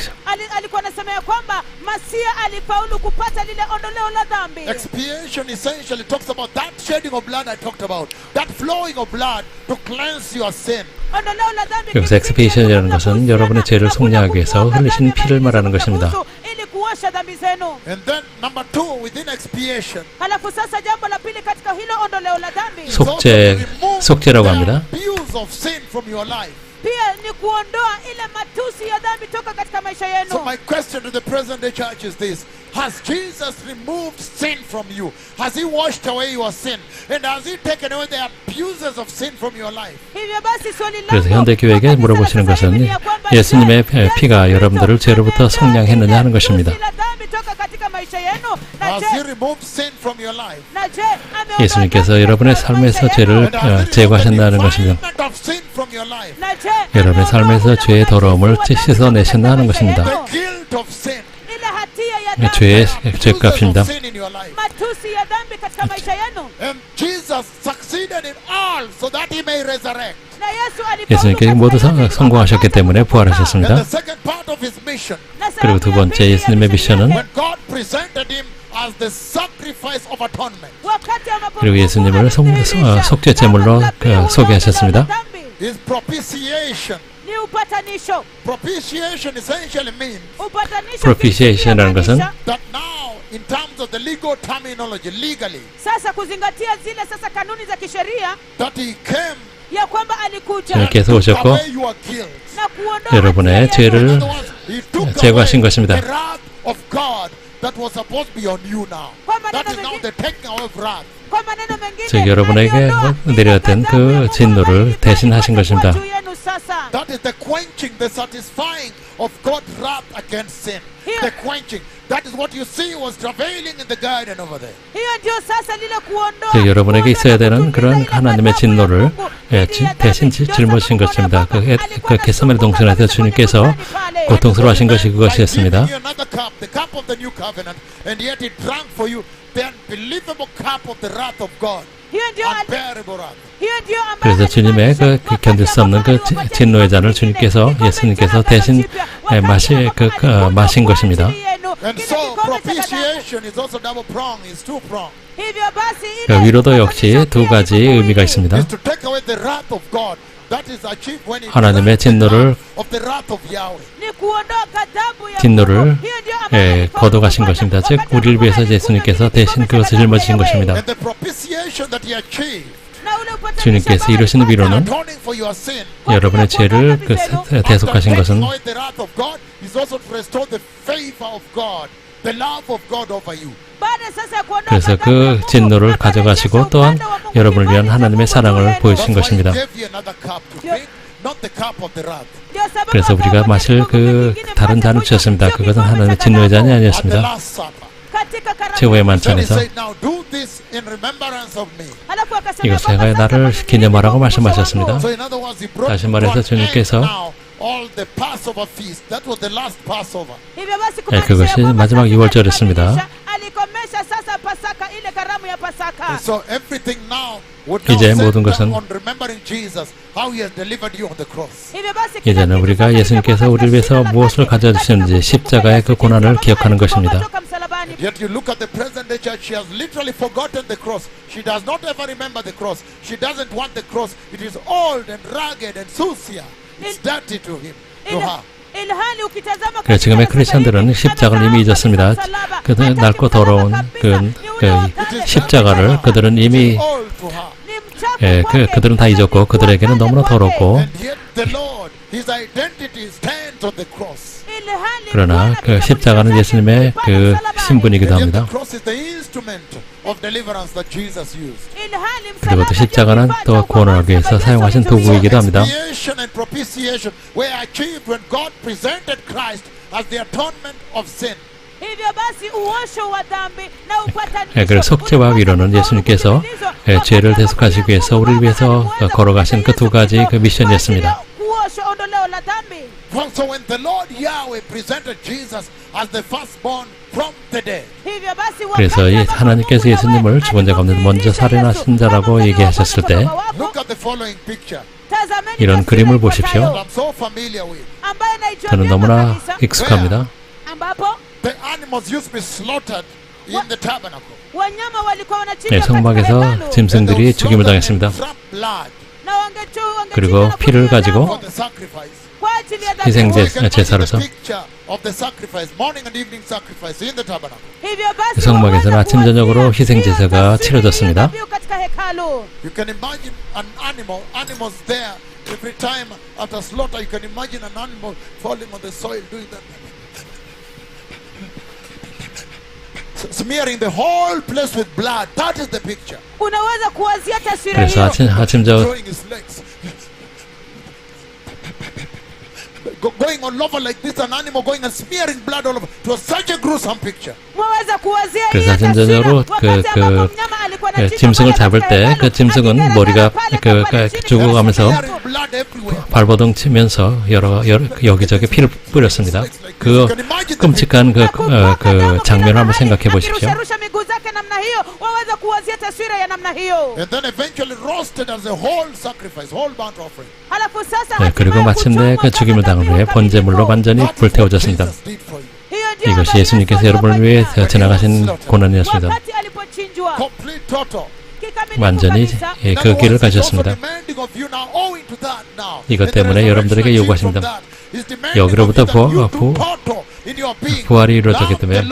Speaker 3: alikuwa anasema ya kwamba Masia alifaulu kupata lile ondoleo la dhambi.
Speaker 2: Expiation essentially talks about that shedding of blood I talked about, that flowing of blood to cleanse your sin.
Speaker 3: ondoleo la dhambi
Speaker 1: 여기서 expiation이라는 것은 여러분의 죄를 속량하기 위해서 흘리신 피를 말하는 것입니다.
Speaker 3: ili kuosha dhambi zenu.
Speaker 2: And then number two, within expiation,
Speaker 3: Halafu sasa jambo la pili katika hilo ondoleo la dhambi
Speaker 2: is also to
Speaker 1: 속죄,
Speaker 2: remove
Speaker 1: 속죄라고
Speaker 2: the
Speaker 1: 합니다.
Speaker 2: abuse of sin from your life.
Speaker 3: pia ni kuondoa ile matusi ya dhambi toka katika maisha
Speaker 2: So
Speaker 3: yenu.
Speaker 2: my question to the present day church is this: has Jesus removed sin from you? Has he washed away your sin? And has he taken away the abuses of sin from your life?
Speaker 3: Hivyo basi swali langu
Speaker 1: 그래서 현대 교회에게
Speaker 3: kwa kanisa
Speaker 1: 물어보시는
Speaker 3: la sasa hivi
Speaker 1: 것은
Speaker 3: ni ya kwamba,
Speaker 1: 예수님의
Speaker 3: je,
Speaker 1: 피가
Speaker 3: Yesu
Speaker 1: 여러분들을
Speaker 3: Kristo
Speaker 1: 죄로부터
Speaker 3: ameondoa
Speaker 1: 속량했느냐 하는
Speaker 3: ile
Speaker 1: 것입니다.
Speaker 3: tusi la dhambi toka katika maisha yenu? Na
Speaker 2: Has
Speaker 3: je,
Speaker 2: he removed sin from your life?
Speaker 3: na je, ameondoa
Speaker 1: 예수님께서
Speaker 3: dhambi
Speaker 1: 여러분의
Speaker 3: katika
Speaker 1: 삶에서
Speaker 3: maisha
Speaker 1: 죄를
Speaker 3: yenu?
Speaker 2: And has he removed the
Speaker 1: 제거하셨다는 것입니다.
Speaker 2: defilement of sin from your life?
Speaker 3: Na je,
Speaker 1: 여러분의
Speaker 3: ameondoa
Speaker 1: 삶에서
Speaker 3: ule
Speaker 1: 죄의 더러움을
Speaker 3: unajisi wa dhambi
Speaker 1: 씻어내신다 하는
Speaker 3: katika maisha
Speaker 1: 것입니다.
Speaker 3: yenu?
Speaker 2: The guilt of sin,
Speaker 3: Ile hatia ya
Speaker 1: 네,
Speaker 3: dhambi,
Speaker 1: 죄의
Speaker 2: abuses
Speaker 1: 죄값입니다.
Speaker 2: of sin in your life.
Speaker 3: matusi ya dhambi katika maisha yenu.
Speaker 2: And Jesus succeeded in all so that he may resurrect.
Speaker 3: Na Yesu alifaulu
Speaker 1: 예수님께
Speaker 3: katika
Speaker 1: 모두
Speaker 3: yote
Speaker 1: 성공하셨기 때문에
Speaker 2: And
Speaker 1: 부활하셨습니다.
Speaker 2: the second part of his mission,
Speaker 3: Na
Speaker 1: 그리고 두
Speaker 3: sehemu ya
Speaker 1: 번째
Speaker 3: pili ya
Speaker 1: 예수님의
Speaker 3: misheni
Speaker 1: 미션은
Speaker 3: yake,
Speaker 2: when God presented him as the sacrifice of atonement,
Speaker 3: wakati ambapo
Speaker 1: 그리고
Speaker 3: Mungu
Speaker 1: 예수님을
Speaker 3: alimdhihirisha
Speaker 1: 속죄 제물로
Speaker 3: kama dhabihu
Speaker 1: 소개하셨습니다.
Speaker 3: ya dhambi,
Speaker 2: is propitiation.
Speaker 3: ni upatanisho.
Speaker 2: Propitiation essentially means
Speaker 3: Upatanisho
Speaker 1: Propitiation이라는 것은
Speaker 2: that now, in terms of the legal terminology, legally,
Speaker 3: sasa kuzingatia zile sasa kanuni za kisheria
Speaker 2: that he came
Speaker 3: ya kwamba alikuja
Speaker 1: 네,
Speaker 2: and
Speaker 1: 계속
Speaker 2: took
Speaker 1: 오셨고
Speaker 2: away your guilt.
Speaker 3: na kuondoa
Speaker 1: 여러분의
Speaker 3: hatia
Speaker 1: 죄를
Speaker 3: yenu.
Speaker 2: In other words, he took
Speaker 1: 제거하신
Speaker 2: away
Speaker 1: 것입니다.
Speaker 2: the wrath of God that was supposed to be on you now. That is now the taking away of wrath.
Speaker 3: Kwa maneno mengine,
Speaker 1: 즉 여러분에게
Speaker 3: aliondoa ile
Speaker 1: 내려왔던 그
Speaker 3: ghadhabu ya Mungu
Speaker 1: 진노를
Speaker 3: ambayo ilikuwa
Speaker 1: 대신하신
Speaker 3: imekuwa
Speaker 1: 것입니다.
Speaker 3: juu yenu sasa.
Speaker 2: That is the quenching, the satisfying of God's wrath against sin.
Speaker 3: Here.
Speaker 2: The quenching. That is what you see was travailing in the garden over there.
Speaker 3: Hiyo ndio sasa lile kuondoa.
Speaker 1: 그 여러분에게 있어야 되는
Speaker 3: kutuliza
Speaker 1: 그런
Speaker 3: ile
Speaker 1: 하나님의
Speaker 3: ghadhabu ya
Speaker 1: 진노를
Speaker 3: Mungu. dhidi ya
Speaker 1: 대신
Speaker 3: dhambi. Ndio
Speaker 1: 짊어지신
Speaker 3: sababu
Speaker 1: 것입니다.
Speaker 3: Bwana
Speaker 1: 그 겟세마네 동산에서 주님께서 고통스러워하신 것이
Speaker 2: By
Speaker 1: 그것이었습니다.
Speaker 2: giving you another cup, the cup of the new covenant, and yet He drank for you the unbelievable cup of the wrath of God.
Speaker 3: hiyo ndio
Speaker 2: Unbearable wrath.
Speaker 3: hiyo ndio ambayo
Speaker 1: 그래서 주님의 그 견딜 수 없는 그 진노의 잔을 주님께서 예수님께서 대신 마신 것입니다.
Speaker 2: And so propitiation is also double prong, is two prong.
Speaker 3: hivyo basi
Speaker 1: 그 위로도 역시 두 가지 의미가 있습니다.
Speaker 2: Is to take away the wrath of God. That is achieved when He
Speaker 1: 하나님의
Speaker 2: drank the
Speaker 1: 진노를
Speaker 2: cup of the wrath of Yahweh.
Speaker 3: ni kuondoa ghadhabu ya
Speaker 1: 진노를
Speaker 3: Mungu. hiyo ndio ambayo
Speaker 1: 거둬가신 것입니다. 즉 우리를 위해서 예수님께서 대신 그것을 짊어지신 것입니다.
Speaker 2: And the propitiation that He achieved,
Speaker 3: na ule upatanisho
Speaker 1: 주님께서
Speaker 3: ambao
Speaker 1: 이루신 위로는
Speaker 2: atoning for your sin,
Speaker 1: 여러분의 죄를 대속하신 것은
Speaker 2: taking away the wrath of God is also to restore the favor of God, the love of God over you.
Speaker 3: baada sasa ya kuondoa
Speaker 1: 그래서
Speaker 3: ghadhabu ya
Speaker 1: 그
Speaker 3: Mungu,
Speaker 1: 진노를
Speaker 3: na
Speaker 1: 가져가시고
Speaker 3: kurejesha
Speaker 1: 또한
Speaker 3: upendo wa Mungu
Speaker 1: 여러분을 위한
Speaker 3: mbinguni
Speaker 1: 하나님의
Speaker 3: kwa
Speaker 1: 사랑을
Speaker 3: Mungu
Speaker 1: 보여주신
Speaker 2: That's why He
Speaker 1: 것입니다.
Speaker 2: gave you another cup to drink, not the cup of the wrath.
Speaker 3: ndio sababu
Speaker 1: 그래서 우리가
Speaker 3: akawapatia
Speaker 1: 마실
Speaker 3: Mungu
Speaker 1: 그
Speaker 3: mwingine
Speaker 1: 다른
Speaker 3: mpate
Speaker 1: 잔을
Speaker 3: kunywa
Speaker 1: 주셨습니다.
Speaker 3: sio
Speaker 1: 그것은
Speaker 3: kikombe
Speaker 1: 하나님의
Speaker 3: cha
Speaker 1: 진노의 잔이
Speaker 3: ghadhabu.
Speaker 2: At the
Speaker 1: 아니었습니다.
Speaker 2: Last Supper.
Speaker 3: katika karamu
Speaker 1: 최후의
Speaker 3: ya
Speaker 2: Then He
Speaker 1: 만찬에서
Speaker 2: said, now do this in remembrance of me.
Speaker 3: Alafu akasema
Speaker 1: 이것을
Speaker 3: kwamba
Speaker 1: 행하여
Speaker 3: sasa
Speaker 1: 나를
Speaker 3: basi
Speaker 1: 기념하라고
Speaker 3: nilikuwa
Speaker 1: 말씀하셨습니다.
Speaker 2: So in other words, He brought
Speaker 1: 다시 말해서
Speaker 2: to an end
Speaker 1: 주님께서
Speaker 2: now all the Passover feast. That was the last Passover.
Speaker 3: hivyo basi
Speaker 1: 그것이
Speaker 3: kumaanisha
Speaker 1: 마지막
Speaker 3: kwamba
Speaker 1: 유월절이었습니다.
Speaker 3: sasa alikomesha sasa Pasaka, ile karamu ya Pasaka.
Speaker 2: And so everything now would
Speaker 1: 이제
Speaker 2: now
Speaker 1: 모든
Speaker 2: center
Speaker 1: 것은
Speaker 2: on remembering Jesus, how He has delivered you on the cross.
Speaker 3: hivyo basi
Speaker 1: 이제는 우리가 예수님께서 우리를 위해서 무엇을 가져다 주셨는지 십자가의 그 고난을 기억하는 것입니다.
Speaker 3: msalabani.
Speaker 2: Yet you look at the present day church, she has literally forgotten the cross. She does not ever remember the cross. She doesn't want the cross. It is old and rugged and sucia. It's dirty to him, to her.
Speaker 3: ilhali ukitazama
Speaker 1: 그래서 지금의 크리스천들은 십자가를 이미 잊었습니다. 그 낡고 더러운 그 십자가를 그들은 이미
Speaker 2: Old to her.
Speaker 1: 그들은 다 잊었고 그들에게는 너무나 더럽고
Speaker 2: And yet the Lord, His identity stands on the cross.
Speaker 1: 그러나 그 십자가는 예수님의 그 신분이기도
Speaker 2: And yet the
Speaker 1: 합니다.
Speaker 2: cross is the instrument of deliverance that Jesus used.
Speaker 1: 그리고 또 십자가는 또 구원을 위해서 사용하신 도구이기도 합니다.
Speaker 2: Expiation and propitiation were achieved when God presented Christ as the atonement of sin.
Speaker 3: hivyo basi uosho wa dhambi na upatanisho.
Speaker 1: 그래서 속죄와 위로는 예수님께서 죄를 대속하시기 위해서 우리를 위해서 걸어가신 그 두 가지 그 미션이었습니다.
Speaker 3: kuosho ondoleo la dhambi.
Speaker 2: So when the Lord Yahweh presented Jesus as the firstborn from the dead,
Speaker 3: hivyo basi
Speaker 1: 그래서 이 하나님께서 예수님을 죽은 자 가운데 먼저 살인하신 자라고 얘기하셨을 때
Speaker 2: look at the following picture
Speaker 1: 이런 그림을 보십시오.
Speaker 2: that I'm so familiar with.
Speaker 1: 저는 너무나 익숙합니다.
Speaker 3: ambapo
Speaker 2: The animals used to be slaughtered in the tabernacle.
Speaker 3: wanyama walikuwa wanachinjwa katika
Speaker 1: 성막에서
Speaker 3: hekalu.
Speaker 2: And they
Speaker 1: 짐승들이
Speaker 2: would
Speaker 1: 죽임을
Speaker 2: slaughter
Speaker 1: 당했습니다.
Speaker 2: and trap blood
Speaker 3: na wangechinja
Speaker 1: 그리고
Speaker 3: na
Speaker 1: 피를
Speaker 3: kunywa
Speaker 1: 가지고
Speaker 3: damu
Speaker 2: for the sacrifice.
Speaker 3: kwa ajili ya
Speaker 1: 희생
Speaker 3: dhabihu.
Speaker 2: So you can imagine
Speaker 1: 제사로서.
Speaker 2: the picture of the sacrifice, morning and evening sacrifice in the tabernacle.
Speaker 3: hivyo basi
Speaker 1: 성막에서는 아침 저녁으로 희생 제사가 치러졌습니다.
Speaker 3: dhabihu katika hekalu.
Speaker 2: You can imagine an animals there. Every time after slaughter, you can imagine an animal falling on the soil doing that. Smearing the whole place with blood. That is the picture.
Speaker 3: unaweza kuwazia taswira
Speaker 1: 그래서
Speaker 3: hiyo.
Speaker 1: 아침 저
Speaker 2: Throwing his legs. Going all over like this, an animal going and smearing blood all over. It was such a gruesome picture.
Speaker 3: mwaweza kuwazia
Speaker 1: 그래서
Speaker 3: hiyo taswira
Speaker 1: 전전적으로
Speaker 3: wakati ambapo mnyama alikuwa anachinjwa
Speaker 1: 짐승을
Speaker 3: pale
Speaker 1: 잡을
Speaker 3: katika
Speaker 1: 때 그
Speaker 3: hekalu,
Speaker 1: 짐승은
Speaker 3: akiteremka
Speaker 1: 머리가
Speaker 3: pale pale chini
Speaker 1: 죽어가면서
Speaker 2: Smearing blood everywhere.
Speaker 1: 발버둥 치면서 여러 여기저기 피를 뿌렸습니다. 그 끔찍한 그 장면을 한번 생각해 보십시오.
Speaker 3: akirusharusha miguu zake namna hiyo, waweza kuwazia taswira ya namna hiyo.
Speaker 2: And then eventually roasted as a whole sacrifice, whole burnt offering.
Speaker 3: Halafu sasa
Speaker 1: 네, 그리고 마침내 그 죽임을 당한 후에 번제물로 완전히
Speaker 2: That is what
Speaker 1: 불태워졌습니다.
Speaker 2: Jesus did for you.
Speaker 3: hiyo ndio
Speaker 1: 이것이
Speaker 3: ambayo
Speaker 1: 예수님께서
Speaker 3: Yesu
Speaker 1: 여러분을 위해
Speaker 3: alifanya
Speaker 1: 지나가신 고난이었습니다.
Speaker 3: wakati alipochinjwa
Speaker 2: Complete total.
Speaker 3: kikamilifu
Speaker 1: 완전히
Speaker 3: kabisa.
Speaker 1: 그 길을 가셨습니다. 이것 때문에 여러분들에게 요구하십니다. 여기로부터 부활이 이루어졌기 때문에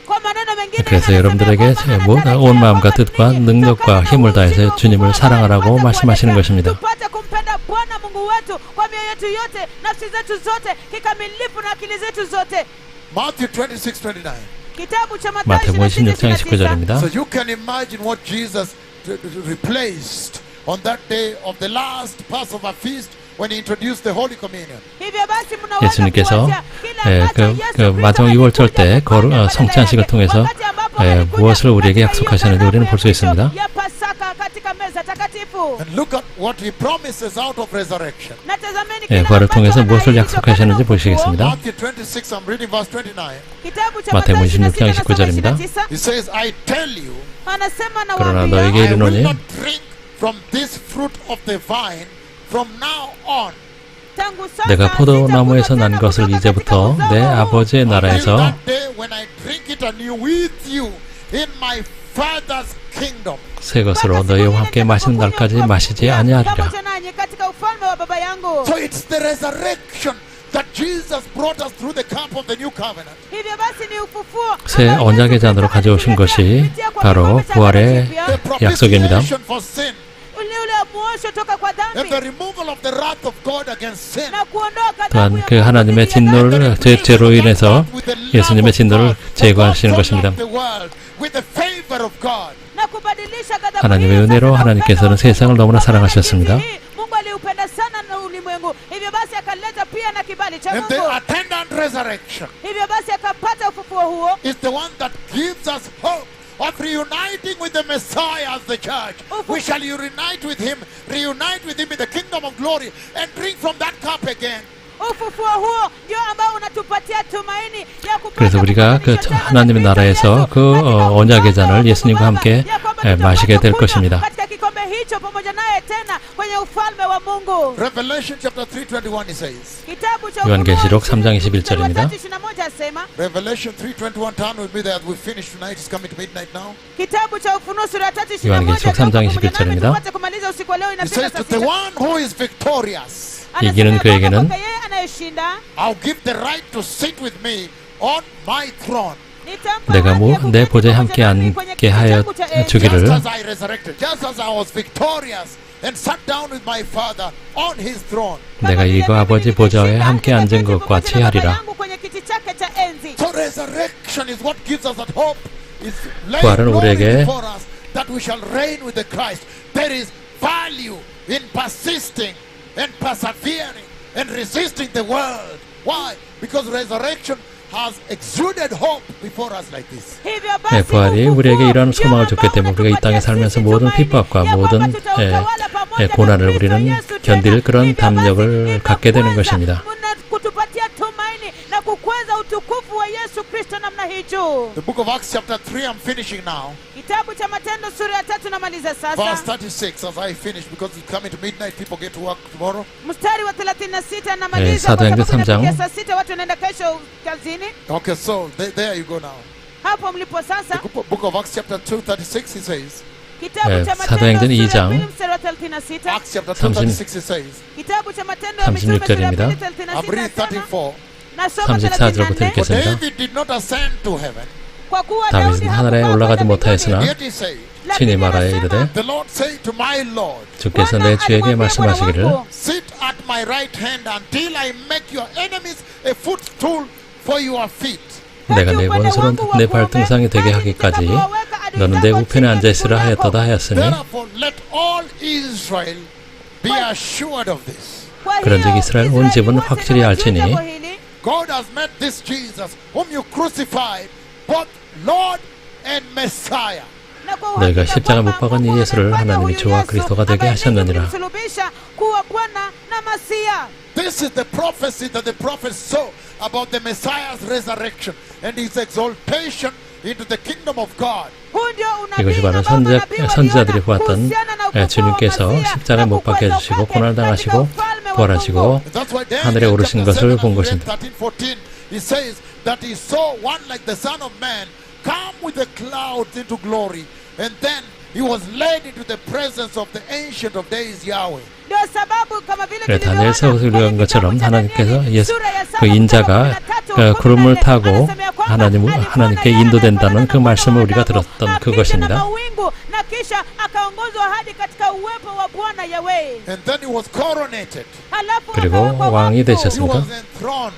Speaker 3: Kwa maneno mengine
Speaker 1: 그래서
Speaker 3: anasema
Speaker 1: 여러분들에게
Speaker 3: kwamba
Speaker 1: 온 마음과 뜻과 능력과 힘을 다해서 주님을 사랑하라고 말씀하시는 것입니다.
Speaker 3: tupate kumpenda Bwana Mungu wetu kwa mioyo yetu yote, nafsi zetu zote, kikamilifu na akili zetu zote.
Speaker 2: Matthew 26:29.
Speaker 3: kitabu cha
Speaker 1: 마태복음 16장 19절입니다.
Speaker 2: So you can imagine what Jesus replaced on that day of the last Passover feast when he introduced the Holy Communion.
Speaker 1: 예수님께서 그 마지막 유월절 때 성찬식을 통해서 무엇을 우리에게 약속하셨는지 우리는 볼 수 있습니다.
Speaker 2: And look at what he promises out of resurrection.
Speaker 1: 부활을 통해서 무엇을 약속하셨는지 보시겠습니다.
Speaker 2: Matthew 26, I'm reading verse 29.
Speaker 1: 마태복음 16장 19절입니다.
Speaker 2: He says, I tell you,
Speaker 1: 그러나 너에게
Speaker 2: I will
Speaker 1: 이르노니
Speaker 2: not drink from this fruit of the vine from now on.
Speaker 1: 내가 포도나무에서 난 것을 이제부터 내 아버지의
Speaker 2: Until
Speaker 1: 나라에서
Speaker 2: that day when I drink it anew with you in my Father's kingdom.
Speaker 1: 새 것으로 너희와 함께 마시는 날까지 마시지 아니하리라.
Speaker 2: So it's the resurrection that Jesus brought us through the cup of the new covenant.
Speaker 1: 새 언약의 잔으로 가져오신 것이 바로 부활의
Speaker 2: The
Speaker 1: 약속입니다.
Speaker 2: propitiation for sin and the removal of the wrath of God against sin.
Speaker 1: 또한 그 하나님의 진노를 죄로 인해서 예수님의 진노를 제거하시는 것입니다.
Speaker 2: With the favor of God.
Speaker 1: 하나님의 은혜로 하나님께서는 세상을 너무나 사랑하셨습니다.
Speaker 2: And the attendant resurrection is the one that gives us hope of reuniting with the Messiah as the church. We shall reunite with him in the kingdom of glory and drink from that cup again.
Speaker 1: 그래서 우리가 그 하나님의 나라에서 그 언약의 잔을 예수님과 함께 마시게 될 것입니다.
Speaker 2: Revelation chapter 3:21 it says.
Speaker 1: 요한계시록 3장 21절입니다.
Speaker 2: Revelation 3:21 turn with me that we finish tonight. It's coming to midnight now.
Speaker 1: 요한계시록 3장 21절입니다.
Speaker 2: It says to the one who is victorious,
Speaker 1: 이기는 그에게는
Speaker 2: I'll give the right to sit with me on my throne.
Speaker 1: 내가 내 보좌에 함께 앉게 하여 주기를.
Speaker 2: Just as I resurrected, just as I was victorious and sat down with my Father on his throne.
Speaker 1: 내가 이거 아버지 보좌에 함께 앉은 것 같이 하리라.
Speaker 2: So resurrection is what gives us that hope. It's
Speaker 1: 부활은 우리에게
Speaker 2: before us that we shall reign with the Christ. There is value in persisting and persevering and resisting the world. Why? Because resurrection has exuded hope before us like this.
Speaker 1: 부활이 우리에게 이러한 소망을 줬기 때문에 우리가 이 땅에 살면서 모든 핍박과 모든 고난을 우리는 견딜 그런 담력을 갖게 되는 것입니다.
Speaker 2: The book of Acts chapter 3, I'm finishing now. Verse 36 as I finish because it's coming to midnight, people get to work tomorrow.
Speaker 1: 사도행전 3장.
Speaker 2: Okay, so there you go now. The book of Acts chapter 2, 36 it says.
Speaker 1: 사도행전 2장
Speaker 2: Acts chapter 2, 36 it says.
Speaker 1: 36절입니다.
Speaker 2: I'm reading 34.
Speaker 1: 34절부터
Speaker 2: For
Speaker 1: 읽겠습니다.
Speaker 2: David did not ascend to heaven.
Speaker 1: 다윗은 하늘에 올라가지 못하였으나
Speaker 2: Yet he said,
Speaker 1: 친히 말하여 이르되
Speaker 2: the Lord said to my Lord,
Speaker 1: 주께서 내 주에게 말씀하시기를
Speaker 2: sit at my right hand until I make your enemies a footstool for your feet.
Speaker 1: 내가 내 원수로 내 발등상이 되게 하기까지 너는 내 우편에 앉아있으라 하였도다 하였으니
Speaker 2: Therefore let all Israel be assured of this.
Speaker 1: 그런즉 이스라엘 온 집은 확실히 알지니
Speaker 2: God has made this Jesus whom you crucified both Lord and Messiah.
Speaker 1: 너희가 십자가 못 박은 이 예수를 하나님이 주와 그리스도가 되게 하셨느니라.
Speaker 2: This is the prophecy that the prophets saw about the Messiah's resurrection and his exaltation into the kingdom of God.
Speaker 1: 이것이 바로 선지자들이 보았던 주님께서 십자가에 못 박혀 주시고 고난을 당하시고 부활하시고 하늘에 오르신 것을 본 것입니다.
Speaker 2: 13:14 he says that he saw one like the Son of Man come with the clouds into glory, and then he was led into the presence of the Ancient of Days Yahweh.
Speaker 1: 그래 다니엘서 읽은 것처럼 하나님께서 예수 그 인자가 구름을 타고 하나님께 인도된다는 그 말씀을 우리가 들었던 그것입니다.
Speaker 2: And then he was coronated.
Speaker 1: 그리고 왕이 되셨습니다.
Speaker 2: He was enthroned.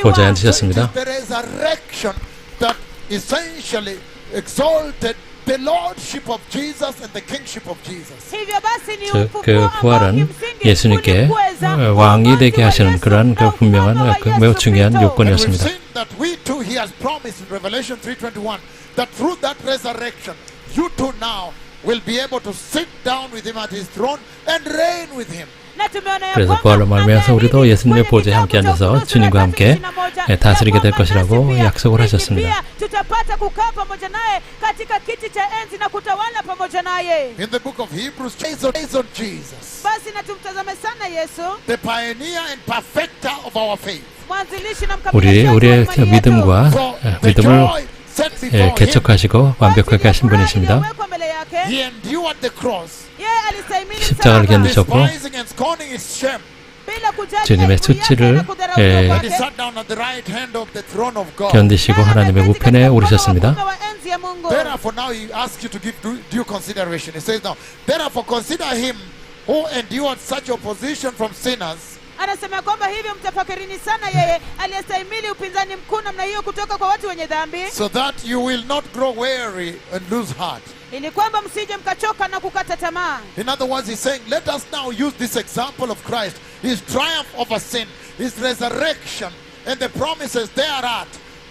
Speaker 1: 보좌에 앉으셨습니다.
Speaker 2: The resurrection that essentially exalted the lordship of Jesus and the kingship of Jesus.
Speaker 3: hivyo basi ni
Speaker 1: 즉,
Speaker 3: ufufuo
Speaker 1: 그
Speaker 3: ambao
Speaker 1: 부활은
Speaker 3: kimsingi
Speaker 1: 예수님께
Speaker 3: ulikweza
Speaker 1: 왕이 되게
Speaker 3: uamuzi wa
Speaker 1: 하시는
Speaker 3: Yesu
Speaker 1: 그러한 그
Speaker 3: na
Speaker 1: 분명한
Speaker 3: ufalme wa
Speaker 1: 매우
Speaker 3: Yesu
Speaker 1: 중요한
Speaker 3: Kristo.
Speaker 2: And we've
Speaker 1: 요건이었습니다.
Speaker 2: seen that we too, he has promised in Revelation 3:21 that through that resurrection, you too now will be able to sit down with him at his throne and reign with him.
Speaker 3: na tumeona ya
Speaker 1: 그래서
Speaker 3: kwamba
Speaker 1: 부활로 말미암아서 우리도
Speaker 3: ameahidi
Speaker 1: 예수님의
Speaker 3: kwenye
Speaker 1: 보좌에 함께
Speaker 3: kitabu cha
Speaker 1: 앉아서
Speaker 3: Ufunuo
Speaker 1: 주님과
Speaker 3: sura
Speaker 1: 함께
Speaker 3: 31
Speaker 1: 다스리게 될
Speaker 3: ya kwamba
Speaker 1: 것이라고
Speaker 3: nasi pia,
Speaker 1: 약속을
Speaker 3: sisi
Speaker 1: 하셨습니다.
Speaker 3: pia tutapata kukaa pamoja naye katika kiti cha enzi na kutawala pamoja naye.
Speaker 2: In the book of Hebrews, based on Jesus,
Speaker 3: Basi na tumtazame sana Yesu,
Speaker 2: the pioneer and perfecter of our faith.
Speaker 3: mwanzilishi na
Speaker 1: 우리의
Speaker 3: mkamilishaji wa imani yetu.
Speaker 1: 믿음과
Speaker 2: For the
Speaker 1: 믿음을
Speaker 2: joy set before him,
Speaker 1: 개척하시고 완벽하게 하신 분이십니다.
Speaker 3: iliyowekwa mbele yake,
Speaker 2: he endured the cross,
Speaker 3: yeye alistahimili
Speaker 1: 십자가를
Speaker 3: msalaba,
Speaker 1: 견디셨고
Speaker 2: despising and scorning its shame.
Speaker 3: bila kujali
Speaker 1: 주님의
Speaker 3: aibu yake
Speaker 1: 수치를,
Speaker 3: na kudharauliwa
Speaker 1: 예,
Speaker 2: And he
Speaker 3: kwake.
Speaker 2: sat down at the right hand of the throne of God.
Speaker 1: 견디시고 하나님의 우편에 오르셨습니다.
Speaker 2: Therefore, now he asks you to give due consideration. He says now, therefore consider him who endured such opposition from sinners,
Speaker 3: Anasema kwamba hivyo mtafakirini sana yeye aliyestahimili upinzani mkuu namna hiyo kutoka kwa watu wenye dhambi,
Speaker 2: so that you will not grow weary and lose heart.
Speaker 3: ili kwamba msije mkachoka na kukata tamaa.
Speaker 2: In other words, he's saying, let us now use this example of Christ, his triumph over sin, his resurrection, and the promises thereat.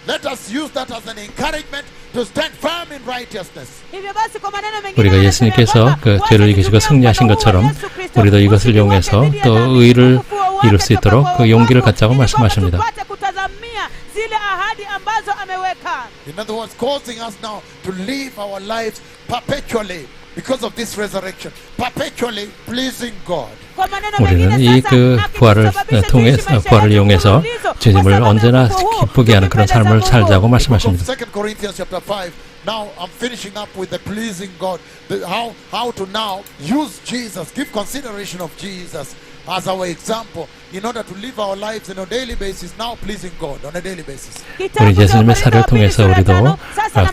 Speaker 2: Let us use that as an encouragement to stand firm in righteousness.
Speaker 3: Hivyo basi kwa maneno mengine
Speaker 1: 우리가
Speaker 3: anasema
Speaker 1: 예수님께서
Speaker 3: kwamba
Speaker 1: 그
Speaker 3: wacha
Speaker 1: 죄를
Speaker 3: tutumie
Speaker 1: 이기시고 승리하신
Speaker 3: mfano huu wa
Speaker 1: 것처럼
Speaker 3: Yesu Kristo,
Speaker 1: 우리도 이것을
Speaker 3: ushindi wake
Speaker 1: 이용해서
Speaker 3: dhidi ya
Speaker 1: 또
Speaker 3: dhambi,
Speaker 1: 의를
Speaker 3: ufufuo wake
Speaker 1: 이룰 수
Speaker 3: toka
Speaker 1: 있도록
Speaker 3: kwa
Speaker 1: 그 용기를
Speaker 3: wokovu,
Speaker 1: 갖자고
Speaker 3: ili kwamba
Speaker 1: 말씀하십니다.
Speaker 3: tupate kutazamia zile ahadi ambazo ameweka.
Speaker 2: In other words, causing us now to live our lives perpetually because of this resurrection, perpetually pleasing God.
Speaker 3: Kwa maneno
Speaker 1: 우리는
Speaker 3: mengine
Speaker 1: 이
Speaker 3: sasa,
Speaker 1: 그 부활을
Speaker 3: akisababisha
Speaker 1: 통해
Speaker 3: tuishi maisha
Speaker 1: 부활을
Speaker 3: yetu
Speaker 1: 이용해서
Speaker 3: mfululizo,
Speaker 1: 주님을
Speaker 3: kwa sababu
Speaker 1: 언제나
Speaker 3: ya ufufuo huu,
Speaker 1: 기쁘게 하는 그런 삶을
Speaker 3: tukimpendeza Mungu.
Speaker 1: 살자고 말씀하십니다.
Speaker 2: 2 Corinthians chapter 5. Now I'm finishing up with the pleasing God. How to now use Jesus, give consideration of Jesus as our example in order to live our lives on a daily basis, now pleasing God on a daily basis.
Speaker 1: 우리 예수님의 사례를 통해서 우리도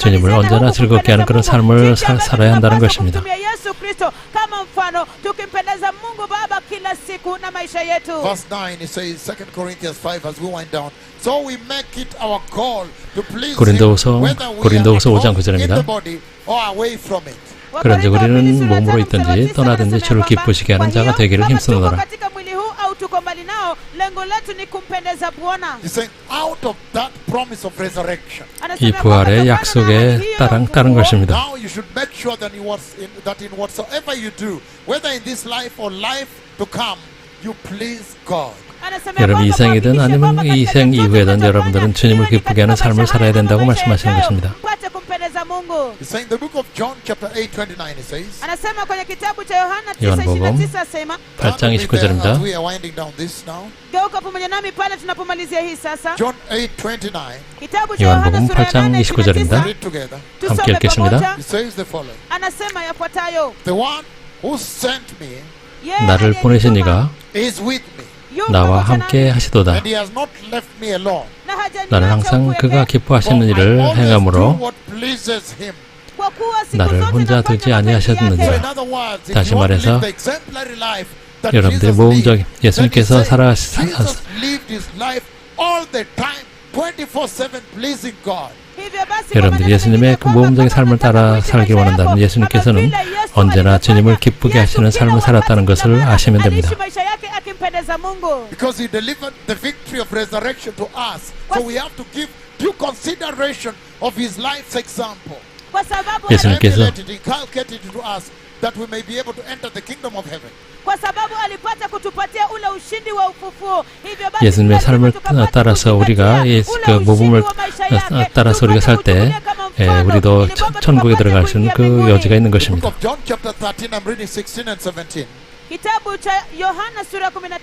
Speaker 1: 주님을 언제나 즐겁게 하는 그런 삶을 살아야 한다는 것입니다.
Speaker 3: Yesu Kristo kama mfano tukimpendeza Mungu Baba kila siku na maisha yetu.
Speaker 2: Verse 9, it says, 2 Corinthians 5, as we wind down, so we make it our goal to please
Speaker 1: 고린도후서
Speaker 2: him, whether we
Speaker 1: 고린도후서
Speaker 2: are
Speaker 1: 5장
Speaker 2: at home
Speaker 1: 9절입니다.
Speaker 2: in the body or away from it.
Speaker 1: 그런지 우리는 몸으로 있든지 떠나든지 주를 기쁘시게 하는 자가 되기를 힘쓰노라.
Speaker 3: katika mwili huu au tuko mbali nao, lengo letu ni kumpendeza Bwana.
Speaker 2: He's saying, out of that promise of resurrection,
Speaker 1: 이 부활의 약속에 따른 것입니다.
Speaker 2: now you should make sure that in whatsoever you do, whether in this life or life to come, you please God.
Speaker 1: 여러분 이 생이든 아니면 이 생 이후에든 여러분들은 주님을 기쁘게 하는 삶을 살아야 된다고 말씀하시는 것입니다.
Speaker 2: He's saying the book of John chapter 8:29 it says.
Speaker 3: 안asema kwenye kitabu cha Yohana
Speaker 1: 요한복음
Speaker 3: 9:29 asema
Speaker 1: 8장
Speaker 2: As
Speaker 1: 29절입니다.
Speaker 2: we are winding down this now.
Speaker 3: geuka pamoja nami pale tunapomalizia hii sasa.
Speaker 2: John 8:29.
Speaker 3: Kitabu cha Yohana
Speaker 1: 요한복음
Speaker 3: sura ya
Speaker 1: 8장
Speaker 3: 8
Speaker 1: 29절입니다.
Speaker 2: Read together.
Speaker 1: 함께 읽겠습니다.
Speaker 2: It says the following.
Speaker 3: Anasema yafuatayo,
Speaker 2: The one who sent me
Speaker 3: yeye
Speaker 1: 나를 보내신 이가
Speaker 2: is with me,
Speaker 3: yu
Speaker 1: 나와
Speaker 3: pamoja
Speaker 1: 함께
Speaker 3: nami,
Speaker 1: 하시도다.
Speaker 2: and he has not left me alone.
Speaker 3: na hajaniacha
Speaker 1: 나는 항상
Speaker 3: upweke,
Speaker 1: 그가
Speaker 2: For
Speaker 1: 기뻐하시는
Speaker 2: I
Speaker 1: 일을
Speaker 2: always do
Speaker 1: 행함으로
Speaker 2: what pleases him.
Speaker 3: kwa kuwa siku
Speaker 1: 나를
Speaker 3: zote
Speaker 1: 혼자
Speaker 3: nafanya
Speaker 1: 두지
Speaker 3: mapenzi
Speaker 1: 아니하셨느니라.
Speaker 2: So
Speaker 3: yake.
Speaker 2: in other words, if
Speaker 1: 다시
Speaker 2: you want to
Speaker 1: 말해서
Speaker 2: live the exemplary life that
Speaker 1: 여러분들이
Speaker 2: Jesus
Speaker 1: 모험적
Speaker 2: lived,
Speaker 1: 예수님께서
Speaker 2: then he said,
Speaker 1: 살아
Speaker 2: Jesus lived his life all the time, 24/7 pleasing God.
Speaker 3: Hivyo basi,
Speaker 1: 여러분들이
Speaker 3: kwa
Speaker 1: 예수님의
Speaker 3: maneno
Speaker 1: 그
Speaker 3: mengine
Speaker 1: 모험적인
Speaker 3: kwamba
Speaker 1: 삶을 따라
Speaker 3: unataka kuishi
Speaker 1: 살길
Speaker 3: maisha
Speaker 1: 원한다면
Speaker 3: yako
Speaker 1: 예수님께서는
Speaker 3: kama vile Yesu
Speaker 1: 언제나
Speaker 3: alivyofanya.
Speaker 1: 주님을 기쁘게 하시는
Speaker 3: Yesu
Speaker 1: 삶을
Speaker 3: kila
Speaker 1: 살았다는
Speaker 3: wakati
Speaker 1: 것을
Speaker 3: kila mara
Speaker 1: 아시면 됩니다.
Speaker 3: aliishi maisha yake akimpendeza Mungu.
Speaker 2: Because he delivered the victory of resurrection to us. So we have to give due consideration of his life's example.
Speaker 3: Kwa sababu
Speaker 1: 예수님께서
Speaker 2: Emulate it, inculcate it to us that we may be able to enter the kingdom of heaven.
Speaker 3: kwa sababu alipata kutupatia ule ushindi wa ufufuo. Hivyo basi
Speaker 1: 예수님의
Speaker 3: lazima
Speaker 1: 삶을
Speaker 3: tukapate
Speaker 1: 따라서 우리가
Speaker 3: kuzingatia
Speaker 1: 그
Speaker 3: ule
Speaker 1: 모범을
Speaker 3: ushindi wa maisha yake.
Speaker 1: 따라서 우리가 살 때
Speaker 3: Tupate kuchukulia kama mfano,
Speaker 1: 우리도
Speaker 3: ili kwamba
Speaker 1: 천국에
Speaker 3: tukapate
Speaker 1: 들어갈 수 있는
Speaker 3: kuingia
Speaker 1: 그
Speaker 3: mbinguni.
Speaker 1: 여지가 있는
Speaker 2: The book
Speaker 1: 것입니다.
Speaker 2: of John chapter 13, I'm reading 16 and 17.
Speaker 3: Kitabu cha Yohana sura 13,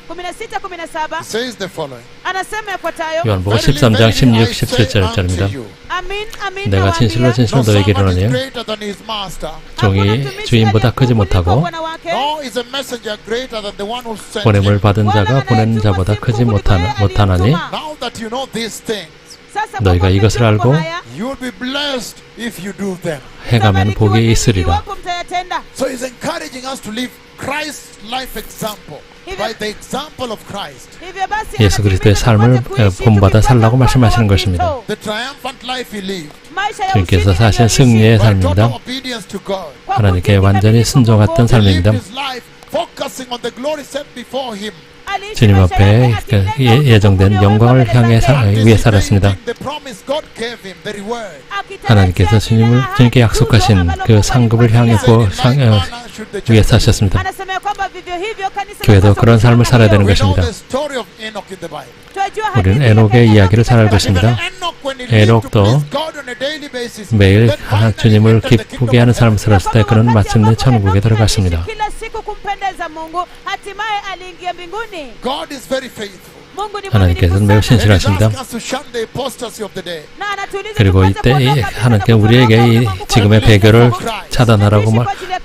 Speaker 3: 16, 17
Speaker 2: It says the following.
Speaker 3: anasema yafuatayo,
Speaker 1: 요한복음
Speaker 2: Verily,
Speaker 1: 13장
Speaker 2: verily,
Speaker 1: 16,
Speaker 2: I say
Speaker 1: 17절입니다.
Speaker 2: unto you,
Speaker 3: amin amin
Speaker 1: 내가 진실로
Speaker 3: nawaambia,
Speaker 1: 진실로
Speaker 2: no
Speaker 1: 너에게
Speaker 2: servant is
Speaker 1: 이르노니
Speaker 2: greater than his master,
Speaker 1: 종이
Speaker 3: hakuna
Speaker 1: 주인보다 크지
Speaker 3: mtumishi
Speaker 1: 못하고
Speaker 3: aliye mkuu kuliko bwana wake,
Speaker 2: nor is a messenger greater than the one who sent
Speaker 1: 보냄을
Speaker 2: him.
Speaker 1: 받은 자가 보낸 자보다 크지 못하나니
Speaker 2: Now that you know these things,
Speaker 3: Sasa
Speaker 1: 너희가
Speaker 3: kwa
Speaker 1: 이것을
Speaker 3: mambo
Speaker 1: 알고
Speaker 3: haya,
Speaker 2: you will be blessed if you do them.
Speaker 1: 행하면 복이
Speaker 3: mtabarikiwa
Speaker 1: 있으리라.
Speaker 3: iwapo mtayatenda.
Speaker 2: So he's encouraging us to live Christ's life example, by the example of Christ.
Speaker 3: hivyo basi
Speaker 1: 예수 그리스도의 삶을 본받아 살라고 말씀하시는 것입니다.
Speaker 2: The triumphant life he lived.
Speaker 3: 마isha ya
Speaker 1: 주님께서
Speaker 3: ushindi
Speaker 1: 사신
Speaker 3: aliyoishi
Speaker 1: 승리의
Speaker 2: By
Speaker 1: 삶입니다.
Speaker 2: total obedience to God.
Speaker 3: kwa
Speaker 1: 하나님께
Speaker 3: kutii
Speaker 1: 완전히
Speaker 3: kikamilifu
Speaker 1: 순종했던
Speaker 3: kwa Mungu.
Speaker 2: He lived
Speaker 1: 삶입니다.
Speaker 2: his life focusing on the glory set before him.
Speaker 3: Aliishi
Speaker 1: 주님
Speaker 3: maisha
Speaker 1: 앞에
Speaker 3: yake
Speaker 1: 그
Speaker 3: akilenga
Speaker 1: 예정된
Speaker 3: utukufu
Speaker 1: 영광을
Speaker 3: uliokuwa
Speaker 1: 향해
Speaker 3: mbele zake.
Speaker 1: 위해 살았습니다.
Speaker 2: Anticipating the promise God gave him, the reward.
Speaker 1: 하나님께서 주님께 약속하신 그 상급을 향해 위해 사셨습니다.
Speaker 3: anasema ya kwamba vivyo hivyo kanisa
Speaker 1: 교회도
Speaker 3: linapaswa
Speaker 1: 그런 삶을 살아야 되는
Speaker 2: We know
Speaker 1: 것입니다.
Speaker 2: the story of Enoch in the Bible.
Speaker 3: Twajua
Speaker 1: 우리는
Speaker 3: hadithi
Speaker 1: 에녹의
Speaker 3: ya
Speaker 1: 이야기를 잘 알고
Speaker 3: katika
Speaker 1: 있습니다.
Speaker 2: Enoch, when he lived to
Speaker 1: 에녹도
Speaker 2: please God on a daily basis,
Speaker 1: 매일
Speaker 2: then finally
Speaker 1: 주님을
Speaker 2: entered the kingdom
Speaker 1: 기쁘게 하는
Speaker 2: of
Speaker 1: 삶을
Speaker 2: heaven.
Speaker 1: 살았을 때 그는 마침내 천국에 들어갔습니다.
Speaker 3: kila siku kumpendeza Mungu hatimaye aliingia mbinguni.
Speaker 2: God is very faithful.
Speaker 3: Mungu ni
Speaker 1: 하나님께서는 매우
Speaker 3: mwaminifu sana.
Speaker 2: And he's
Speaker 1: 신실하십니다.
Speaker 2: asking us to shun the apostasy of the day.
Speaker 3: Na anatuuliza
Speaker 1: 그리고
Speaker 3: tupate
Speaker 1: 이때
Speaker 3: kuondoka kabisa
Speaker 1: 하나님께
Speaker 3: na
Speaker 1: 우리에게 이
Speaker 3: kuondoka
Speaker 1: 지금의
Speaker 3: kwa
Speaker 1: 배교를
Speaker 3: Kristo.
Speaker 1: 차단하라고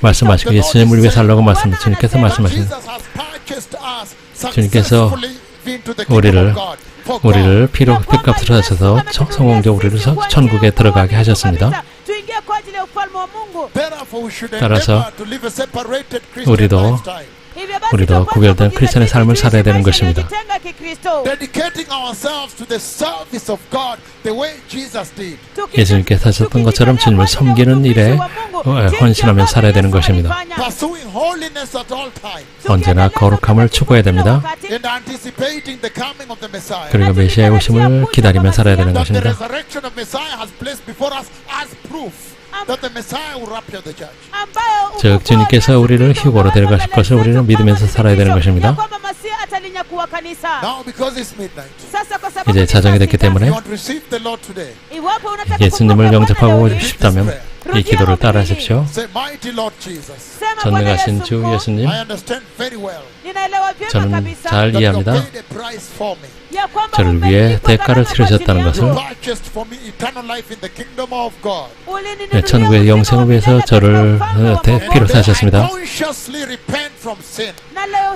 Speaker 1: 말씀하시고 예수님을 위해 살라고 주님께서 말씀하십니다.
Speaker 2: Jesus has purchased us
Speaker 1: 주님께서
Speaker 2: successfully into the kingdom
Speaker 1: 우리를
Speaker 2: of God. For God.
Speaker 1: 우리를 피로 핏값으로 하셔서 성공적으로 우리를 천국에 들어가게 하셨습니다.
Speaker 3: tuingie kwa ajili ya ufalme wa Mungu.
Speaker 2: Therefore we should
Speaker 1: 따라서
Speaker 2: endeavor to live a separated Christian
Speaker 1: 우리도
Speaker 2: lifestyle.
Speaker 3: Hivyo basi
Speaker 1: 우리도
Speaker 3: tunapaswa
Speaker 1: 구별된
Speaker 3: kujikita
Speaker 1: 크리스천의 삶을
Speaker 3: kuishi
Speaker 1: 살아야 되는
Speaker 3: maisha
Speaker 1: 것입니다.
Speaker 3: yaliyojitenga kikristo.
Speaker 2: Dedicating ourselves to the service of God the way Jesus did.
Speaker 1: 예수님께서 하셨던 것처럼 주님을 섬기는 일에 헌신하며 살아야 되는 것입니다.
Speaker 2: Pursuing holiness at all times.
Speaker 1: 언제나 거룩함을 추구해야 됩니다.
Speaker 2: And anticipating the coming of the Messiah.
Speaker 1: 그리고 메시아의 오심을 기다리며 살아야 되는
Speaker 2: That the
Speaker 1: 것입니다.
Speaker 2: resurrection of Messiah has placed before us as proof that the Messiah will rapture the church.
Speaker 1: 즉 주님께서 우리를 휴거로 데려가실 것을 우리는 믿으면서 살아야 되는 것입니다.
Speaker 2: Now because it's midnight,
Speaker 1: 이제 자정이 됐기 때문에
Speaker 2: you want to receive the Lord today.
Speaker 1: 예수님을 영접하고 싶다면 이 기도를 따라하십시오.
Speaker 2: Say, mighty Lord Jesus,
Speaker 1: 전능하신 주 예수님,
Speaker 2: I understand very well
Speaker 1: 저는 잘
Speaker 2: that you
Speaker 1: 이해합니다.
Speaker 2: paid a price for me.
Speaker 1: 저를 위해 대가를 치르셨다는 것을,
Speaker 2: You purchased for me eternal life in the kingdom of God.
Speaker 1: 천국의 영생을 위해서 저를 피로
Speaker 2: Today I
Speaker 1: 사셨습니다.
Speaker 2: consciously repent from sin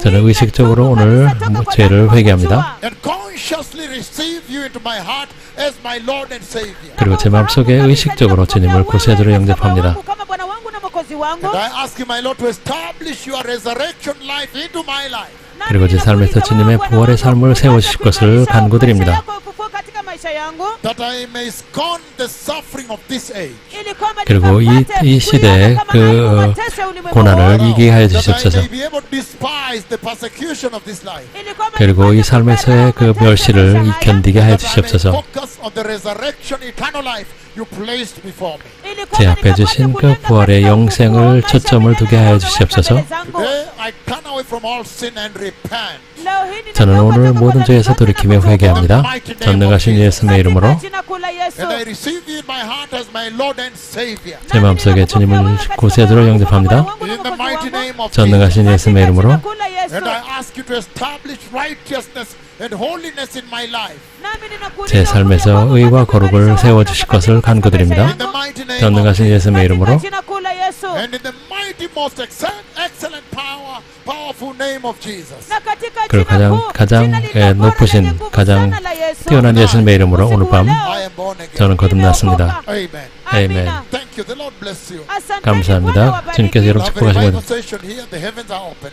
Speaker 1: 저는 의식적으로 오늘 죄를 회개합니다.
Speaker 2: and consciously receive you into my heart as my Lord and Savior.
Speaker 1: 그리고 제 마음속에 의식적으로 주님을 구세주로 영접합니다.
Speaker 2: And I ask you, my Lord, to establish your resurrection life into my life.
Speaker 1: 그리고 제 삶에서 주님의 부활의 삶을 세워주실 것을 간구드립니다.
Speaker 2: That I may scorn the suffering of this age.
Speaker 1: 그리고 이 시대의 그 고난을 이기게 하여
Speaker 2: That I
Speaker 1: 주시옵소서.
Speaker 2: may be able to despise the persecution of this life.
Speaker 1: 그리고 이 삶에서의 그 멸시를 견디게 하여
Speaker 2: That I may
Speaker 1: 주시옵소서.
Speaker 2: focus on the resurrection, eternal life you placed before me.
Speaker 1: 제 앞에 주신 그 부활의 영생을 초점을 두게 하여 주시옵소서.
Speaker 2: Today I turn away from all sin and repent.
Speaker 1: 저는 오늘 모든 죄에서 돌이키며 회개합니다. 전능하신 예수님의 이름으로
Speaker 2: And I receive you in my heart as my Lord and Savior.
Speaker 1: 제 마음속에 주님을 구세주로 영접합니다.
Speaker 2: In the mighty name of Jesus.
Speaker 1: 전능하신 예수님의 이름으로
Speaker 2: And I ask you to establish righteousness and holiness in my life.
Speaker 1: 제 삶에서 의와 거룩을 세워주실 것을 간구드립니다.
Speaker 2: In the mighty name of
Speaker 1: 전능하신
Speaker 2: Jesus.
Speaker 1: 예수님의 이름으로
Speaker 2: And in the mighty, most excellent powerful name of Jesus.
Speaker 1: 그리고 가장 높으신 가장 뛰어난 예수님의 이름으로 오늘 밤
Speaker 2: I am born again.
Speaker 1: 저는 거듭났습니다.
Speaker 2: Amen.
Speaker 1: 아멘.
Speaker 2: Thank you. The Lord bless you.
Speaker 1: 감사합니다. 주님께서 여러분
Speaker 2: Have a revival
Speaker 1: 축복하시고
Speaker 2: session here. The heavens are open.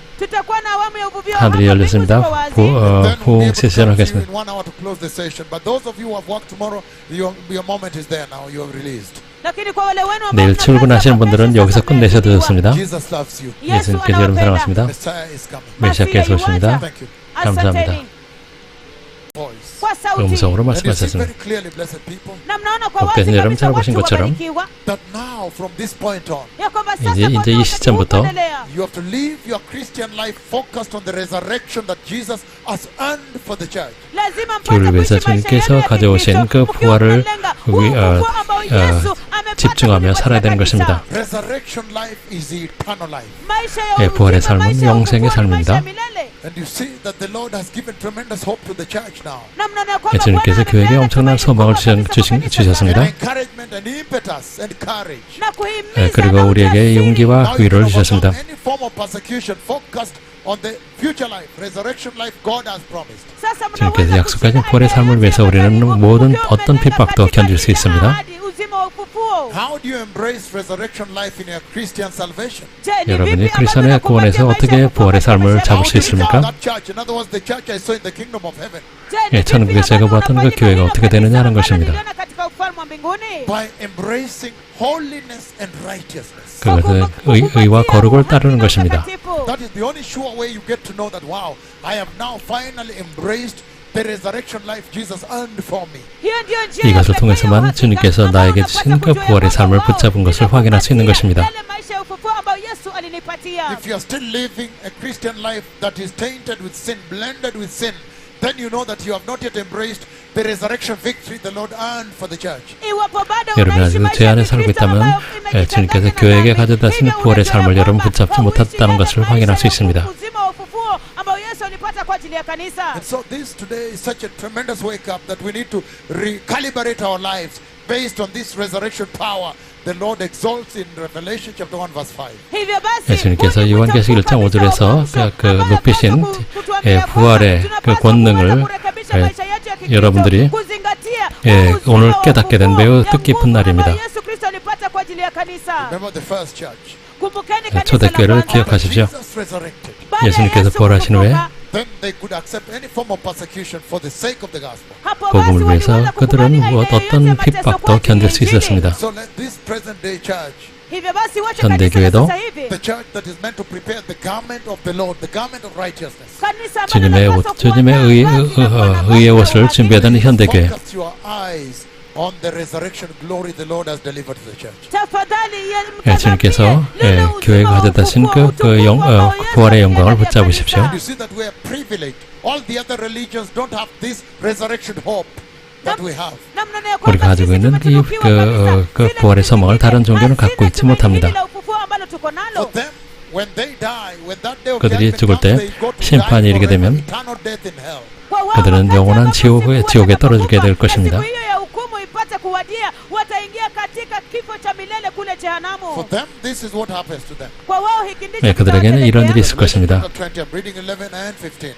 Speaker 1: 하늘이 열렸습니다.
Speaker 2: Then
Speaker 1: 부흥
Speaker 2: we'll be able to
Speaker 1: 세션을
Speaker 2: come to you
Speaker 1: 하겠습니다.
Speaker 2: in 1 hour to close the session. But those of you who have worked tomorrow, your moment is there now. You have released.
Speaker 1: 내일 출근하시는 분들은 여기서 끝내셔도 좋습니다.
Speaker 2: Jesus loves you.
Speaker 1: 예수님께서 여러분 사랑하십니다.
Speaker 2: Messiah is coming.
Speaker 1: 메시아께서 오십니다.
Speaker 2: Thank you.
Speaker 1: 감사합니다.
Speaker 2: Voice.
Speaker 1: 음성으로
Speaker 2: And you see
Speaker 1: 말씀하셨습니다.
Speaker 2: very clearly, blessed people,
Speaker 1: 복되신 여러분 잘 보신 것처럼
Speaker 2: that now from this point on,
Speaker 1: 이제 이 시점부터
Speaker 2: you have to live your Christian life focused on the resurrection that Jesus has earned for the church.
Speaker 1: 교회를 위해서 주님께서 가져오신 그 부활을 집중하며 살아야 되는 것입니다.
Speaker 2: Resurrection life is eternal life.
Speaker 1: 부활의 삶은 영생의 삶입니다.
Speaker 2: And you see that the Lord has given tremendous hope to the church now.
Speaker 1: 주님께서 교회에게 엄청난 소망을 주셨습니다.
Speaker 2: And encouragement and impetus and courage.
Speaker 1: 그리고 우리에게 용기와
Speaker 2: Now you
Speaker 1: 위로를
Speaker 2: can
Speaker 1: 주셨습니다.
Speaker 2: overcome any form of persecution focused on the future life, resurrection life God has promised.
Speaker 1: 주님께서 약속하신 부활의 삶을 위해서 우리는 모든 어떤 핍박도 견딜 수 있습니다.
Speaker 3: ufufuo.
Speaker 2: How do you embrace resurrection life in your Christian salvation?
Speaker 3: Je, ni
Speaker 1: 여러분이
Speaker 3: vipi
Speaker 1: 크리스천의
Speaker 3: ambavyo
Speaker 1: 구원에서
Speaker 3: kumpatia
Speaker 1: 어떻게
Speaker 3: maisha ya
Speaker 1: 부활의
Speaker 3: ufufuo
Speaker 1: 삶을
Speaker 3: katika
Speaker 1: 잡을
Speaker 3: maisha
Speaker 1: 수
Speaker 3: yako?
Speaker 1: 있습니까?
Speaker 2: That church, in other words, the church I saw in the kingdom of heaven.
Speaker 3: Je, ni
Speaker 1: 예, 천국에
Speaker 3: vipi
Speaker 1: 제가
Speaker 3: ambavyo
Speaker 1: 봤던 그
Speaker 3: unafanyika
Speaker 1: 교회가
Speaker 3: hilo
Speaker 1: 어떻게 되느냐 하는
Speaker 3: kanisa
Speaker 1: 것입니다.
Speaker 3: ambalo niliona katika ufalme wa mbinguni?
Speaker 2: By embracing holiness and righteousness.
Speaker 1: 그것은 의와 거룩을 따르는 것입니다.
Speaker 2: That is the only sure way you get to know that, wow, I have now finally embraced the resurrection life Jesus earned for me.
Speaker 1: 이것을 통해서만 주님께서 나에게 주신 그 부활의 삶을 붙잡은 것을 확인할 수 있는 것입니다.
Speaker 2: If you are still living a Christian life that is tainted with sin, blended with sin, then you know that you have not yet embraced the resurrection victory the Lord earned for the church.
Speaker 1: 여러분 아직 죄 안에 살고 있다면 주님께서 교회에게 가져다 주신 부활의 삶을 여러분 붙잡지 못했다는 것을 확인할 수 있습니다.
Speaker 2: And so this today is such a tremendous wake up that we need to recalibrate our lives based on this resurrection power the Lord exalts in Revelation chapter 1 verse 5.
Speaker 1: 주님께서 요한계시록 1장 5절에서 그 높이신 부활의 그 권능을 여러분들이 오늘 깨닫게 된 매우 뜻깊은 날입니다.
Speaker 2: Remember the first church.
Speaker 1: 초대교회를 기억하십시오. 예수님께서 부활하신 후에
Speaker 2: Then they could accept any form of persecution for the sake of the gospel.
Speaker 1: 복음을 위해서 그들은 어떤 핍박도 견딜 수 있었습니다.
Speaker 2: So let this present day church,
Speaker 1: 현대교회도
Speaker 2: the church that is meant to prepare the garment of the Lord, the garment of righteousness.
Speaker 1: 주님의 옷, 주님의 의의 옷을 준비하던 현대교회.
Speaker 2: Focus your eyes on the resurrection glory the Lord has delivered to the church.
Speaker 1: 주님께서 교회가 가져다 주신 그 부활의 영광을 붙잡으십시오.
Speaker 2: You see that we are privileged. All the other religions don't have this resurrection hope that we have.
Speaker 1: 우리가 가지고 있는 그 부활의 소망을 다른 종교는 갖고 있지 못합니다.
Speaker 2: For them, when they die, when that day of
Speaker 1: 그들이
Speaker 2: judgment
Speaker 1: 죽을 때
Speaker 2: comes, they go to
Speaker 1: 심판이
Speaker 2: die
Speaker 1: 이르게
Speaker 2: forever,
Speaker 1: 되면
Speaker 2: eternal death in hell.
Speaker 1: 그들은 영원한 지옥에 떨어지게 될 것입니다.
Speaker 2: For them, this is what happens to them.
Speaker 1: 그들에게는 이런 일이 있을 것입니다.
Speaker 2: I'm reading 11 and 15.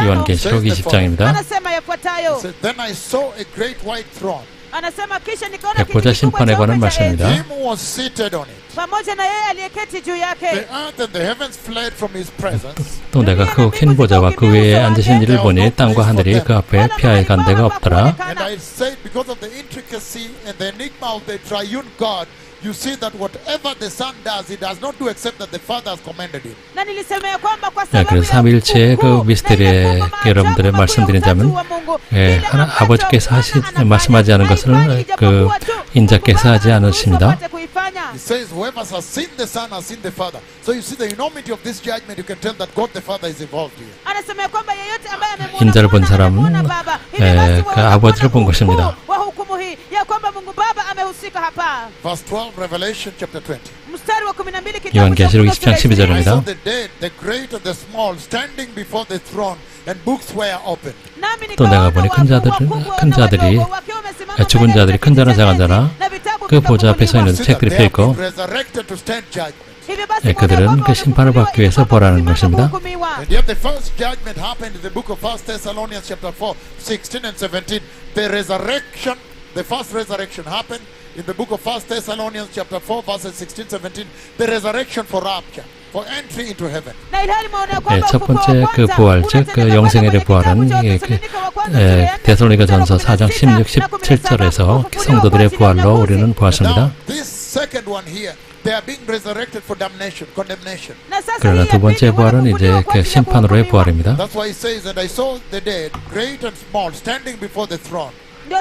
Speaker 1: 요한계시록 20장입니다.
Speaker 3: anasema yafuatayo.
Speaker 2: It says, Then I saw a great white throne.
Speaker 3: Anasema kisha nikaona
Speaker 1: 백보자
Speaker 3: kiti kikubwa
Speaker 1: 심판에 관한
Speaker 3: cheupe cha
Speaker 1: 말씀입니다.
Speaker 3: enzi,
Speaker 2: Him who was seated on it.
Speaker 3: pamoja na yeye aliyeketi juu
Speaker 2: The
Speaker 3: yake.
Speaker 2: earth and the heavens fled from his presence.
Speaker 1: 또 내가 그 흰 보좌와 그 위에 앉으신 이를 보니 땅과 하늘이 그 앞에 피하여 간 데가 없더라.
Speaker 2: And I said, because of the intricacy and the enigma of the triune God, you see that whatever the Son does, he does not do except that the Father has commanded him.
Speaker 3: Na nilisema ya kwamba kwa sababu
Speaker 1: 그래서 삼위일체의 그 미스터리에 여러분들의 말씀드리자면 아버지께서 말씀하지 않은 것을 그 인자께서 하지 않으십니다.
Speaker 2: He says, whoever has seen the Son has seen the Father. So you see the enormity of this judgment, you can tell that God the Father is involved here.
Speaker 3: anasema ya kwamba yeyote ambaye
Speaker 1: 인자를 본 사람은 그 아버지를 본 것입니다.
Speaker 3: wa hukumu hii ya kwamba Mungu Baba amehusika hapa.
Speaker 2: Verse 12, Revelation chapter 20.
Speaker 3: Mstari wa 12 kitabu
Speaker 1: 요한계시록
Speaker 3: cha
Speaker 1: 20장
Speaker 2: I
Speaker 1: 12절입니다.
Speaker 2: saw the dead, the great and the small, standing before the throne, and books were opened.
Speaker 1: 또 내가 보니 큰 자들이 죽은 자들이 큰 자나 작은 자나 그 보좌 앞에 서 있는 책들이 펴 있고
Speaker 2: Resurrected to stand judgment.
Speaker 1: 그들은 그 심판을 받기 위해서 벌하는 것입니다.
Speaker 2: And yet the first judgment happened in the book of 1 Thessalonians chapter 4, 16 and 17. The resurrection, the first resurrection happened in the book of 1 Thessalonians chapter 4, verses 16, 17. The resurrection for rapture, for entry into heaven.
Speaker 1: 첫 번째 그 부활, 즉 그 영생의 부활은 데살로니가전서 4장 16, 17절에서 성도들의 부활로 우리는 보았습니다.
Speaker 2: Now, this second one here, they are being resurrected for damnation, condemnation.
Speaker 1: 그러나 두 번째 부활은 이제 그 심판으로의 부활입니다.
Speaker 2: That's why it says, and I saw the dead, great and small, standing before the throne.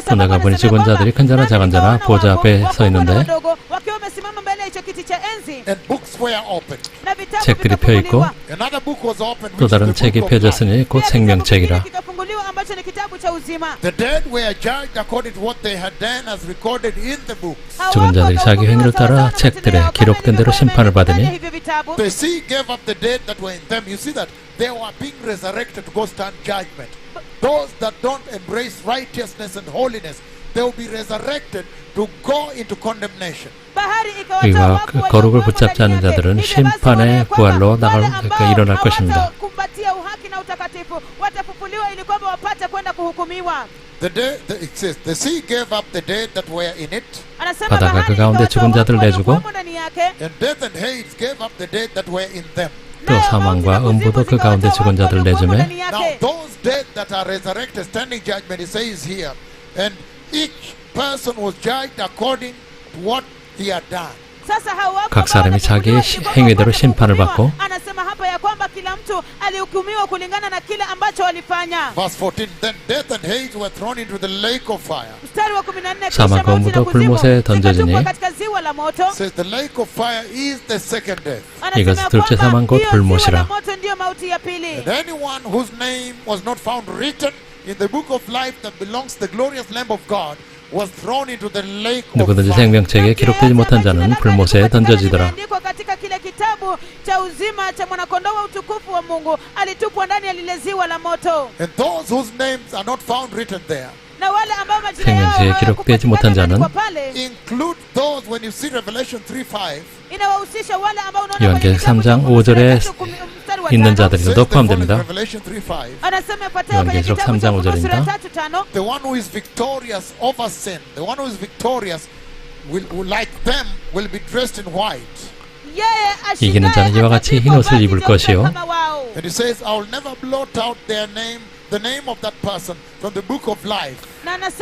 Speaker 1: 또 내가 보니 죽은 자들이 큰 자나 작은 자나 보좌 앞에 서 있는데
Speaker 2: And books were opened.
Speaker 1: 책들이 펴 있고
Speaker 2: Another book was opened,
Speaker 1: 또
Speaker 2: which is
Speaker 1: 다른
Speaker 2: the
Speaker 1: 책이
Speaker 2: book of life.
Speaker 1: 펴졌으니 곧 생명책이라.
Speaker 2: The dead were judged according to what they had done as recorded in the books.
Speaker 1: 죽은 자들이 자기 행위를 따라 책들에 기록된 대로 심판을 받으니
Speaker 2: The sea gave up the dead that were in them. You see that they were being resurrected to go stand judgment. Those that don't embrace righteousness and holiness, they will be resurrected to go into condemnation.
Speaker 1: 의와 거룩을 붙잡지 않는 자들은 심판의 부활로 일어날 것입니다.
Speaker 3: na utakatifu watafufuliwa ili kwamba wapate kwenda kuhukumiwa.
Speaker 2: The day, it says, the sea gave up the dead that were in it,
Speaker 3: Anasema
Speaker 1: 바다가
Speaker 3: bahari
Speaker 1: 그 가운데
Speaker 3: ikawatoa
Speaker 1: 죽은 자들
Speaker 3: wafu
Speaker 1: 내주고
Speaker 3: waliokuwamo ndani yake.
Speaker 2: and death and Hades gave up the dead that were in them.
Speaker 1: 또 사망과 음부도 그 가운데 죽은 자들 내주매
Speaker 2: Now those dead that are resurrected, standing judgment, it says here, and each person was judged according to what he had done.
Speaker 1: 각 사람이 자기의 행위대로 심판을 받고
Speaker 3: anasema hapa ya kwamba kila mtu alihukumiwa kulingana na kile ambacho alifanya.
Speaker 2: Verse 14, then death and Hades were thrown into the lake of fire.
Speaker 3: Mstari wa 14,
Speaker 1: 사망과 음부도 불못에 던져지니
Speaker 3: katika ziwa la moto.
Speaker 2: Says the lake of fire is the second death.
Speaker 1: 이것은 둘째 사망 곧 불못이라.
Speaker 2: And anyone whose name was not found written in the book of life that belongs to the glorious Lamb of God was thrown into the lake of
Speaker 1: 누구든지
Speaker 2: fire.
Speaker 1: 생명책에 기록되지 못한 자는 불못에 던져지더라.
Speaker 3: katika kile kitabu cha uzima cha mwanakondoo wa utukufu wa Mungu alitupwa ndani ya lile ziwa la moto.
Speaker 2: And those whose names are not found written there
Speaker 3: na wale ambao majina
Speaker 1: 생명책에
Speaker 3: yao
Speaker 1: 기록되지 못한 자는
Speaker 2: include those when you see Revelation 3:5
Speaker 3: inawahusisha wale ambao unaona
Speaker 1: 요한계시록 3장 5절에 있는 자들도 포함됩니다.
Speaker 2: Revelation 3:5
Speaker 3: anasema patao kwenye
Speaker 1: 요한계시록
Speaker 3: kitabu
Speaker 1: 3장
Speaker 3: cha Ufunuo
Speaker 1: 5절입니다.
Speaker 3: sura 3:5
Speaker 2: the one who is victorious over sin, the one who is victorious will like them will be dressed in white.
Speaker 1: 이기는 자는 이와 같이 흰 옷을 입을 것이요.
Speaker 2: And he says, I will never blot out their name, the name of that person from the book of life.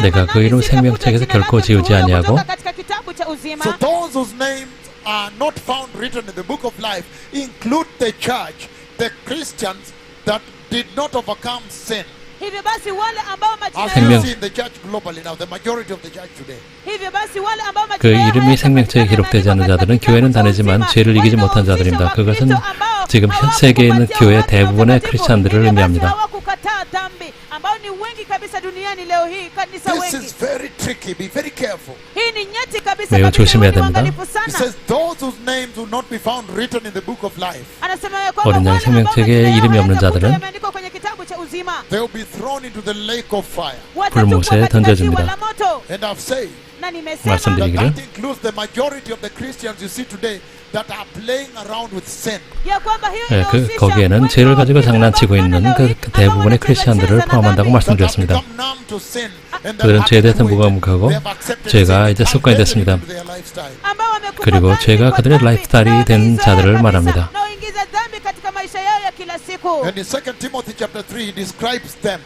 Speaker 1: 내가 그 이름 생명책에서 결코 지우지 아니하고
Speaker 2: So those whose names are not found written in the book of life include the church, the Christians that did not overcome sin.
Speaker 3: hivyo basi wale ambao
Speaker 2: As you see in the church globally now, the majority of the church today.
Speaker 3: hivyo basi wale ambao
Speaker 1: 그 이름이 생명책에 기록되지 않은 자들은 교회는 다니지만 죄를 이기지 못한 자들입니다. 그것은 지금 현 세계에 있는 교회 대부분의 크리스찬들을 의미합니다.
Speaker 3: ambao ni wengi kabisa duniani leo hii kanisa
Speaker 2: This
Speaker 3: wengi.
Speaker 2: is very tricky. Be very careful.
Speaker 3: Hii ni nyeti kabisa.
Speaker 1: 매우 조심해야 됩니다.
Speaker 2: It says those whose names will not be found written in the book of life.
Speaker 1: 어린 양 생명책에 이름이 없는 자들은
Speaker 2: They will be thrown into the lake of fire.
Speaker 1: 불못에 던져집니다.
Speaker 2: And I've said
Speaker 1: 말씀드리기를
Speaker 2: that includes the majority of the Christians you see today that are playing around with sin.
Speaker 1: 거기에는 죄를 가지고 장난치고 있는 그 대부분의 크리스찬들을 포함한다고 말씀드렸습니다. 그들은 죄에 대해서 무감각하고 죄가 이제 습관이 됐습니다. 그리고 죄가 그들의 라이프스타일이 된 자들을 말합니다.
Speaker 2: And in 2 Timothy chapter 3 he describes them.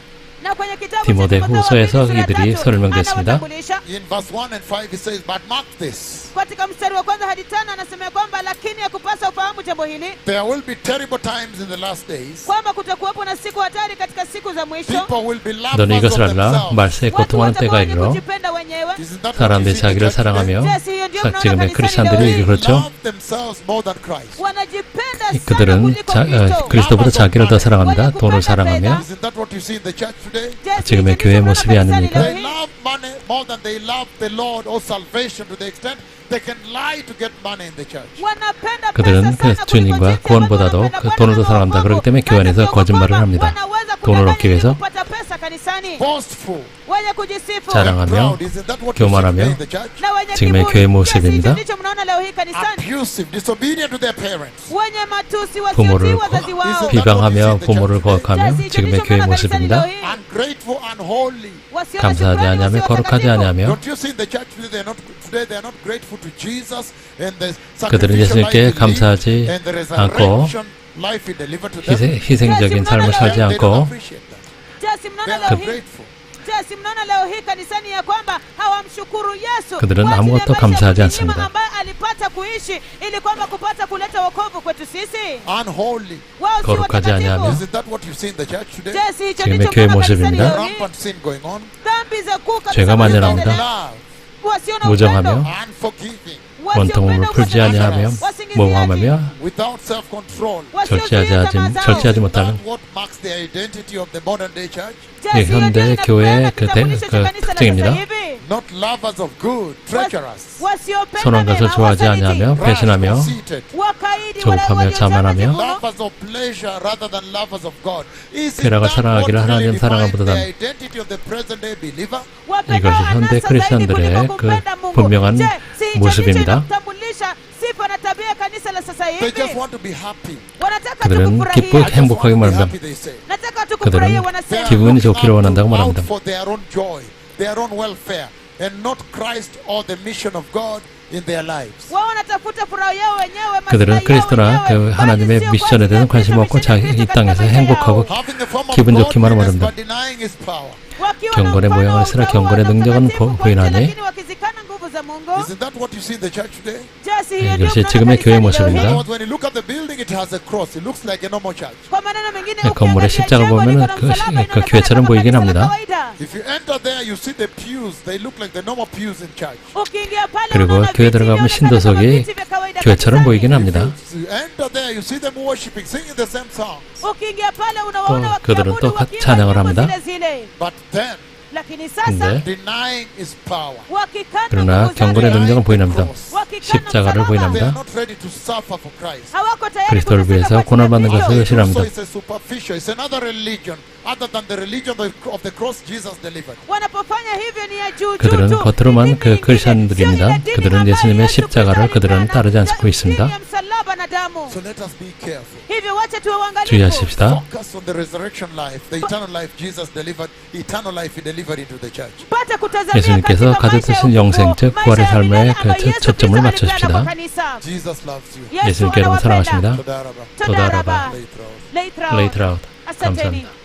Speaker 1: 디모데 후서에서 이들이 설명됐습니다.
Speaker 2: In verse 1 and 5 he says, but mark this.
Speaker 3: katika mstari wa kwanza hadi 5 anasema kwamba lakini yakupasa ufahamu jambo hili,
Speaker 2: there will be terrible times in the last days.
Speaker 3: kwamba kutakuwepo na siku hatari katika siku za mwisho.
Speaker 2: People will be lovers
Speaker 1: 너는
Speaker 2: of
Speaker 1: 이것을 알라.
Speaker 2: themselves.
Speaker 1: 말세에 고통하는 때가 이르러
Speaker 2: Isn't that what
Speaker 1: 사람들이
Speaker 2: you see in
Speaker 1: 자기를
Speaker 2: the church
Speaker 1: 사랑하며
Speaker 2: today?
Speaker 1: 지금의 크리스찬들이 그렇죠.
Speaker 2: Love themselves more than Christ.
Speaker 1: 그들은 그리스도보다 자기를 더 사랑합니다. 돈을 사랑하며
Speaker 2: Isn't that what you see in the church today?
Speaker 1: 지금의 교회 모습이 아닙니까?
Speaker 2: They love money more than they love the Lord or salvation to the extent they can lie to get money in the church.
Speaker 1: 그들은 그 주님과 구원보다도 그 돈을 더 사랑한다. 그렇기 때문에 교회 안에서 거짓말을 합니다. 돈을 얻기 위해서
Speaker 2: Boastful.
Speaker 1: 자랑하며
Speaker 2: Isn't that what you see
Speaker 1: 교만하며
Speaker 2: today in the church?
Speaker 1: 지금의 교회 모습입니다.
Speaker 2: Abusive, disobedient to their parents.
Speaker 1: 부모를 비방하며 부모를 거역하며 지금의 교회 모습입니다.
Speaker 2: Ungrateful, unholy.
Speaker 1: 감사하지 아니하며 거룩하지 아니하며
Speaker 2: Don't you see in the church today they are not grateful to Jesus and the
Speaker 1: 그들은
Speaker 2: sacrificial
Speaker 1: 예수님께
Speaker 2: life he
Speaker 1: 감사하지
Speaker 2: lived and the
Speaker 1: 않고
Speaker 2: resurrection life he delivered to them.
Speaker 1: 희생적인 삶을 살지
Speaker 2: They don't
Speaker 1: 않고
Speaker 2: appreciate that. They are grateful.
Speaker 3: simnaona leo hii kanisani ya kwamba hawamshukuru Yesu.
Speaker 1: 그들은
Speaker 3: kwa ajili ya
Speaker 1: 아무것도
Speaker 3: maisha
Speaker 1: 감사하지
Speaker 3: mzima
Speaker 1: 않습니다.
Speaker 3: ambaye alipata kuishi ili kwamba kupata kuleta wokovu kwetu sisi.
Speaker 2: Unholy.
Speaker 3: Wao si
Speaker 1: 거룩하지 아니하며
Speaker 3: watakatifu.
Speaker 2: Isn't that what you see in the church today?
Speaker 3: Je, si hicho
Speaker 1: 지금의
Speaker 3: ndicho
Speaker 1: 교회
Speaker 3: mnaona kanisani
Speaker 1: 모습입니다.
Speaker 3: leo hii?
Speaker 2: Rampant sin going on.
Speaker 3: Dhambi za kuu kabisa
Speaker 1: 죄가 만연합니다.
Speaker 3: zinaendelea. Wasio na
Speaker 1: 무정하며
Speaker 3: upendo,
Speaker 2: Unforgiving.
Speaker 1: 원통함을 풀지 아니하며 모함하며
Speaker 2: Without self-control.
Speaker 1: 절제하지 못하는
Speaker 2: That's what marks the identity of the modern day church.
Speaker 1: 현대 교회의 그 특징입니다.
Speaker 2: Not lovers of good, treacherous.
Speaker 1: 선한 것을 좋아하지 아니하며 배신하며
Speaker 2: conceited.
Speaker 1: 조급하며 자만하며
Speaker 2: Lovers of pleasure rather than lovers of God. Isn't
Speaker 1: 쾌락을
Speaker 2: that
Speaker 1: 사랑하기를
Speaker 2: what
Speaker 1: 하나님
Speaker 2: really
Speaker 1: 사랑하는
Speaker 2: defines the
Speaker 1: 보다는
Speaker 2: identity of the present day believer?
Speaker 1: 이것이 현대 크리스천들의 그 분명한 모습입니다.
Speaker 3: sifa na tabia ya kanisa la sasa
Speaker 2: They just
Speaker 3: hivi
Speaker 2: want to be happy.
Speaker 3: wanataka
Speaker 1: 그들은
Speaker 3: tukufurahie.
Speaker 1: 기쁘게 행복하게
Speaker 2: Be
Speaker 1: 말합니다.
Speaker 2: happy, they say.
Speaker 3: nataka tukufurahie
Speaker 1: 그들은
Speaker 3: wanasema
Speaker 2: They are
Speaker 1: 기분이
Speaker 2: looking
Speaker 1: 좋기를 원한다고
Speaker 2: out
Speaker 1: 말합니다.
Speaker 2: for their own joy, their own welfare, and not Christ or the mission of God in their lives.
Speaker 3: wao wanatafuta furaha yao wenyewe,
Speaker 1: 그들은
Speaker 3: maslahi yao
Speaker 1: 그리스도나
Speaker 3: wenyewe,
Speaker 1: 그
Speaker 3: bali
Speaker 1: 하나님의
Speaker 3: sio
Speaker 1: 미션에 대해서
Speaker 3: kwa
Speaker 1: 관심
Speaker 3: ajili ya
Speaker 1: 없고
Speaker 3: misheni ya
Speaker 1: 이
Speaker 3: Kristo
Speaker 1: 땅에서
Speaker 3: katika maisha
Speaker 1: 행복하고
Speaker 3: yao.
Speaker 2: Having the form of
Speaker 1: 기분 좋기만을
Speaker 2: godliness
Speaker 1: 원합니다.
Speaker 2: but denying His power.
Speaker 3: Wakiwa na
Speaker 1: 경건의
Speaker 3: mfano
Speaker 1: 모양을
Speaker 3: wa
Speaker 1: 쓰라
Speaker 3: utaua
Speaker 1: 경건의
Speaker 3: na
Speaker 1: 능력은
Speaker 3: utakatifu kwa
Speaker 1: 부인하니
Speaker 3: nje, lakini wakizikana nguvu za Mungu.
Speaker 2: Isn't that what you see in the church today?
Speaker 3: Basi hiyo ndio
Speaker 1: 이것이
Speaker 3: mnaona
Speaker 1: 지금의 교회
Speaker 3: kanisani leo
Speaker 1: 모습입니다.
Speaker 3: hii.
Speaker 2: Because when you look at the building, it has a cross. It looks like a normal church.
Speaker 3: Kwa maneno mengine
Speaker 1: 건물의
Speaker 3: ukiangalia
Speaker 1: 십자가
Speaker 3: jengo
Speaker 1: 보면은
Speaker 3: liko na
Speaker 1: 그
Speaker 3: msalaba, inaonekana
Speaker 1: 교회처럼
Speaker 3: kama
Speaker 1: 보이긴
Speaker 3: kanisa la
Speaker 1: 합니다.
Speaker 3: kawaida.
Speaker 2: If you enter there, you see the pews. They look like the normal pews in church.
Speaker 3: ukiingia pale
Speaker 1: 그리고
Speaker 3: unaona
Speaker 1: 교회
Speaker 3: viti
Speaker 1: 들어가면
Speaker 3: vinaonekana kama
Speaker 1: 신도석이
Speaker 3: viti vya kawaida
Speaker 1: 교회처럼
Speaker 3: kanisani.
Speaker 1: 보이긴 합니다.
Speaker 2: You enter there, you see them worshiping, singing the same songs.
Speaker 3: ukiingia pale unawaona
Speaker 1: 또 그들은
Speaker 3: wakiabudu
Speaker 1: 또
Speaker 3: wakiimba
Speaker 1: 찬양을
Speaker 3: nyimbo
Speaker 1: 합니다.
Speaker 3: zile zile.
Speaker 2: But then,
Speaker 3: lakini sasa
Speaker 1: 근데
Speaker 2: denying His power.
Speaker 3: wakikana
Speaker 1: 그러나
Speaker 3: nguvu zake,
Speaker 1: 경건의 능력은 부인합니다.
Speaker 3: wakikana
Speaker 1: 십자가를
Speaker 3: msalaba,
Speaker 2: They
Speaker 1: 부인합니다.
Speaker 2: are not ready to suffer for Christ.
Speaker 3: hawako tayari
Speaker 1: 그리스도를
Speaker 3: kuteseka
Speaker 1: 위해서
Speaker 3: kwa ajili ya
Speaker 1: 고난받는
Speaker 3: Kristo.
Speaker 1: 것을
Speaker 2: So
Speaker 1: 싫어합니다.
Speaker 2: it's a superficial. It's another religion other than the religion of the cross Jesus delivered.
Speaker 3: wanapofanya hivyo ni ya juu
Speaker 1: 그들은
Speaker 3: juu tu.
Speaker 1: 겉으로만
Speaker 3: Ni dini
Speaker 1: 그
Speaker 3: nyingine,
Speaker 1: 크리스천들입니다.
Speaker 3: sio ile dini
Speaker 1: 그들은
Speaker 3: ambayo
Speaker 1: 예수님의
Speaker 3: Yesu
Speaker 1: 십자가를
Speaker 3: Kristo
Speaker 1: 그들은
Speaker 3: alipeana,
Speaker 1: 따르지 않고
Speaker 3: yaani
Speaker 1: 있습니다.
Speaker 3: dini ya msalaba na damu.
Speaker 2: So let us be careful.
Speaker 3: hivyo wacha tuwe waangalifu.
Speaker 1: 주의하십시다.
Speaker 2: Focus on the resurrection life, the eternal life Jesus delivered, eternal life He delivered into the church.
Speaker 3: Pata kutazamia
Speaker 1: 예수님께서
Speaker 3: katika maisha
Speaker 1: 가져드신
Speaker 3: ya
Speaker 1: 영생,
Speaker 3: ufufuo,
Speaker 1: 즉
Speaker 3: maisha
Speaker 1: 부활의
Speaker 3: ya
Speaker 1: 삶에
Speaker 3: milele
Speaker 1: 그
Speaker 3: ambayo Yesu
Speaker 1: 초점을
Speaker 3: Kristo
Speaker 1: 맞추십시다.
Speaker 3: alipeana kwa kanisa.
Speaker 2: Jesus loves you.
Speaker 3: Yesu
Speaker 1: 예수님께 여러분
Speaker 3: anawapenda.
Speaker 1: 사랑하십니다.
Speaker 2: Todaraba.
Speaker 1: toda raba.
Speaker 2: Later on.
Speaker 3: Leitrao.
Speaker 1: Later out.
Speaker 3: Asanteni.
Speaker 1: 감사합니다.